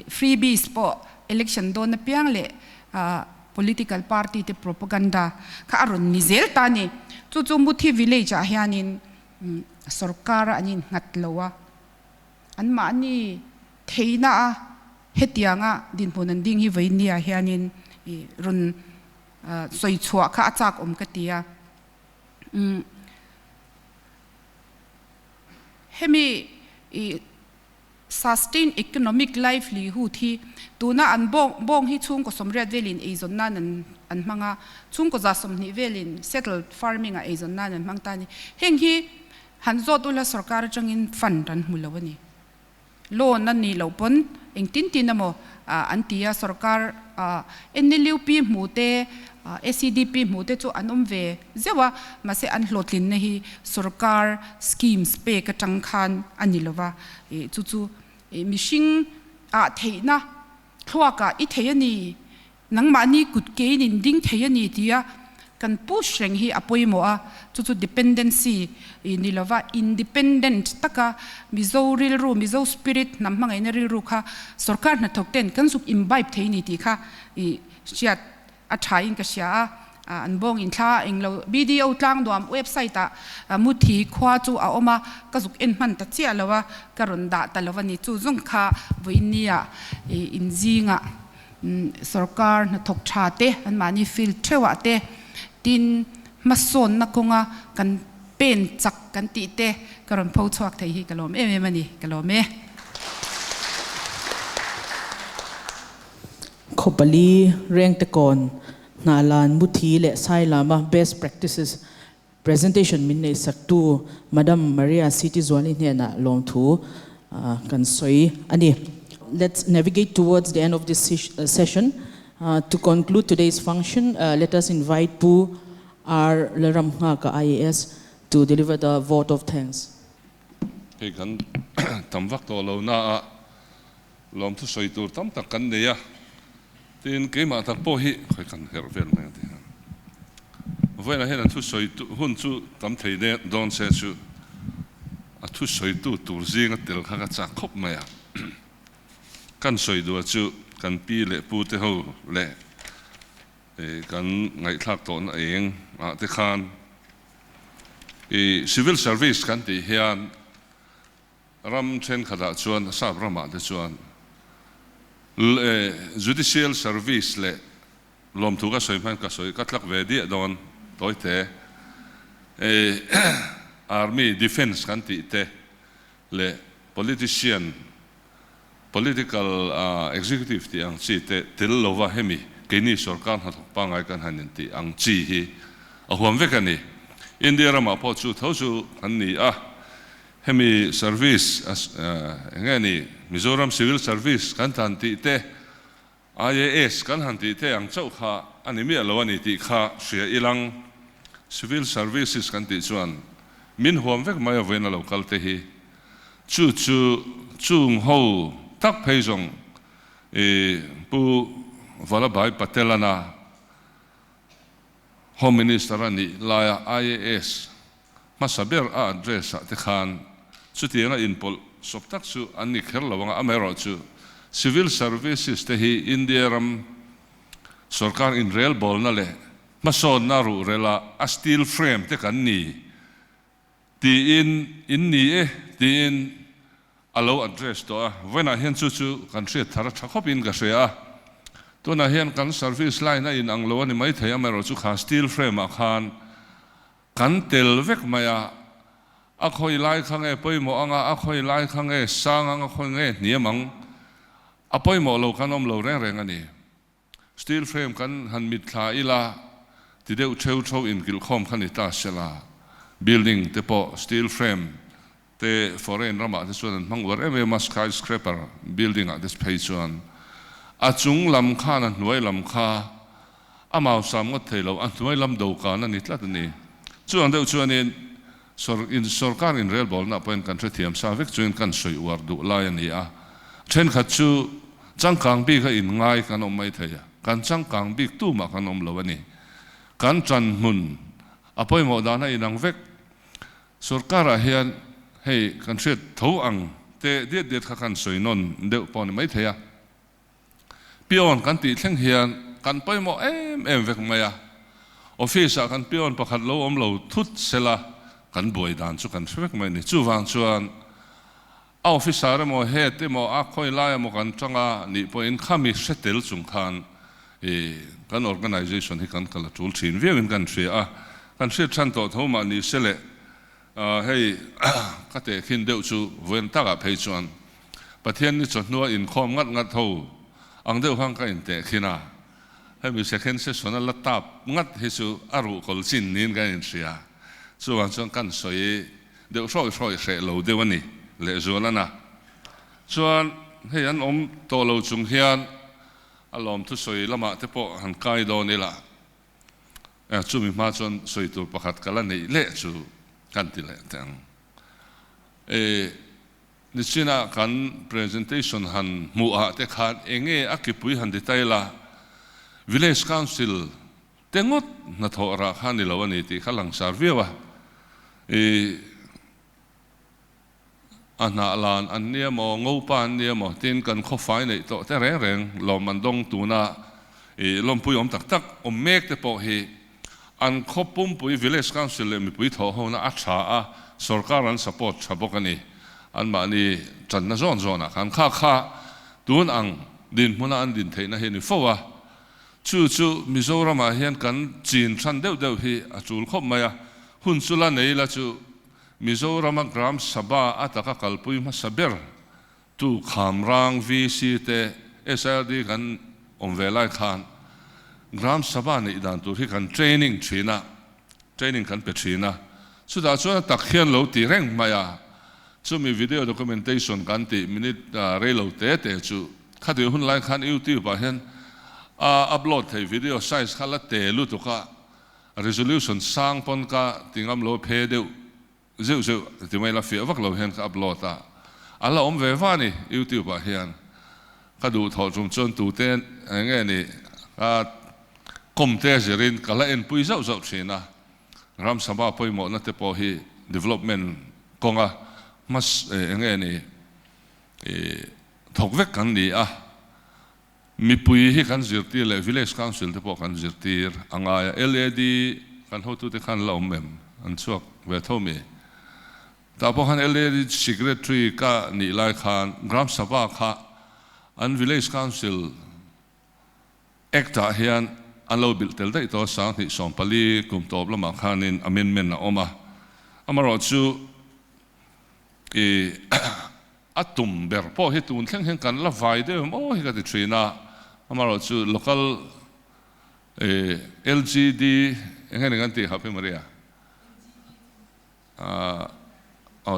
freebies po election don piang le political party te propaganda ka aron nizel tani chu muthi village a hianin sarkar anin ngatlowa anma ani theina hetianga din ponan ding hi vainia hianin run soi chua kha achak katia hemi sustain economic livelihood hi tuna an bong hi chung ko somriat velin ezon nan an manga chung ko za somni velin settled farming a ezon nan an mangtani heng hi hanzot ula sarkar changin fund ran mulawani loan nan ni lopon engtin tinamo antia sarkar NLUP mute SCDP mute chu anom ve zewa mase an hlotlin na hi sarkar schemes pe ka tangkhan anilowa chu mishing theina thwaka I theyani nangmani kutke nin ding theyani tia kan push reng hi apoimo a chu dependency nilowa independent taka mizo spirit namhang enari ru kha sarkar na thokten kan suk imbibe theini ti kha chiat a thain ka sia anbong in thla englo video tlang dom website a muthi khwa chu a oma ka zuk en man ta chia lawa karon da talawa ni chu zung kha voinia injinga sarkar na thok tha te an mani fil thewa te tin mason na konga kan pen chak kan ti te karon pho chuak thei hi kalom mani kalome khopali reng te kon nalan muthi le sai lama best practices presentation min nei sak tu Madam Maria City Zwani hna lom thu kan soi ani. Let's navigate towards the end of this session. To conclude today's function, let us invite Pu R. Laramha ka IAS to deliver the vote of thanks. Hey kan tamvak to lo na lom thu soi tur tam tak kan neya tin ke ma tak po hi khoi kan hervel me ti voi na hen thu soi tu hun chu tam thei de don se chu a thu soi tu tur zinga tel kha ka cha khop ma ya kan soi du chu kan pi le pu te ho le kan ngai thak ton eng a te khan civil service kan ti hian ram chen khada chuan sab rama de chuan judicial service le lom thu ka soi man ka soi ka tlak ve di don toite army defense kan ti te le politician political executive ti ang chi te til lova hemi keni sarkar ha pa ngai kan hanin ti ang chi hi a huam ve kan ni india rama po chu tho chu an ni hemi service ngani Mizoram civil service kan tan ti te IAS kan han ti te ang chau kha ani mi alawani ti kha sia ilang civil services kan ti chuan min huam vek mai avena local te hi chu chung ho tak phei jong pu Vallabhai Patelana Home Minister ani la IAS masaber address te khan chutia in pol soptak chu anni kherla wanga amero chu civil services te hi India ram sarkar in rail bol na le mason na ru rela a steel frame te kan ni ti in ni ti in alo address to vena hen chu kan thre thar thakop in ga sia to na hen kan service line na in anglo ni mai thaya amero chu kha steel frame a khan kan tel vek maya a khoi lai khange poimo anga a khoi lai khange sang anga khoi nge niamang a poimo lo kanom lo reng ani steel frame kan han mit thla ila ti deu theu in gil khom khan ita sela building te po steel frame te foreign rama te chuan mang war em skyscraper building at this page one a chung lam khan an nuai lam kha amau sam ngot thelo an nuai lam do ka na ni tlat ni chuan deu chuan in sarkar in rail bol na point kan thiam sa vek chuin kan soi war du lai ani a then khat chu changkang bi kha in ngai kan om mai theya kan changkang bi tu ma kan om lo ani kan chan mun apoi mo dana inang vek sarkar a hian hei kan thret tho ang te det kha kan soi non deu pon mai theya pion kan ti thleng hian kan poi mo em vek maya office a kan pion pakhat lo om lo thut sela kan boi dan chu kan thwek mai ni chu wang chuan officer mo he te mo a khoi lai mo kan changa ni point khami settle chung khan kan organization hi kan kala tul thin vein kan thria kan thria chan to thoma ni sele hei ka te khin deu chu wen ta ga phei chuan pathian ni chotnuwa in khom ngat tho ang deu hang ka in te khina hei mi second session la tap ngat hi chu aru kol chin nin ga in thria chu wang chuan kan soi deu soi se lo deu ani le zolana chuan hei an om to lo chung hian alom thu soi lama te po han kai do ni la chu mi ma chuan soi tur pakhat kala nei le chu kan ti le tang ni china kan presentation han mu a te khan enge akipui han detaila village council tengot na thora khan ni lawani ti khalang sarviwa ana lan an nia mo ngopa an nia mo tin kan kho fai nei to te reng lom an dong tu na lom pui om tak om mek te po hi an kho pum pui village council le mi pui tho ho na a tha a sarkar an support thabokani an ma ni chan na zon a kan kha tun ang din huna an din theina he ni fowa chu Mizoram a hian kan chin than deu hi a chul khop maya hun chula nei la chu Mizoram Gram Sabha ataka kalpui ma saber tu khamrang VC te SRD kan omvelai khan Gram Sabha ni dan tu hi kan training china training kan pe thina chu da chuan tak khian lo ti reng maya chu mi video documentation kan ti minute re lo te chu khati hun lai khan YouTube ba hian upload thei video size khala te lu tu ka resolution sang pon ka tingam lo phe deu zeu zeu ti mai la fi avak lo hian ka upload ta ala om ve vani YouTube ba hian ka du tho chung chon tu ten nge ni kom te zerin kala en pui zau zau thina ram sama poi mo na te po hi development konga mas nge ni thok vek kan ni mi pui hi kan zirtir le village council te po kan zirtir anga LED kan ho tu te kan la mem an chuak ve thomi ta po kan LED secretary ka ni lai khan gram sabha kha an village council ekta hian an lo bil tel dai to sang ni som pali kum top lama khanin amendment na oma amaro chu atum ber po hi tun thleng hen kan la vai de mo hi ka ti trina amaro chu local LGD engen ngan ti happy maria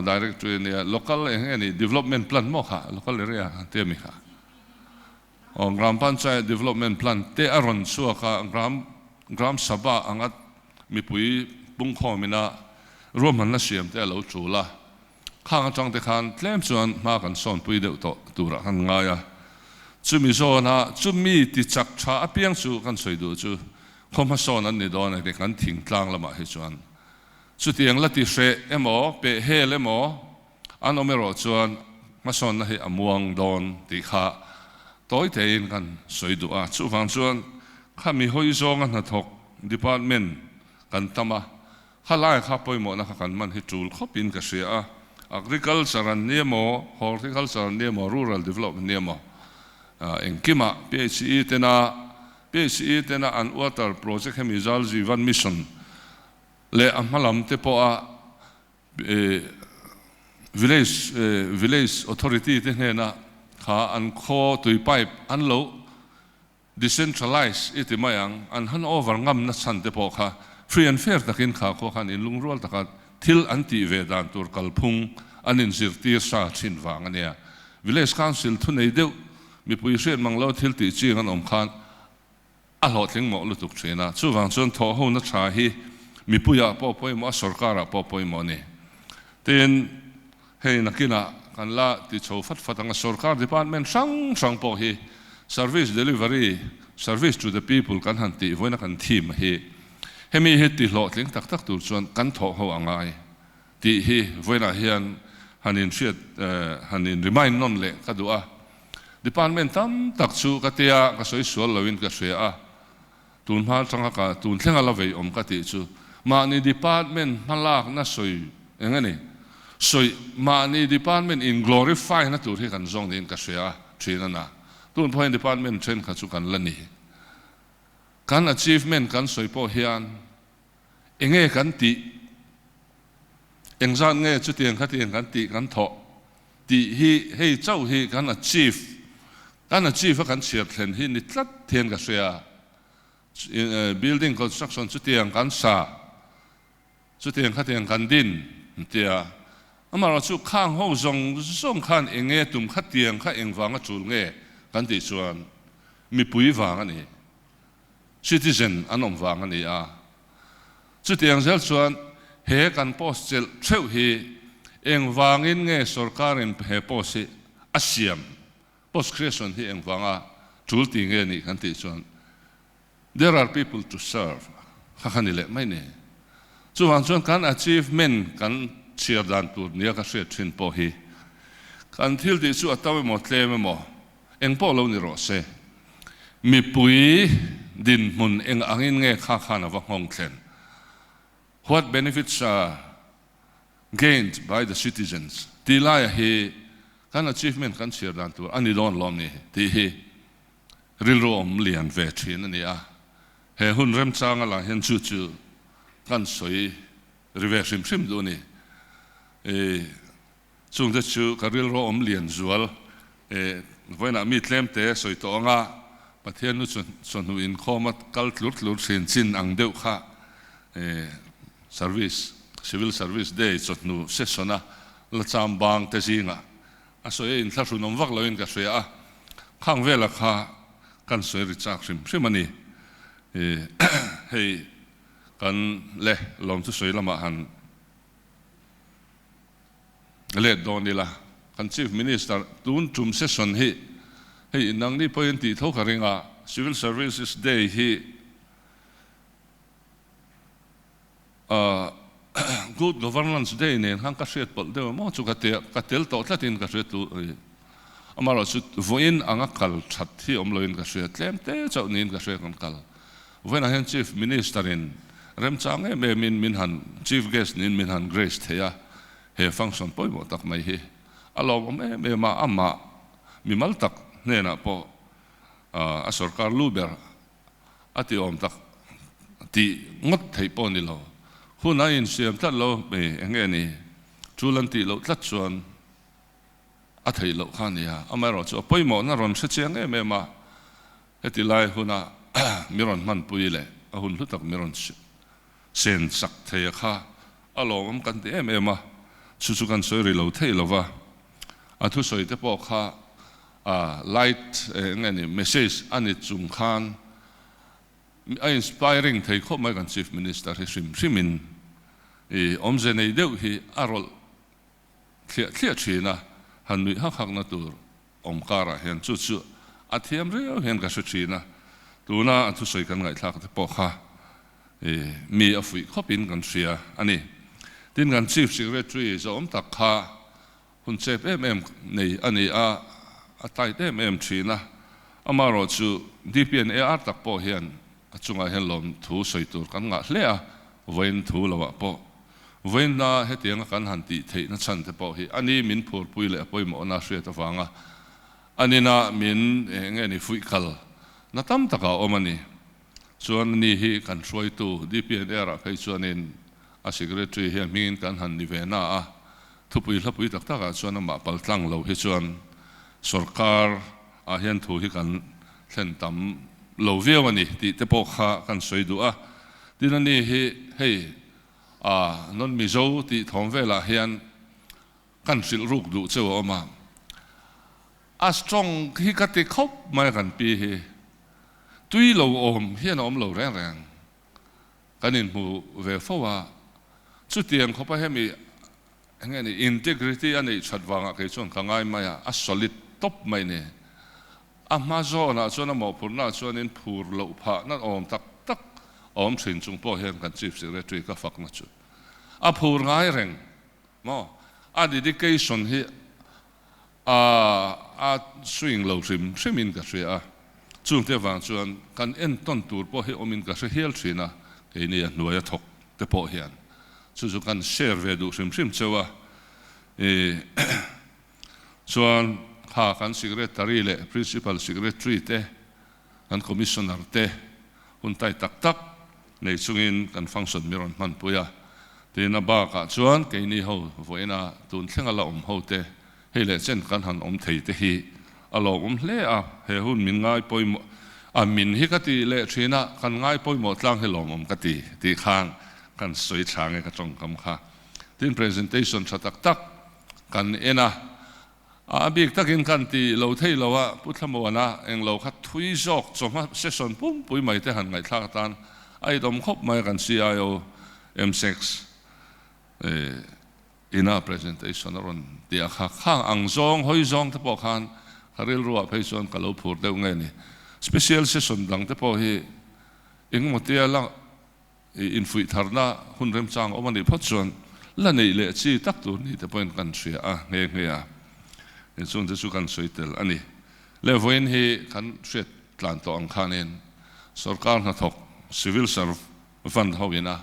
directory ni local engen development plan mo kha local area te mi kha gram panchayat development plan te aron suaka gram sabha angat mipui bungkho mina roman na siam te lo chula khang chang te khan tlem chuan ma kan son pui deuh to tura han ngaya chumi zona chumi ti chak tha apiang chu kan soidu chu khoma son an ni don ne kan thing tlang lama he chuan chu tiang la ti hre emo pe he le mo an omero chuan ma son na he amuang don ti kha tối thế kan soi du chu phang chuan khami hoi zong an thok department kan tama halai kha poimo na kan man hi tul khopin ka sia agriculture an nemo horticulture an nemo rural development nemo enkima PHE tena an water project hemi zal jivan mission le amalam te po village authority te na kha an kho tui pipe an lo decentralize iti mayang an han over ngam na san te po kha free and fair takin kha ko khan in lungrol takat thil anti vedan tur kalphung anin zirtir sa chin wang ania village council thu nei deu mi pui hriat manglo thil ti chi an om khan a lo tling mo lu tuk chena chu wang chon tho ho na tha hi mi puya po poi mo sarkara po poi mo ni ten hei nakina kan la ti chho fat anga sarkar department sang po hi service delivery service to the people kan han ti voina kan thim hi hemi he ti lo tling tak tur chuan kan tho ho angai ti hi voina hian hanin hriat hanin remind non le ka dua department tam tak chu ka tia ka soi sual lawin ka hria tun hal changa ka tun thlenga la vei om ka ti chu ma ni department malak na soi engani soi ma ni department in glorify na tur hi kan zong din ka hria thina na tun point department chen ka chu kan lani kan achievement kan soi po hian enge kan ti engzan nge chu tiang kha tiang kan ti kan tho ti hi hei chau hi kan achieve kan chiar thlen hi ni tlat thian ka hria building construction chu tiang kan sa chu tiang kha tiang kan din tia amara chu khang ho zong khan enge tum kha tiang kha engwanga chul nge kan ti chuan mi pui wang ani citizen anom wang ani chu tiang zel chuan he kan post chel theu hi engwangin nge sarkarin he post hi asiam post creation hi engwanga chul ti nge ni kan ti chuan there are people to serve kha khanile mai ne chu wang chuan kan achievement kan chiar dan tur nia ka hriat thin po hi kan thil ti chu atawe mo tlem mo eng po lo ni ro se mi pui din mun eng angin nge kha khana wa hong thlen what benefits are gained by the citizens tilai hi kan achievement kan chiar dan tur ani don lom ni ti hi ril ro om lian ve thin ani he hun rem changa la hen chu kan soi reverse sim do ni chung de chu ka ril ro om lian zual voina mi tlem te soi to nga pathian nu chon hu in khomat kal tlut sin chin ang deuh kha service civil service day chot nu session a la cham bang te zinga a so in thla ru nom vak lo in ka shria a khang vela kha kan soi ri chak sim simani hei kan le lom tu soi lama han le donila kan chief minister tun tum session hi hei nang ni point ti tho kharinga civil services day hi good governance day nen hang ka hriat pol deuh mo chu ka tel to tlatin ka hriat tu amaro chu voin anga kal that hi omloin ka hriat tlem te chau nin ka hriat kan kal voin a hen chief minister in rem chang e me min han chief guest nin min han grace theya he function poi mo tak mai hi alom me ma amma mi mal tak nena po a sarkar luber ati om tak ti ngot thei po ni lo huna in siam tat lo me enge ni chulan ti lo tlat chuan a thei lo khania amaro chu poi mo na ron se chiang e me ma heti lai huna miron man puile a hun lu tak miron sen sak thei kha alom kan te me ma chu chu kan soi ri lo thei lo wa a thu soi te po kha light ngani message ani chung khan inspiring thei kho mai kan chief minister he simin omze nei deuh hi arol thlia thina hanui ha khak na tur omkara hen chu chu athiam reo hen ka su thina tuna thu soi kan ngai thak te po kha mi a fui khopin kan sia ani tin kan chief secretary zo om tak kha hun chep em nei ani a tai te em thina amaro chu DPNAR tak po hian achunga hen lom thu soi tur kan nga hlea voin thu lawa po voin na hetianga kan han ti thei na chan te po hi ani min phur puile poi mo na hria ta wanga ani na min nge ni fui kal na tam taka omani chuan ni hi kan roi tu DPNAR a phei chuanin a secretary hian min kan han ni ve na a thupui hlapui tak taka chuan ma pal tlang lo hi chuan sarkar a hian thu hi kan thlen tam lo viawani ti te po kha kan soi du a tinani hi hei non mi zo ti thom vela hian kan sil ruk du cheu oma a strong hi ka te khop mai kan pi hi tui lo om hian om lo reng reng kanin mu ve fowa chu tiang khopa hemi ngani integrity ani chatwanga ke chon kangai maya a solid top mai ne Amazon chuan mo purna chuan in phur lo pha na om tak tak om thin chung po hian kan chief secretary ka fak na chu a phur ngai reng mo a dedication hi a swing lo rim ka ria chung te wang chuan kan en ton tur po hi omin ka hel thina ke ni a nuai a thok te po hian chu kan share ve du rim chewa chuan ha kan secretary le principal secretary te kan commissioner te hun tai tak tak nei chungin kan function miron man puya tin ba ka chuan ke ni ho voina tun thlenga la ho te hele chen kan han thei te hi alo hle a he hun min ngai poimo a min hi ka ti le thina kan ngai poimo tlang he lom ka ti khang kan soi chang e ka chong kam kha tin presentation chatak tak kan ena big takin kan ti lo thei lo wa puthlamona eng lo khat thui jok choma session pum pui mai te han ngai thak tan ai dom khop mai kan CIO M6 ina presentation ron dia kha khang ang zong hoi zong te po khan haril ruwa pheison ka lo phur deu nge ni special session dang te po hi eng motia la in fui tharna hun rem chang omani photson la nei le chi tak tu ni te point kan sia nge a in sun te su kan soitel ani le voin hi kan thret tlan to ang khanen sarkar na thok civil servant howina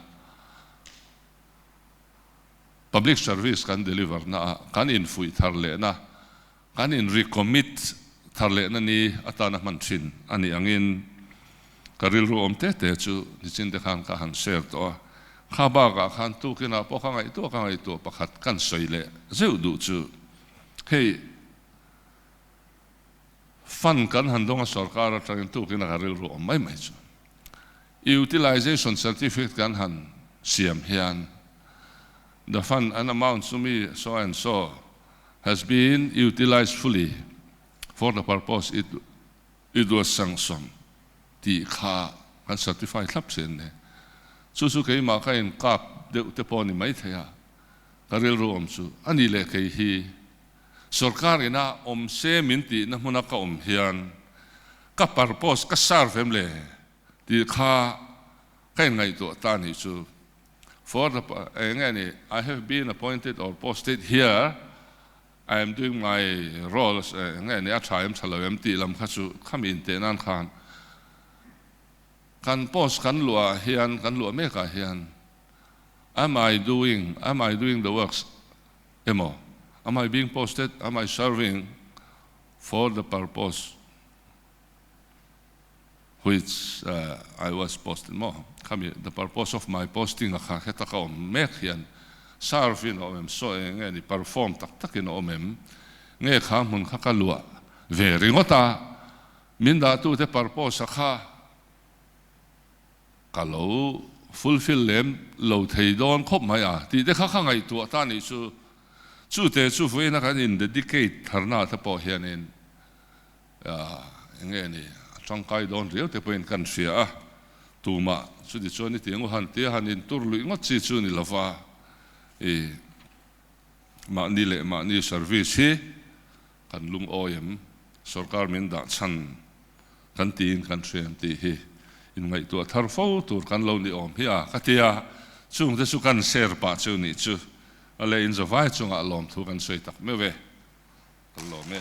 public service kan deliver na kan in fui tharle na kan in recommit tharle na ni atana man thin ani angin karil ru om te chu ni chin de khan ka han share to kha ba ka khan tu kina po kha ngai tu pakhat kan soile zeu du chu hei fan kan handonga sarkar atangin tu kina karil ru om mai chu utilization certificate kan han siam hian the fund and amount to me so and so has been utilized fully for the purpose it was sanctioned ti kha kan certify thlap sen ne chu ke ma ka in kap de te poni mai thaya karil rom chu ani le ke hi sarkar ina se min ti na huna ka hian ka purpose ka sarvem le ti kha kai ngai to ta ni chu for the I have been appointed or posted here. I am doing my roles. Ngani a thaim thalawem ti lam khachu kham in te nan khan kan post kan lua hian kan lua me ka hian am I doing the works emo am I being posted, am I serving for the purpose which I was posted mo the purpose of my posting kha kheta ka me hian serving om so ngani perform tak in omem nge kha mun kha ka lua ve ringota min da tu te purpose kha ka lo fulfill lem lo thei don khop mai a ti te kha ngai tu ta ni chu te chu fu na kan in dedicate tharna ta po hian in ngani trong kai don rio te point kan sia tu ma chu di choni ti ngo han te han in tur lu ngot chi chu ni lova ma ni service hi kan lung oyem sarkar min da chan kan tin kan threm ti hi in ngai tu thar fo tur kan lo ni om hi a katia chung te chu kan share pa chu ni chu ale in zawai chunga lom thu kan soi tak me ve kan lo me